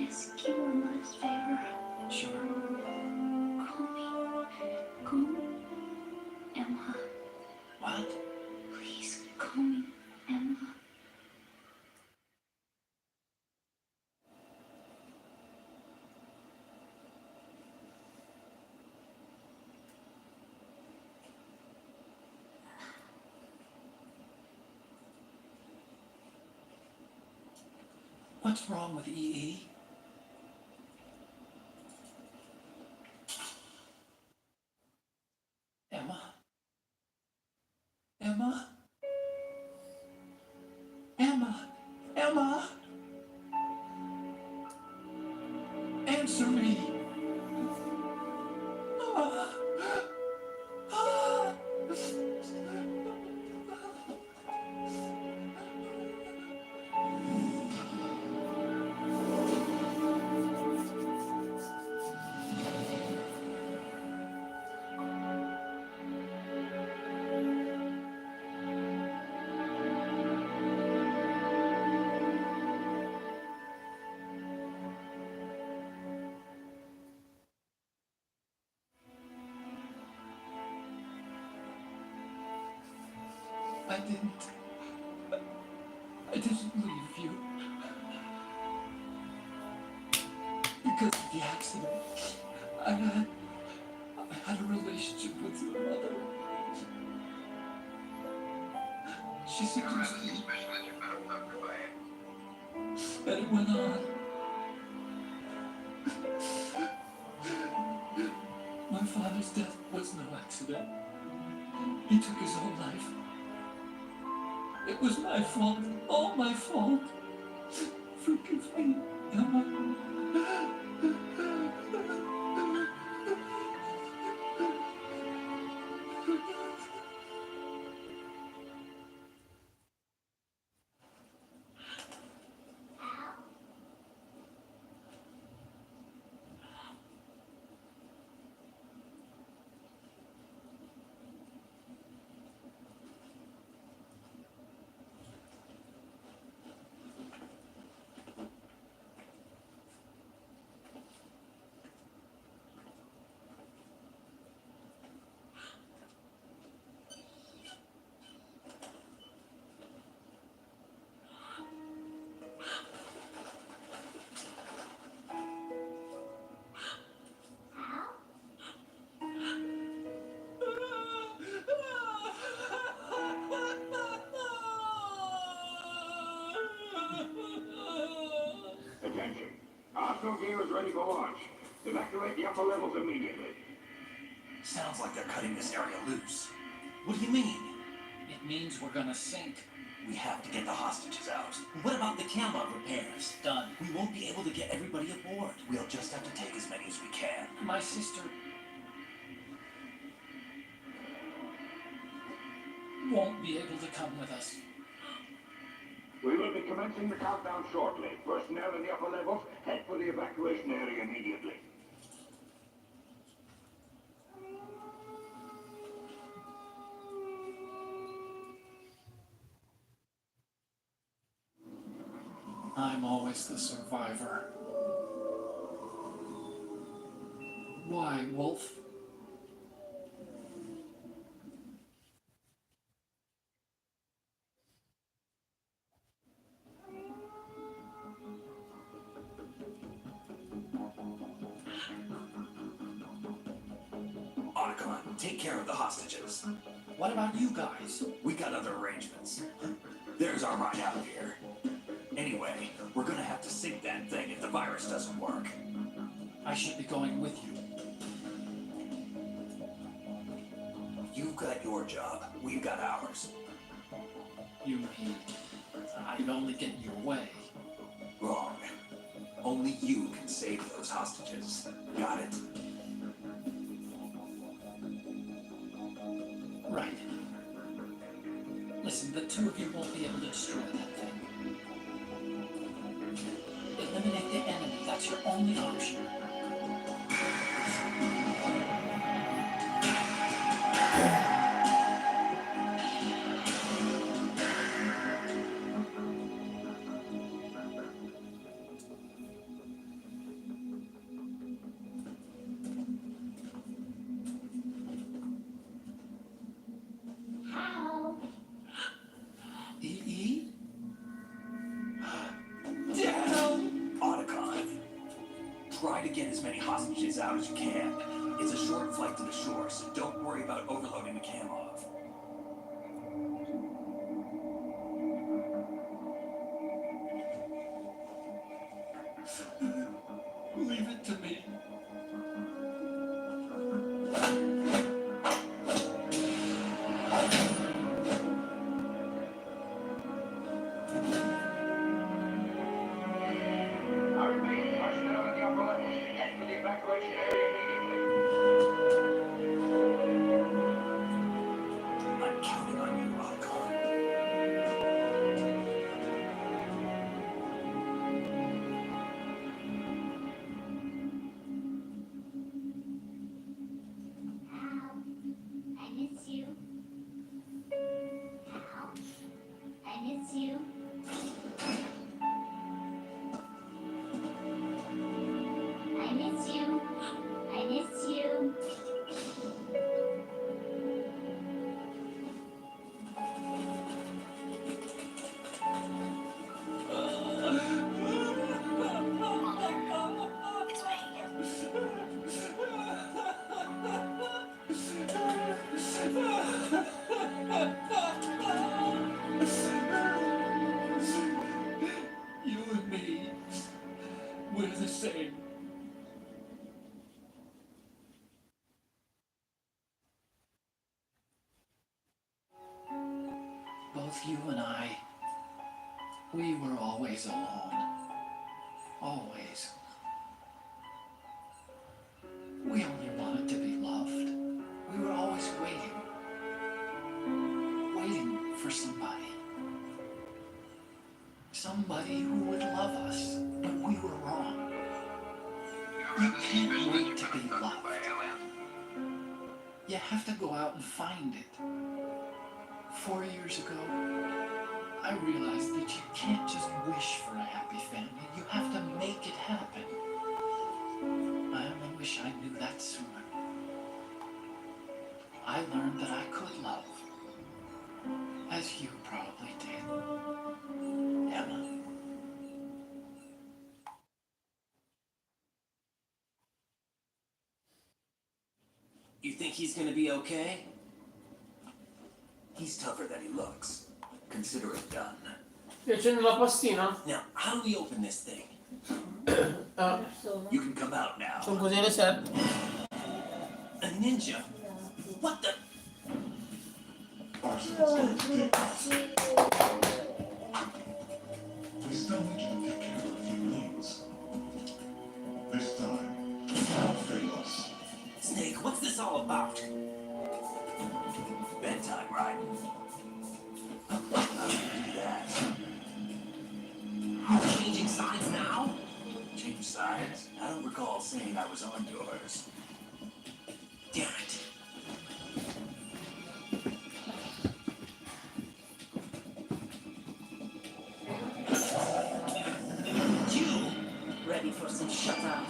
ask you one last favor? Sure. Call me Emma. What? Please call me Emma. What's wrong with EE? Emma? Emma? Emma? Emma? Answer me! Ah. Ah. I didn't leave you. Because of the accident, I had a relationship with your mother. She seduced me. And it went on. My father's death was no accident. He took his own life. It was my fault, all my fault. Forgive me, Emma. Attention. Arsenal gear is ready for launch. Evacuate the upper levels immediately. Sounds like they're cutting this area loose. What do you mean? It means we're gonna sink. We have to get the hostages out. What about the camera repairs? Done. We won't be able to get everybody aboard. We'll just have to take as many as we can. My sister won't be able to come with us. We will be commencing the countdown shortly. Personnel in the upper levels, head for the evacuation area immediately. I'm always the survivor. Why, Wolf? Otacon, take care of the hostages. What about you guys? We got other arrangements. There's our ride out of here. Anyway, we're gonna have to sink that thing if the virus doesn't work. I should be going with you. You've got your job, we've got ours. You mean I'd only get your way? Wrong. Only you can save those hostages. Got it? Right. Listen, the two of you won't be able to destroy that thing. Eliminate the enemy. That's your only option. How? E? Down! Otacon, try to get as many hostages out as you can. It's a short flight to the shore, so don't worry about overloading the cam off. Leave it to me. I repeat, personnel in the upper levels, head for the evacuation area immediately. I'm counting on you, Otacon. How? I miss you. How? I miss you. I miss you. I miss you. You and me, we're the same. Both you and I, we were always alone. Always. We only wanted to be loved. We were always waiting for somebody. Somebody who would love us, but we were wrong. You can't wait to be loved. You have to go out and find it. 4 years ago, I realized that you can't just wish for a happy family. You have to make it happen. I only wish I knew that sooner. I learned that I could love, as you probably did, Emma. You think he's gonna be okay? He's tougher than he looks. Consider it done. Ti accendo la pastina? Now, how do we open this thing? You can come out now. Sono così le 7. A ninja? What the? We still need you to take care of a few things. This time, don't fail us. Snake, what's this all about? Bedtime, right? How do you do that? You're changing sides now? Change sides? I don't recall saying I was on yours. Damn it. You ready for some shut up?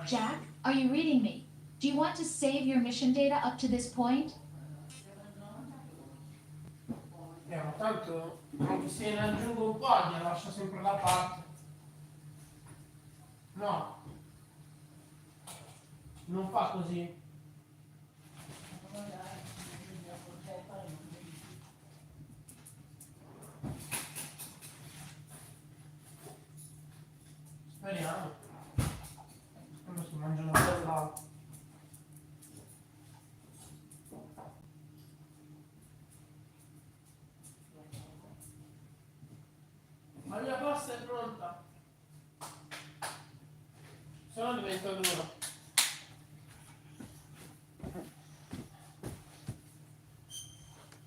Jack, are you reading me? Do you want to save your mission data up to this point? Ma tanto anche se ne aggiungo un po' gliela lascio sempre da parte. No. Non fa così. Speriamo. Quando si mangiano quella. La mia pasta è pronta. Se no diventa dura.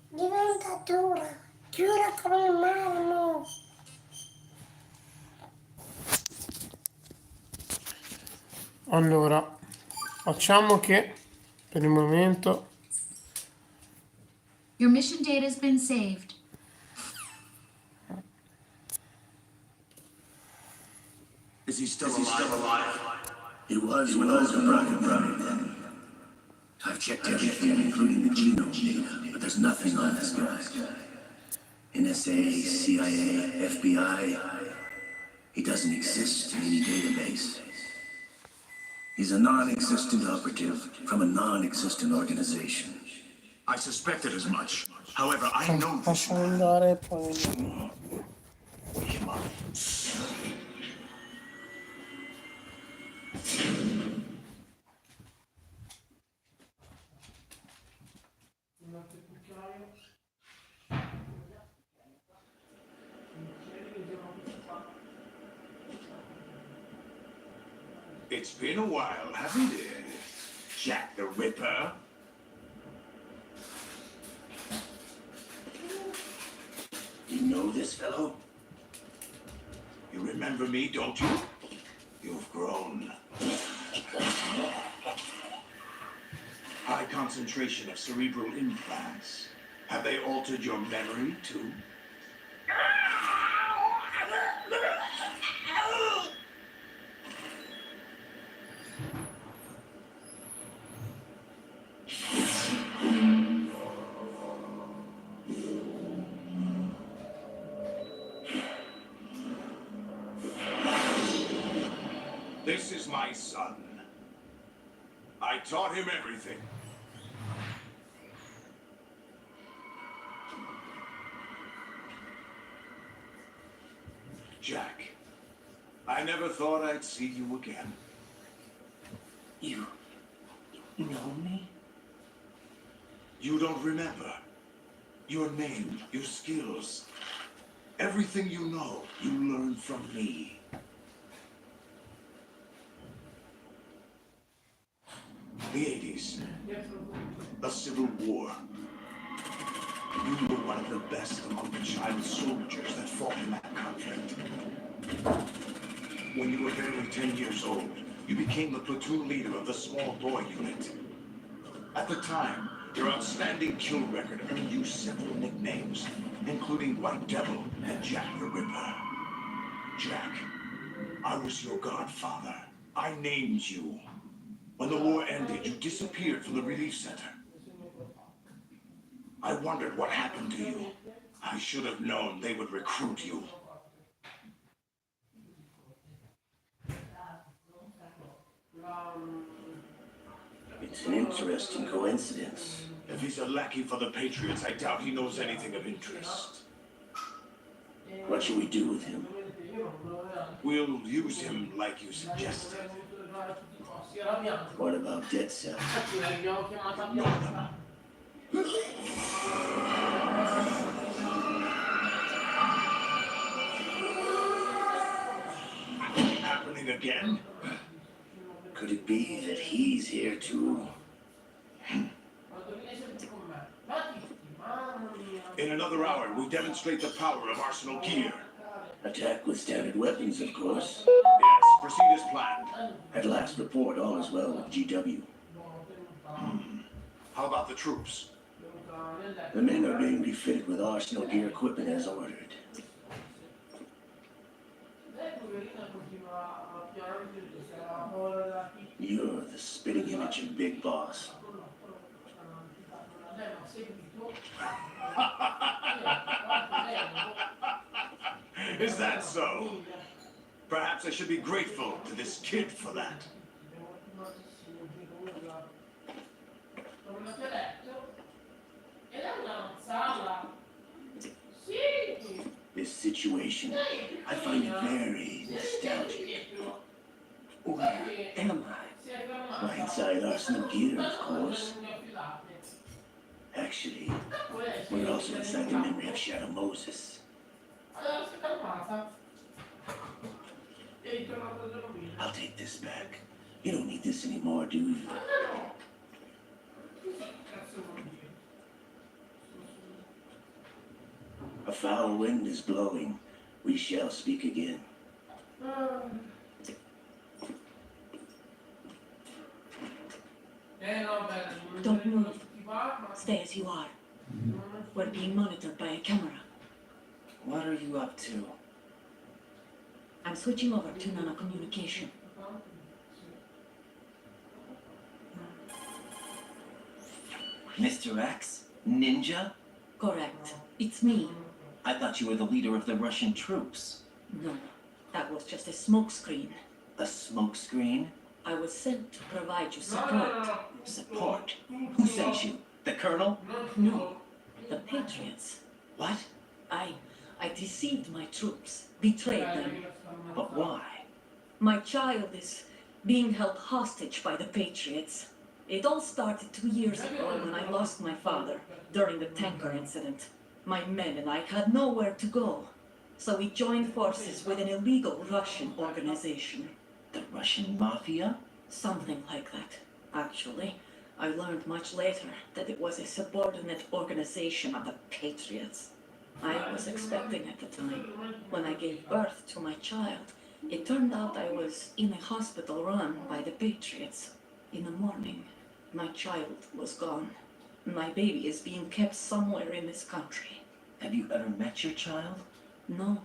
Diventa dura come il marmo. Allora, facciamo che per il momento Your mission data has been saved. Is he still alive? He was when I was running. I've checked everything, including the genome data, but there's nothing on this guy. NSA, CIA, FBI, he doesn't exist in any database. He's a non-existent operative from a non-existent organization. I suspected as much. However, I know this facciamo andare poi. Wake him up. It's been a while, hasn't it? Jack the Ripper. You know this fellow? You remember me, don't you? You've grown. High concentration of cerebral implants. Have they altered your memory, too? This is my son. I taught him everything. Jack, I never thought I'd see you again. You know me? You don't remember. Your name, your skills. Everything you know, you learned from me. The 80s. A civil war. You were one of the best among the child soldiers that fought in that conflict. When you were barely 10 years old, you became the platoon leader of the small boy unit. At the time, your outstanding kill record earned you several nicknames, including White Devil and Jack the Ripper. Jack, I was your godfather. I named you. When the war ended, you disappeared from the relief center. I wondered what happened to you. I should have known they would recruit you. It's an interesting coincidence. If he's a lackey for the Patriots, I doubt he knows anything of interest. What should we do with him? We'll use him like you suggested. What about Dead Cell? Happening again? Could it be that he's here too? In another hour, we demonstrate the power of Arsenal gear. Attack with standard weapons, of course. Yes, proceed as planned. At last report, all is well with GW. How about the troops? The men are being refitted with Arsenal gear equipment as ordered. You're the spitting image of Big Boss. Is that so? Perhaps I should be grateful to this kid for that. This situation, I find it very nostalgic. Where am I? Why, inside Arsenal gear, of course. Actually, we're also inside the memory of Shadow Moses. I'll take this back. You don't need this anymore, do you? A foul wind is blowing. We shall speak again. Don't move. Stay as you are. We're being monitored by a camera. What are you up to? I'm switching over to nano-communication. Mr. X? Ninja? Correct. It's me. I thought you were the leader of the Russian troops. No, that was just a smokescreen. A smokescreen? I was sent to provide you support. Support? Who sent you? The Colonel? No, the Patriots. What? I deceived my troops, betrayed them. But why? My child is being held hostage by the Patriots. It all started 2 years ago when I lost my father during the tanker incident. My men and I had nowhere to go, so we joined forces with an illegal Russian organization. The Russian mafia? Something like that. Actually, I learned much later that it was a subordinate organization of the Patriots. I was expecting at the time. When I gave birth to my child, it turned out I was in a hospital run by the Patriots. In the morning, my child was gone. My baby is being kept somewhere in this country. Have you ever met your child? No.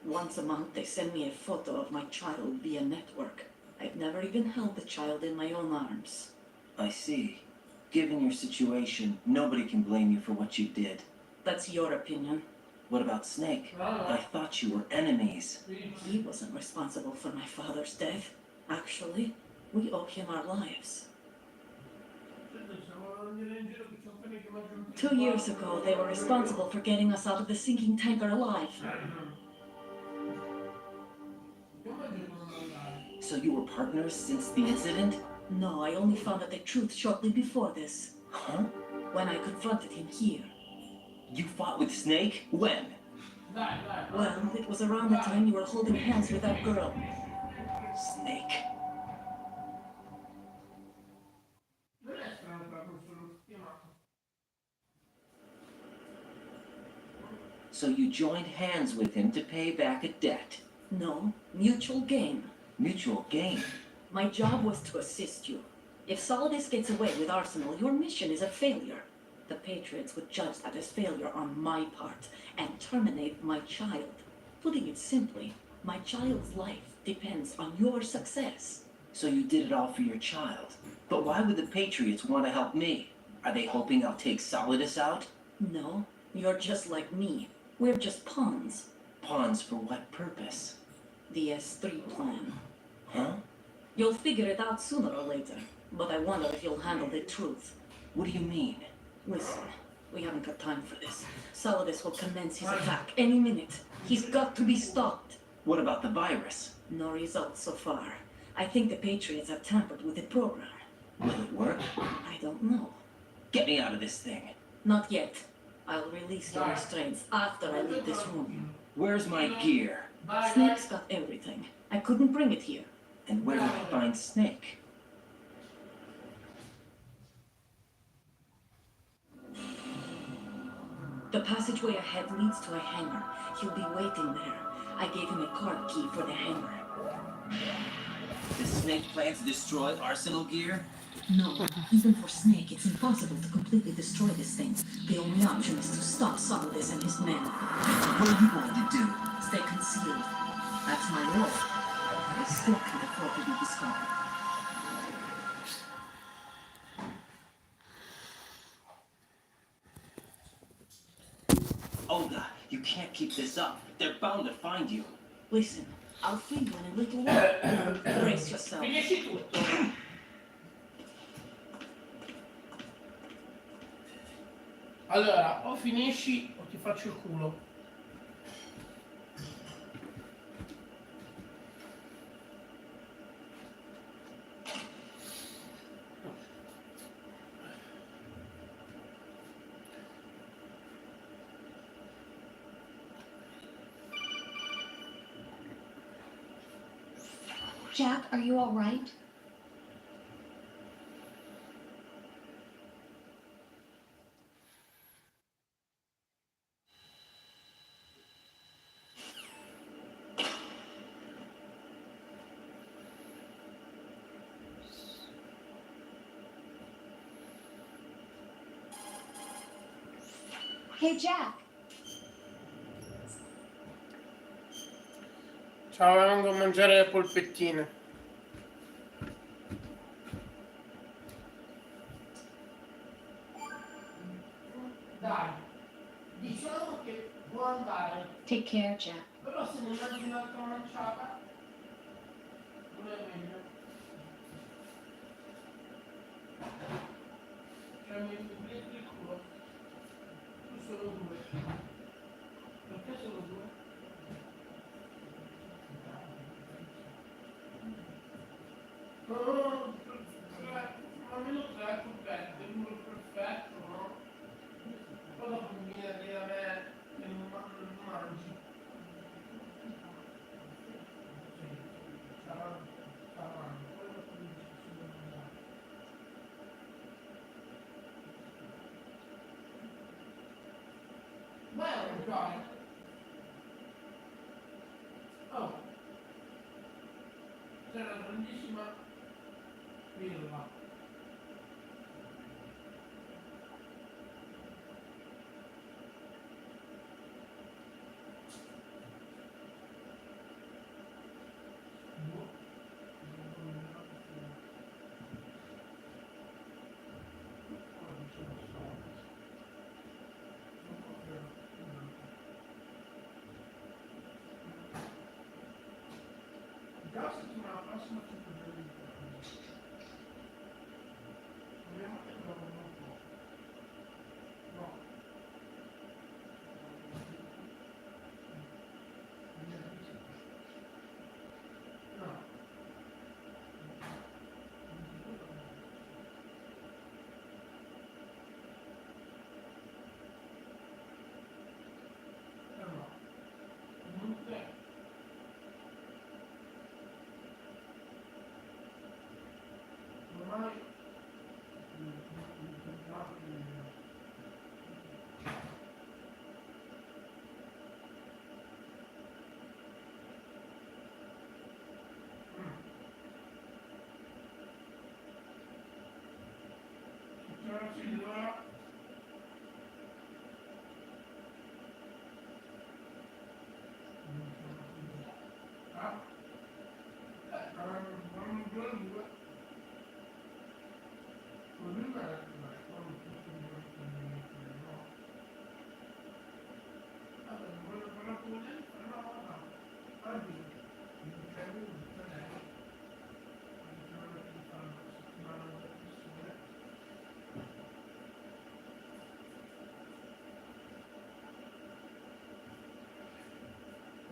Once a month, they send me a photo of my child via network. I've never even held the child in my own arms. I see. Given your situation, nobody can blame you for what you did. That's your opinion. What about Snake? I thought you were enemies. He wasn't responsible for my father's death. Actually, we owe him our lives. 2 years ago, they were responsible for getting us out of the sinking tanker alive. So you were partners since the incident? No, I only found out the truth shortly before this. Huh? When I confronted him here. You fought with Snake? When? Well, it was around the time you were holding hands with that girl. Snake. So you joined hands with him to pay back a debt? No, mutual gain. Mutual gain? My job was to assist you. If Solidus gets away with Arsenal, your mission is a failure. The Patriots would judge that as failure on my part and terminate my child. Putting it simply, my child's life depends on your success. So you did it all for your child. But why would the Patriots want to help me? Are they hoping I'll take Solidus out? No, you're just like me. We're just pawns. Pawns for what purpose? The S3 plan. Huh? You'll figure it out sooner or later, but I wonder if you'll handle the truth. What do you mean? Listen, we haven't got time for this. Solidus will commence his attack any minute. He's got to be stopped. What about the virus? No results so far. I think the Patriots have tampered with the program. Will it work? I don't know. Get me out of this thing. Not yet. I'll release your restraints after I leave this room. Where's my gear? Snake's got everything. I couldn't bring it here. And where do I find Snake? The passageway ahead leads to a hangar. He'll be waiting there. I gave him a card key for the hangar. Does Snake plan to destroy Arsenal gear? No, even for Snake, it's impossible to completely destroy this thing. The only option is to stop Solidus and his men. What are you going to do? Stay concealed. That's my role. But I still can't afford to be discovered. Olga, you can't keep this up. They're bound to find you. Listen, I'll free you in a little while. Brace yourself. Finisci tutto. Allora, o finisci o ti faccio il culo. Jack, are you all right? Hey, Jack. Ciao, vengo a mangiare le polpettine. Dai, diciamo che può andare. Take care, Jack. Però se ne mangi un'altra manciata, non è meglio. Cioè mi metti il culo. Tu solo due. Perché solo due? No, almeno tre polpette, uno perfetto, no? Poi dopo mi viene a dire a me che non mangi. Beh, dai. Oh. C'è una grandissima firma. Già la settimana prossima ci potrei proviamo che trovo un po'. No. No. No. Comunque ormai signora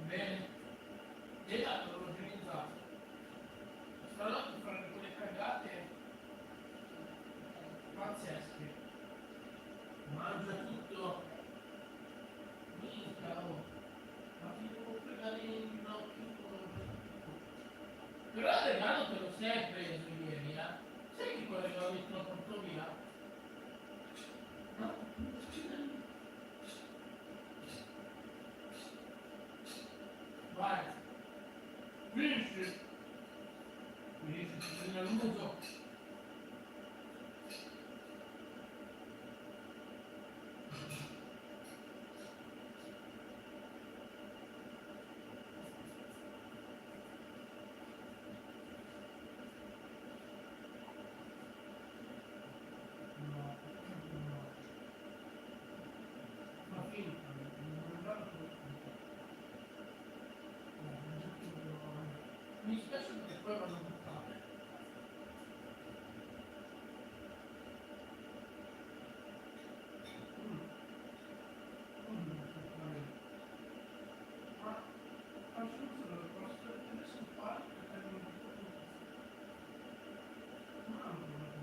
bene, e l'altro l'ho organizzato. Stanotte fare quelle cagate pazzesche. Mangia tutto. Minchia, oh. Ma ti devo fregare in ginocchio. Però il regalo te lo sei preso ieri, eh? Sai che quel regalo lì te lo porto via? No? Vai. Finisci. Finisci, ti prende l'uso. Ma finita, non guarda mi dispiace perché poi vanno buttate. Ma faccio uso delle cose adesso fare perché non ho tutto. Ma non è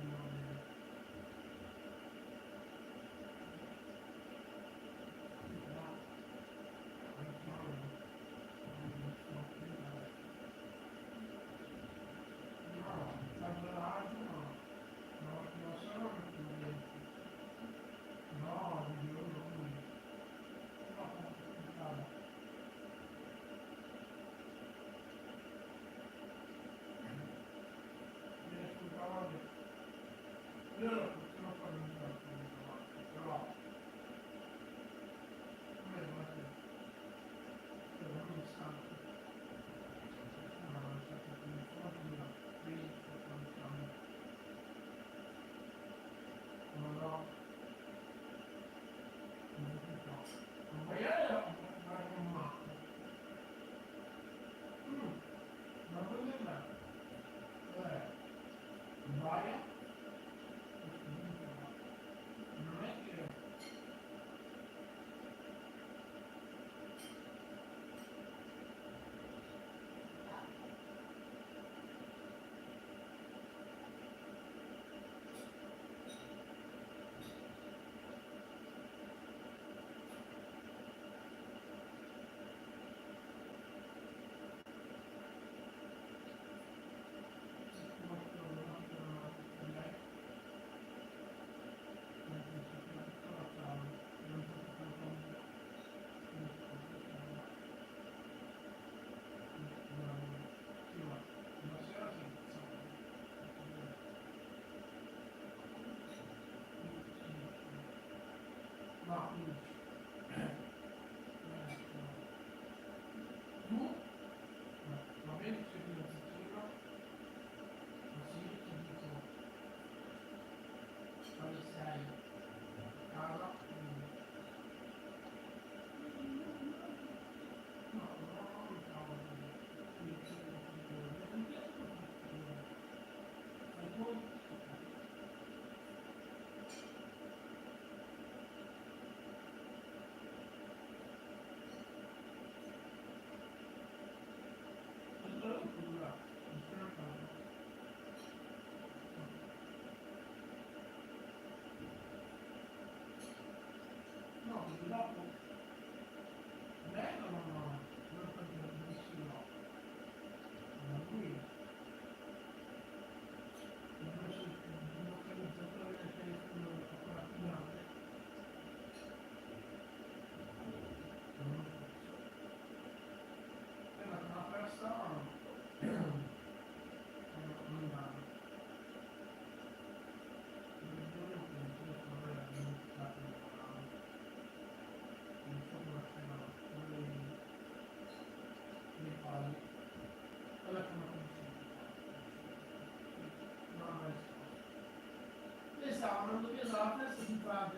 Quando chiesa la testa senza la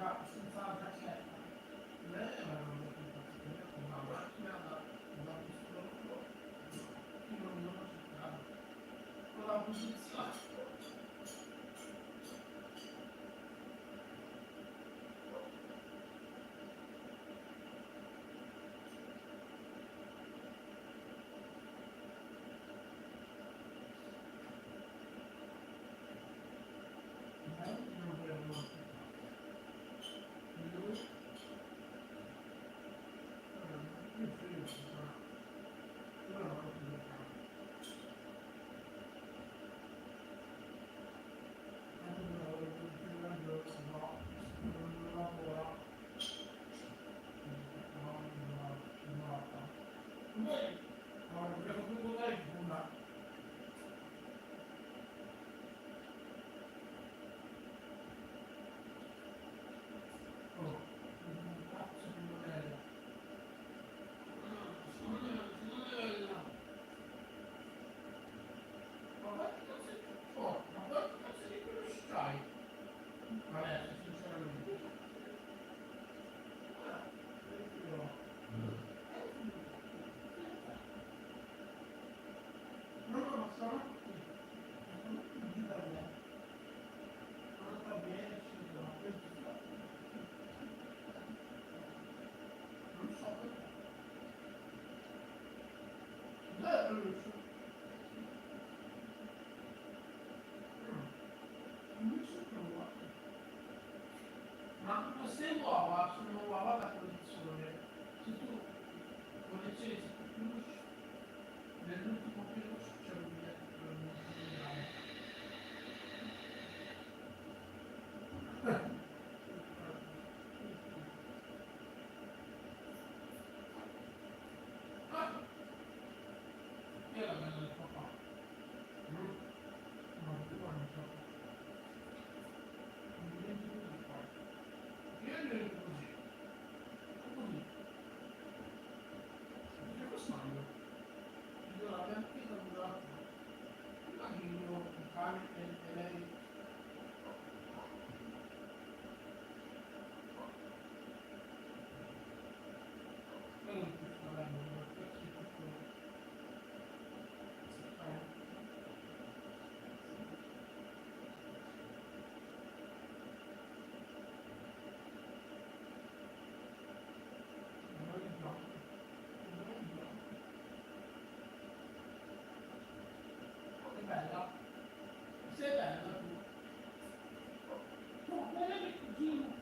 giacchetta. Lei era una macchina da pistolo. Io non l'ho cercato. Con la posizione. Ma queste uova sono uova da collezione. Se tu collezioni sempre peluche, nell'ultimo peluche c'è un biglietto per il e la bella del papà. No, tu non so. Non dimentico di fare. Io direi così. Così. Perché questo anno? Io la mia figlia non la fa. Prima che io il cane e lei. Quello è tutto bello, questo è tutto. Bella. Sei bella tu. No, bella mio cugino.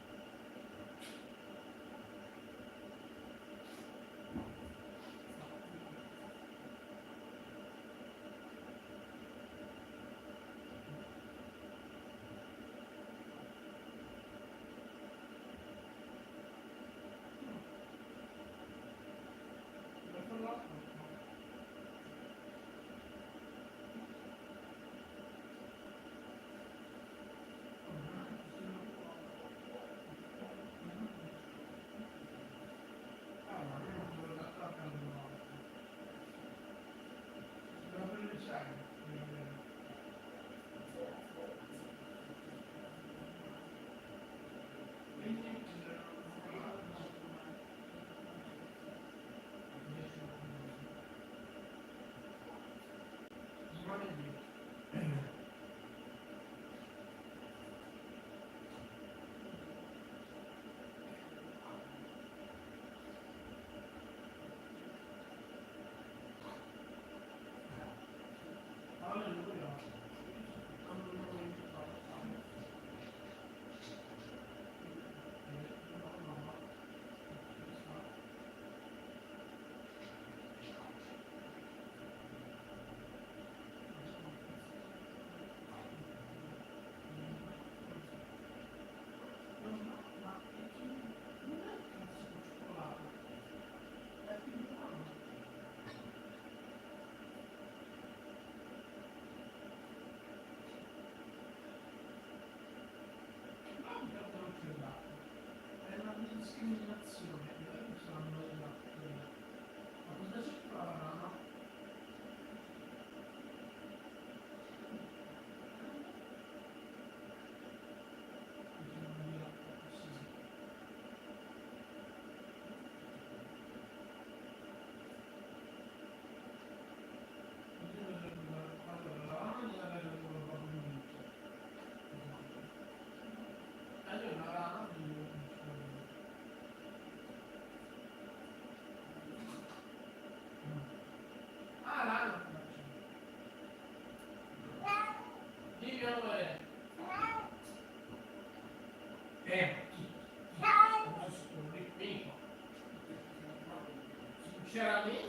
sinceramente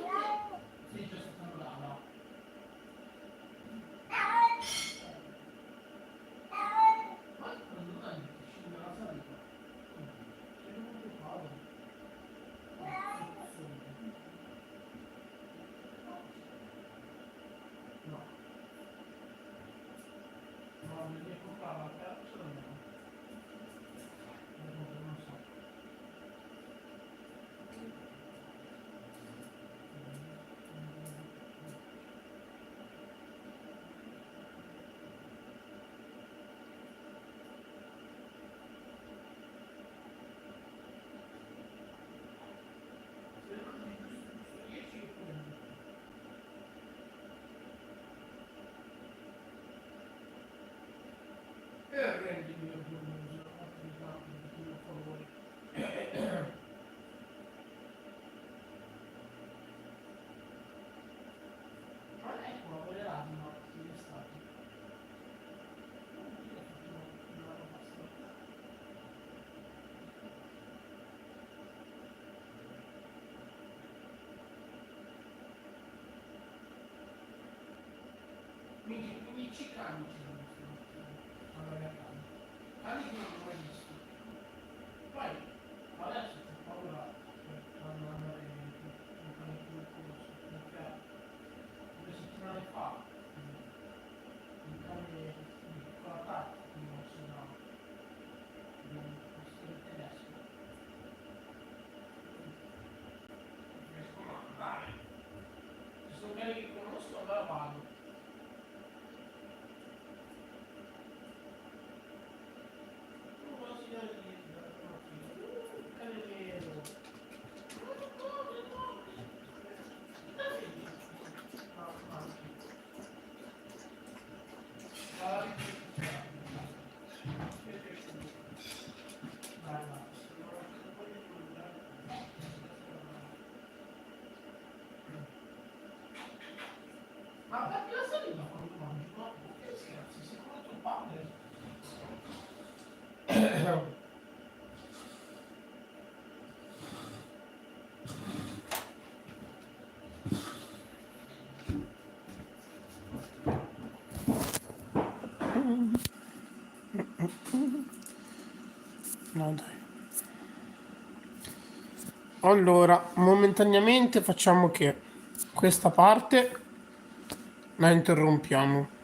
sei già stata brava. Ma non hai scende la salita. Sei venuto padre. No. No, mi devi comprare la terza o no? Non so. Rendimi orgoglioso, attività di tuo favore. Ma ecco, la voleranno, no? Sì, è stato. Io ho fatto una roba strana. Quindi ci cani ci sono stamattina, alla mia casa. Cani che non ho mai visto. Poi, adesso c'ho paura per quando andare in cane più corso, perché 2 settimane fa un cane di piccola tazza che mi mostrava di un pastore tedesco. Riescono a andare. Se sono cani che conosco, allora vado. Ma perché la saliva quando mangi? Ma che scherzi, sei come tuo padre. No, dai. Allora, momentaneamente facciamo che questa parte la interrompiamo.